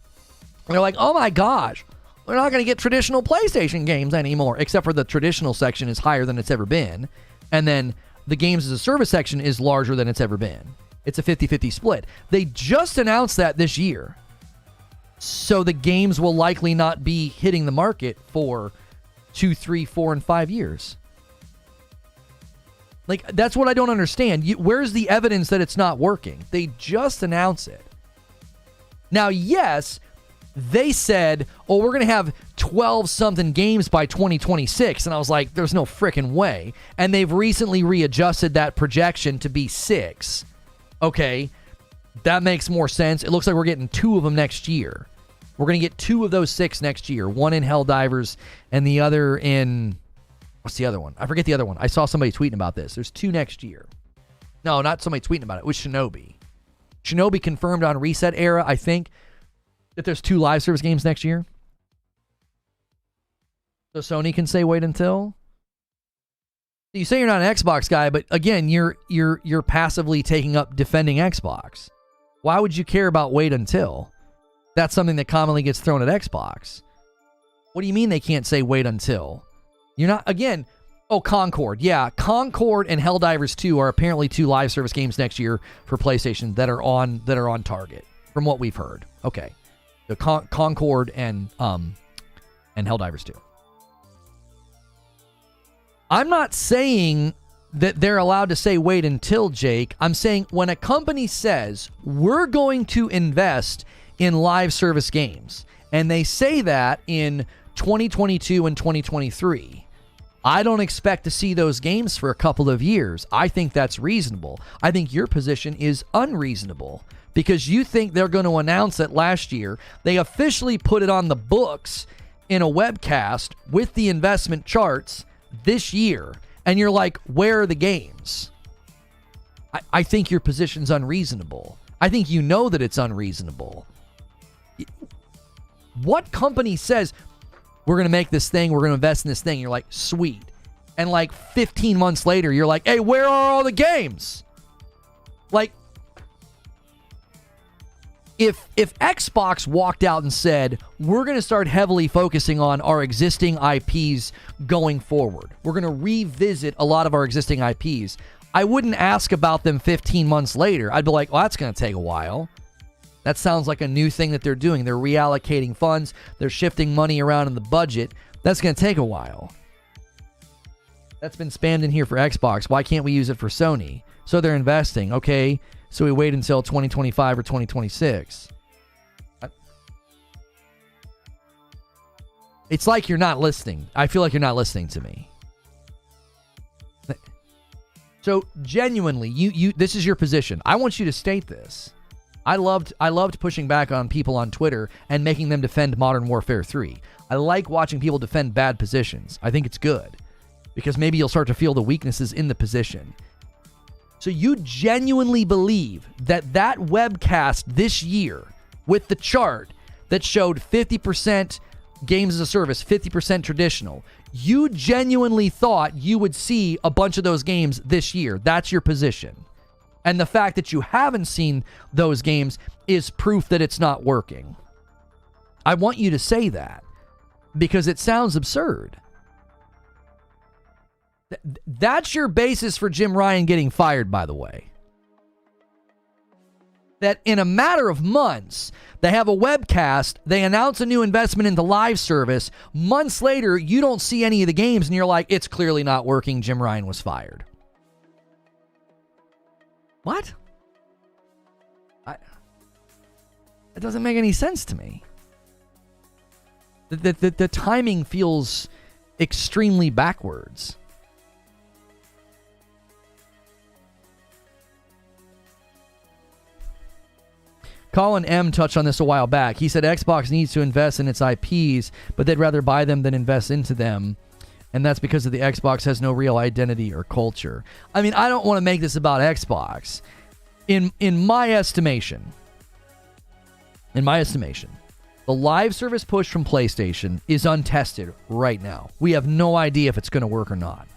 They're like, oh my gosh, we're not going to get traditional PlayStation games anymore, except for the traditional section is higher than it's ever been. And then the games as a service section is larger than it's ever been. It's a 50-50 split. They just announced that this year. So the games will likely not be hitting the market for 2, 3, 4, and 5 years. Like, that's what I don't understand. Where's the evidence that it's not working? They just announce it. Now, yes, They said, oh, we're going to have 12-something games by 2026. And I was like, there's no freaking way. And they've recently readjusted that projection to be 6. Okay, that makes more sense. It looks like we're getting 2 of them next year. We're going to get 2 of those 6 next year. One in Helldivers and the other in... What's the other one? I forget the other one. I saw somebody tweeting about this. There's 2 next year. No, not somebody tweeting about it. It was Shinobi. Shinobi confirmed on Reset Era, I think, that there's 2 live service games next year. So Sony can say wait until. You say you're not an Xbox guy, but again, you're passively taking up defending Xbox. Why would you care about wait until? That's something that commonly gets thrown at Xbox. What do you mean they can't say wait until? You're not, again, oh, Concord. Yeah, Concord and Helldivers 2 are apparently 2 live service games next year for PlayStation that are on target, from what we've heard. Okay. The Concord and Helldivers 2. I'm not saying that they're allowed to say wait until, Jake. I'm saying when a company says we're going to invest in live service games, and they say that in 2022 and 2023, I don't expect to see those games for a couple of years. I think that's reasonable. I think your position is unreasonable because you think they're going to announce it last year. They officially put it on the books in a webcast with the investment charts this year. And you're like, where are the games? I think your position's unreasonable. I think you know that it's unreasonable. What company says, we're going to make this thing, we're going to invest in this thing? You're like, sweet. And like 15 months later, you're like, hey, where are all the games? Like, if Xbox walked out and said, we're going to start heavily focusing on our existing IPs going forward, we're going to revisit a lot of our existing IPs, I wouldn't ask about them 15 months later. I'd be like, well, that's going to take a while. That sounds like a new thing that they're doing. They're reallocating funds. They're shifting money around in the budget. That's going to take a while. That's been spammed in here for Xbox. Why can't we use it for Sony? So they're investing. Okay, so we wait until 2025 or 2026. It's like you're not listening. I feel like you're not listening to me. So genuinely, you this is your position. I want you to state this. I loved pushing back on people on Twitter and making them defend Modern Warfare 3. I like watching people defend bad positions. I think it's good because maybe you'll start to feel the weaknesses in the position. So you genuinely believe that webcast this year with the chart that showed 50% games as a service, 50% traditional, you genuinely thought you would see a bunch of those games this year. That's your position. And the fact that you haven't seen those games is proof that it's not working. I want you to say that because it sounds absurd. That's your basis for Jim Ryan getting fired, by the way. That in a matter of months, they have a webcast, they announce a new investment into live service. Months later, you don't see any of the games and you're like, it's clearly not working. Jim Ryan was fired. What? It doesn't make any sense to me. The timing feels extremely backwards. Colin M. touched on this a while back. He said Xbox needs to invest in its IPs, but they'd rather buy them than invest into them. And that's because of the Xbox has no real identity or culture. I mean, I don't want to make this about Xbox. In my estimation, the live service push from PlayStation is untested right now. We have no idea if it's going to work or not.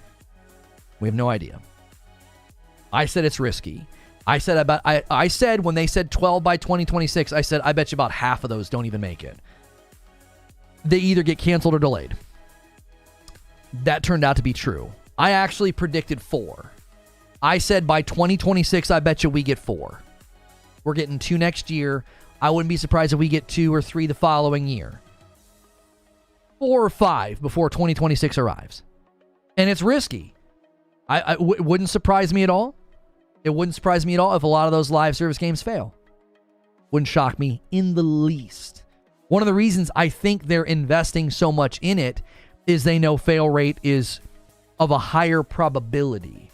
We have no idea. I said it's risky. I said when they said 12 by 2026, I said I bet you about half of those don't even make it. They either get canceled or delayed. That turned out to be true. I actually predicted 4. I said by 2026, I bet you we get 4. We're getting 2 next year. I wouldn't be surprised if we get 2 or 3 the following year. 4 or 5 before 2026 arrives. And it's risky. It wouldn't surprise me at all. It wouldn't surprise me at all if a lot of those live service games fail. Wouldn't shock me in the least. One of the reasons I think they're investing so much in it is they know fail rate is of a higher probability.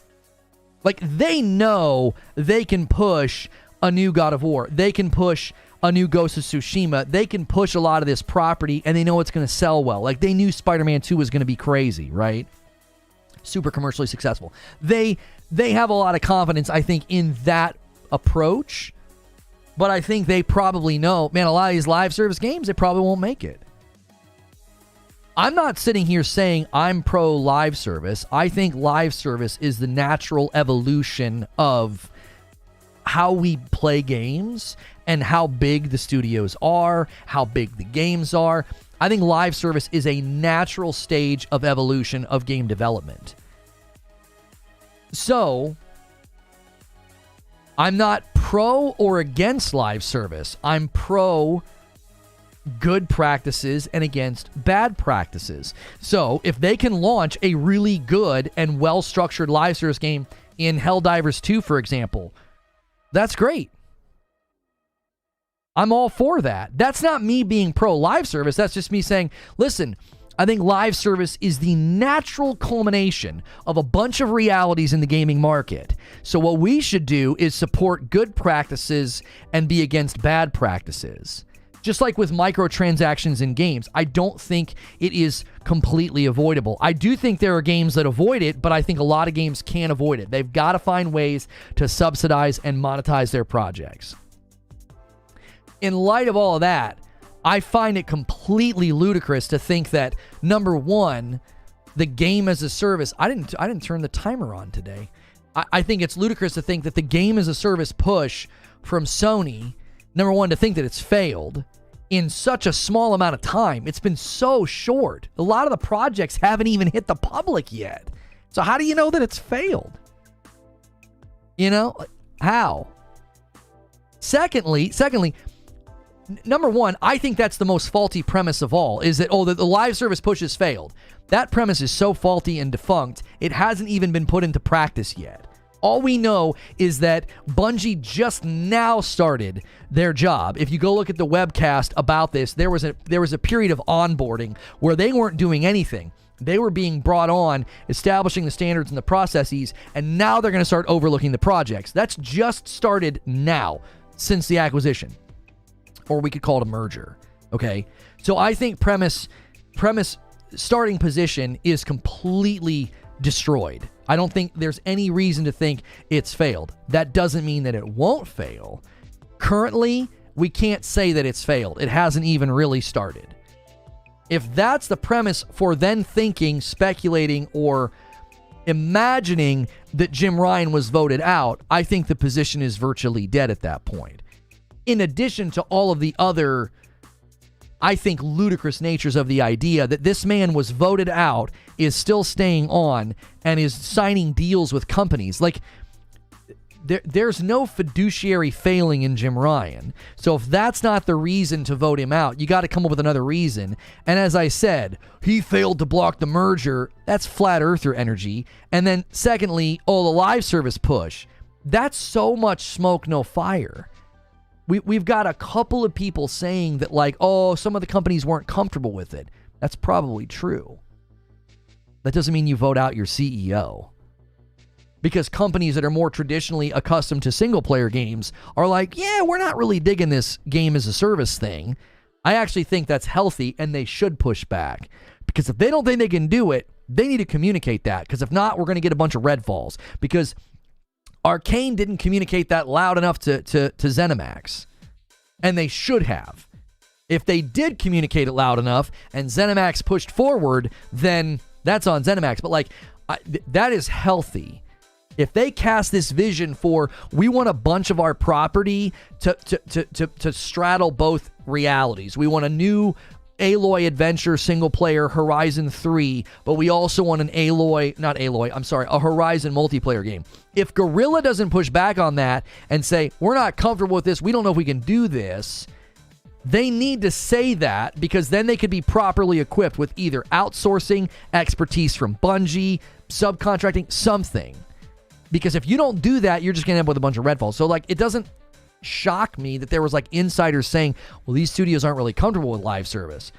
Like, they know they can push a new God of War. They can push a new Ghost of Tsushima. They can push a lot of this property, and they know it's going to sell well. Like, they knew Spider-Man 2 was going to be crazy, right? Super commercially successful. They have a lot of confidence, I think, in that approach. But I think they probably know, man, a lot of these live service games, they probably won't make it. I'm not sitting here saying I'm pro live service. I think live service is the natural evolution of how we play games and how big the studios are, how big the games are. I think live service is a natural stage of evolution of game development. So, I'm not pro or against live service. I'm pro good practices and against bad practices. So, if they can launch a really good and well-structured live service game in Helldivers 2, for example, that's great. I'm all for that. That's not me being pro live service. That's just me saying, listen, I think live service is the natural culmination of a bunch of realities in the gaming market. So what we should do is support good practices and be against bad practices. Just like with microtransactions in games, I don't think it is completely avoidable. I do think there are games that avoid it, but I think a lot of games can't avoid it. They've got to find ways to subsidize and monetize their projects. In light of all of that, I find it completely ludicrous to think that, number one, the game as a service, I didn't turn the timer on today. I think it's ludicrous to think that the game as a service push from Sony, number one, to think that it's failed in such a small amount of time. It's been so short. A lot of the projects haven't even hit the public yet. So how do you know that it's failed? You know, how? Secondly, number one, I think that's the most faulty premise of all, is that, that the live service push has failed. That premise is so faulty and defunct, it hasn't even been put into practice yet. All we know is that Bungie just now started their job. If you go look at the webcast about this, there was a period of onboarding where they weren't doing anything. They were being brought on, establishing the standards and the processes, and now they're going to start overlooking the projects. That's just started now, since the acquisition. Or we could call it a merger, okay? So I think premise starting position is completely destroyed. I don't think there's any reason to think it's failed. That doesn't mean that it won't fail. Currently, we can't say that it's failed. It hasn't even really started. If that's the premise for then thinking, speculating, or imagining that Jim Ryan was voted out, I think the position is virtually dead at that point. In addition to all of the other, I think, ludicrous natures of the idea that this man was voted out, is still staying on, and is signing deals with companies. Like, there's no fiduciary failing in Jim Ryan. So if that's not the reason to vote him out, you got to come up with another reason. And as I said, he failed to block the merger. That's flat earther energy. And then secondly, the live service push. That's so much smoke, no fire. We've got a couple of people saying that, like, some of the companies weren't comfortable with it. That's probably true. That doesn't mean you vote out your CEO. Because companies that are more traditionally accustomed to single-player games are like, yeah, we're not really digging this game as a service thing. I actually think that's healthy, and they should push back. Because if they don't think they can do it, they need to communicate that. Because if not, we're going to get a bunch of redfalls. Because Arcane didn't communicate that loud enough to ZeniMax. And they should have. If they did communicate it loud enough and ZeniMax pushed forward, then that's on ZeniMax. But that is healthy. If they cast this vision for, we want a bunch of our property to straddle both realities. We want a new Aloy adventure single player Horizon 3, but we also want a Horizon multiplayer game. If Guerrilla doesn't push back on that and say, we're not comfortable with this, we don't know if we can do this, they need to say that, because then they could be properly equipped with either outsourcing, expertise from Bungie, subcontracting, something. Because if you don't do that, you're just going to end up with a bunch of redfalls. So, it doesn't shock me that there was like insiders saying, well, these studios aren't really comfortable with live service.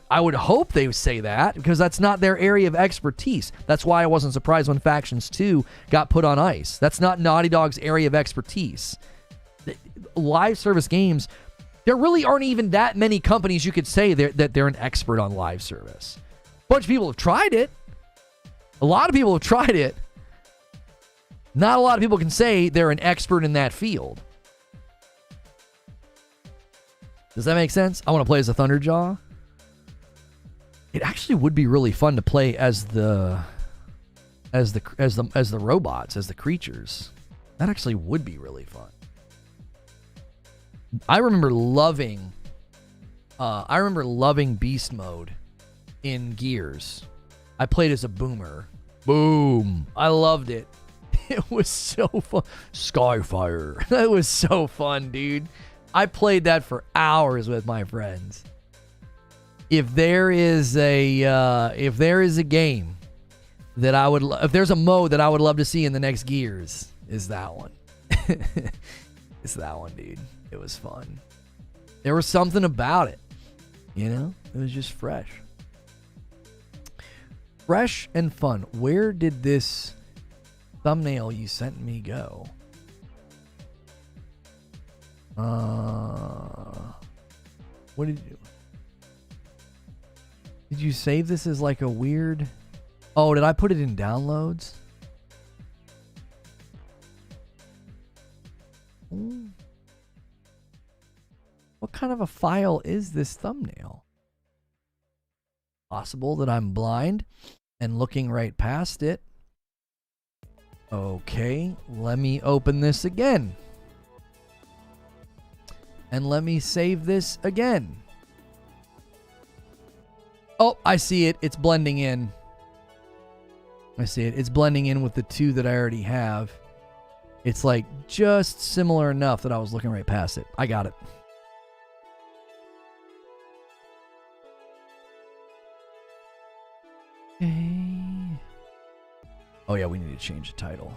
I would hope they would say that, because that's not their area of expertise. That's why I wasn't surprised when Factions 2 got put on ice. That's not Naughty Dog's area of expertise. Live service games, there really aren't even that many companies you could say that they're an expert on live service. A bunch of people have tried it. A lot of people have tried it. Not a lot of people can say they're an expert in that field. Does that make sense? I want to play as a Thunderjaw. It actually would be really fun to play as the robots, as the creatures. That actually would be really fun. I remember loving Beast Mode in Gears. I played as a boomer. Boom. I loved it. It was so fun. Skyfire. That was so fun, dude. I played that for hours with my friends. If there is a game that I would, if there's a mode that I would love to see in the next Gears, is that one. It's that one, dude. It was fun. There was something about it, you know? It was just fresh. Fresh and fun. Where did this thumbnail you sent me go? What did you... Did you save this as like a weird... Oh, did I put it in downloads? Ooh. What kind of a file is this thumbnail? Possible that I'm blind and looking right past it. Okay, let me open this again. And let me save this again. Oh, I see it. It's blending in. I see it. It's blending in with the two that I already have. It's like just similar enough that I was looking right past it. I got it. Okay. Oh yeah, we need to change the title.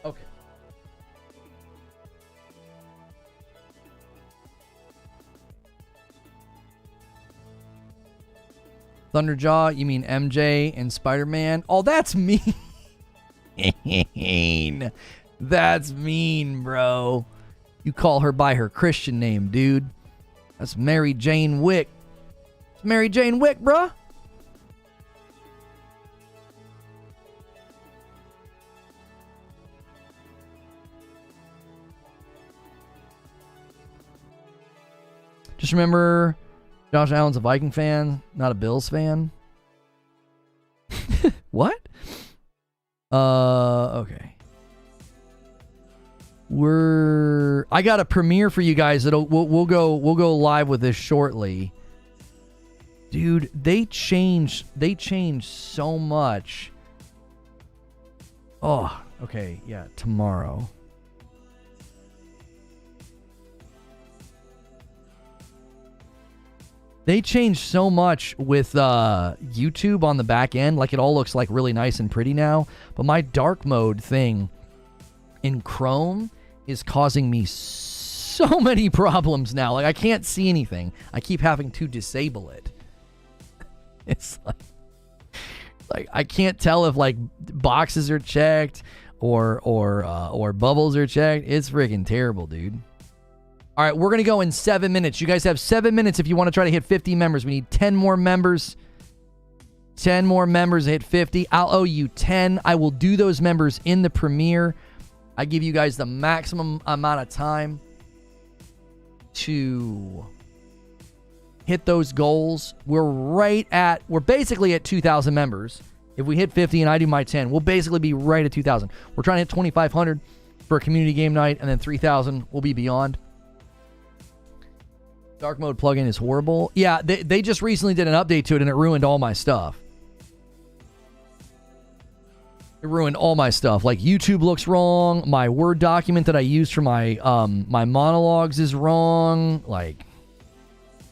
Okay. Thunderjaw, you mean MJ and Spider-Man? Oh, that's mean. That's mean, bro. You call her by her Christian name, dude. That's Mary Jane Wick. It's Mary Jane Wick, bruh. Just remember, Josh Allen's a Viking fan, not a Bills fan. What? Okay. I got a premiere for you guys. We'll go live with this shortly. Dude, they changed so much. Oh, okay, yeah, tomorrow. They changed so much with YouTube on the back end. Like, it all looks like really nice and pretty now. But my dark mode thing in Chrome is causing me so many problems now. Like, I can't see anything. I keep having to disable it. It's like I can't tell if like boxes are checked or bubbles are checked. It's freaking terrible, dude. All right, we're going to go in 7 minutes. You guys have 7 minutes if you want to try to hit 50 members. We need 10 more members. 10 more members to hit 50. I'll owe you 10. I will do those members in the premiere. I give you guys the maximum amount of time to hit those goals. We're basically at 2,000 members. If we hit 50 and I do my 10, we'll basically be right at 2,000. We're trying to hit 2,500 for a community game night, and then 3,000 will be beyond. Dark mode plugin is horrible. Yeah, they just recently did an update to it and it ruined all my stuff. It ruined all my stuff. Like, YouTube looks wrong. My Word document that I used for my my monologues is wrong. Like,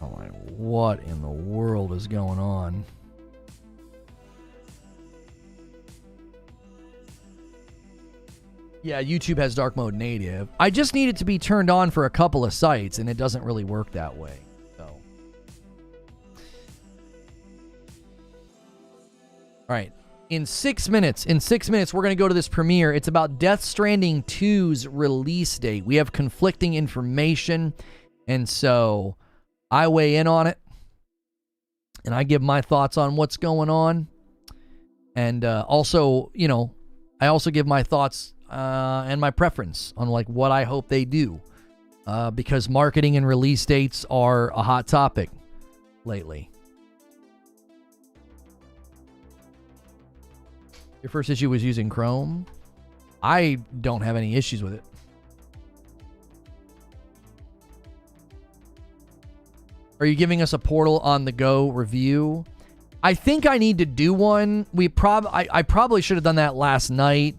I'm like, what in the world is going on? Yeah, YouTube has dark mode native. I just need it to be turned on for a couple of sites, and it doesn't really work that way. So, all right. In 6 minutes, we're going to go to this premiere. It's about Death Stranding 2's release date. We have conflicting information, and so I weigh in on it, and I give my thoughts on what's going on. And also, you know, I also give my thoughts and my preference on like what I hope they do, because marketing and release dates are a hot topic lately. Your first issue was using Chrome? I don't have any issues with it. Are you giving us a Portal on the Go review? I think I need to do one. I probably should have done that last night.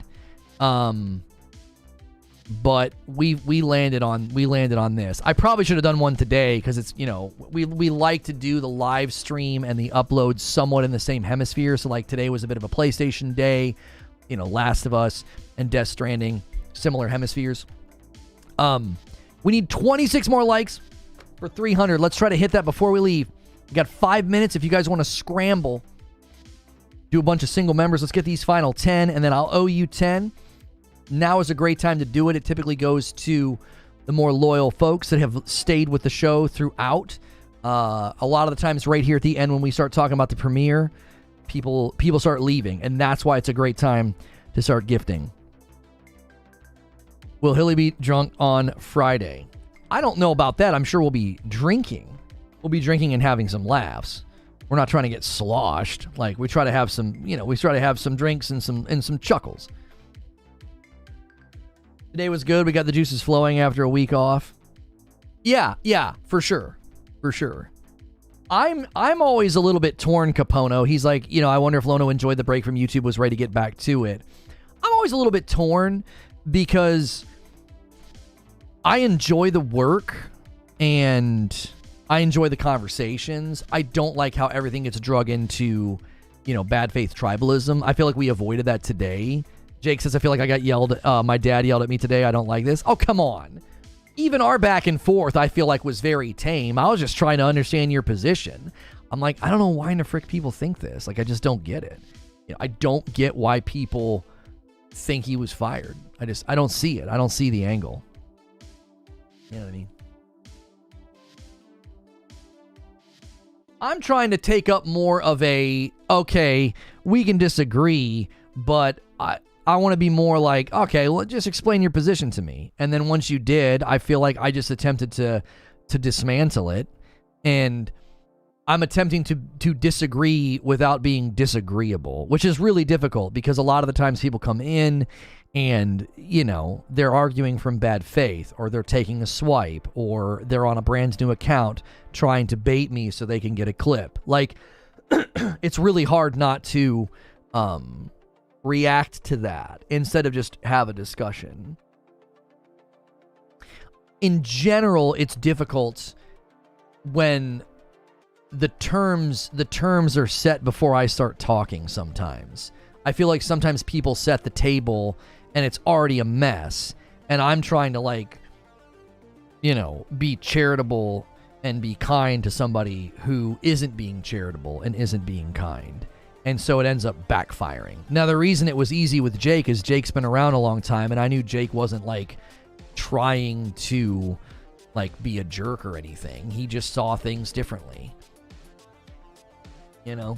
But we landed on this. I probably should have done one today because it's, you know, we like to do the live stream and the upload somewhat in the same hemisphere. So like today was a bit of a PlayStation day, you know, Last of Us and Death Stranding, similar hemispheres. We need 26 more likes for 300. Let's try to hit that before we leave. We got 5 minutes. If you guys want to scramble, do a bunch of single members. Let's get these final 10, and then I'll owe you 10. Now is a great time to do it. It typically goes to the more loyal folks that have stayed with the show throughout. A lot of the times right here at the end when we start talking about the premiere, people start leaving, and that's why it's a great time to start gifting. Will Hilly be drunk on Friday? I don't know about that. I'm sure we'll be drinking. We'll be drinking and having some laughs. We're not trying to get sloshed. Like, we try to have some, you know, we try to have some drinks and some chuckles. Today was good. We got the juices flowing after a week off. Yeah, for sure. For sure. I'm always a little bit torn, Capono. He's like, you know, I wonder if Lono enjoyed the break from YouTube, was ready to get back to it. I'm always a little bit torn because I enjoy the work and I enjoy the conversations. I don't like how everything gets drug into, you know, bad faith tribalism. I feel like we avoided that today. Jake says, I feel like I got yelled. My dad yelled at me today. I don't like this. Oh, come on. Even our back and forth, I feel like, was very tame. I was just trying to understand your position. I'm like, I don't know why in the frick people think this. Like, I just don't get it. You know, I don't get why people think he was fired. I don't see it. I don't see the angle. You know what I mean? I'm trying to take up more of a, okay, we can disagree, but I want to be more like, okay, well, just explain your position to me. And then once you did, I feel like I just attempted to dismantle it. And I'm attempting to disagree without being disagreeable, which is really difficult because a lot of the times people come in and, you know, they're arguing from bad faith, or they're taking a swipe, or they're on a brand new account trying to bait me so they can get a clip. Like, it's really hard not to react to that instead of just have a discussion. In general, it's difficult when the terms are set before I start talking sometimes. I feel like sometimes people set the table and it's already a mess, and I'm trying to, like, you know, be charitable and be kind to somebody who isn't being charitable and isn't being kind. And so it ends up backfiring. Now, the reason it was easy with Jake is Jake's been around a long time, and I knew Jake wasn't, like, trying to, like, be a jerk or anything. He just saw things differently. You know?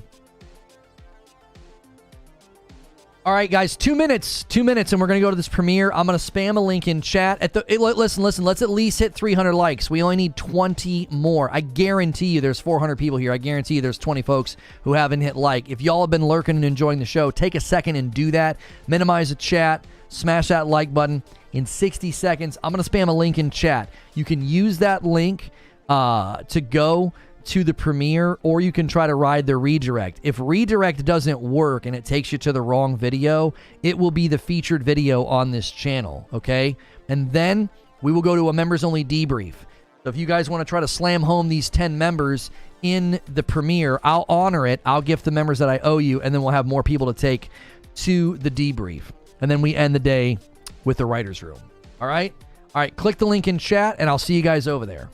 All right, guys, 2 minutes, and we're going to go to this premiere. I'm going to spam a link in chat. Listen, let's at least hit 300 likes. We only need 20 more. I guarantee you there's 400 people here. I guarantee you there's 20 folks who haven't hit like. If y'all have been lurking and enjoying the show, take a second and do that. Minimize the chat. Smash that like button. In 60 seconds, I'm going to spam a link in chat. You can use that link to go to the premiere, or you can try to ride the redirect. If redirect doesn't work and it takes you to the wrong video, it will be the featured video on this channel, okay? And then we will go to a members-only debrief. So if you guys want to try to slam home these 10 members in the premiere, I'll honor it. I'll gift the members that I owe you, and then we'll have more people to take to the debrief. And then we end the day with the writer's room. All right? All right, click the link in chat, and I'll see you guys over there.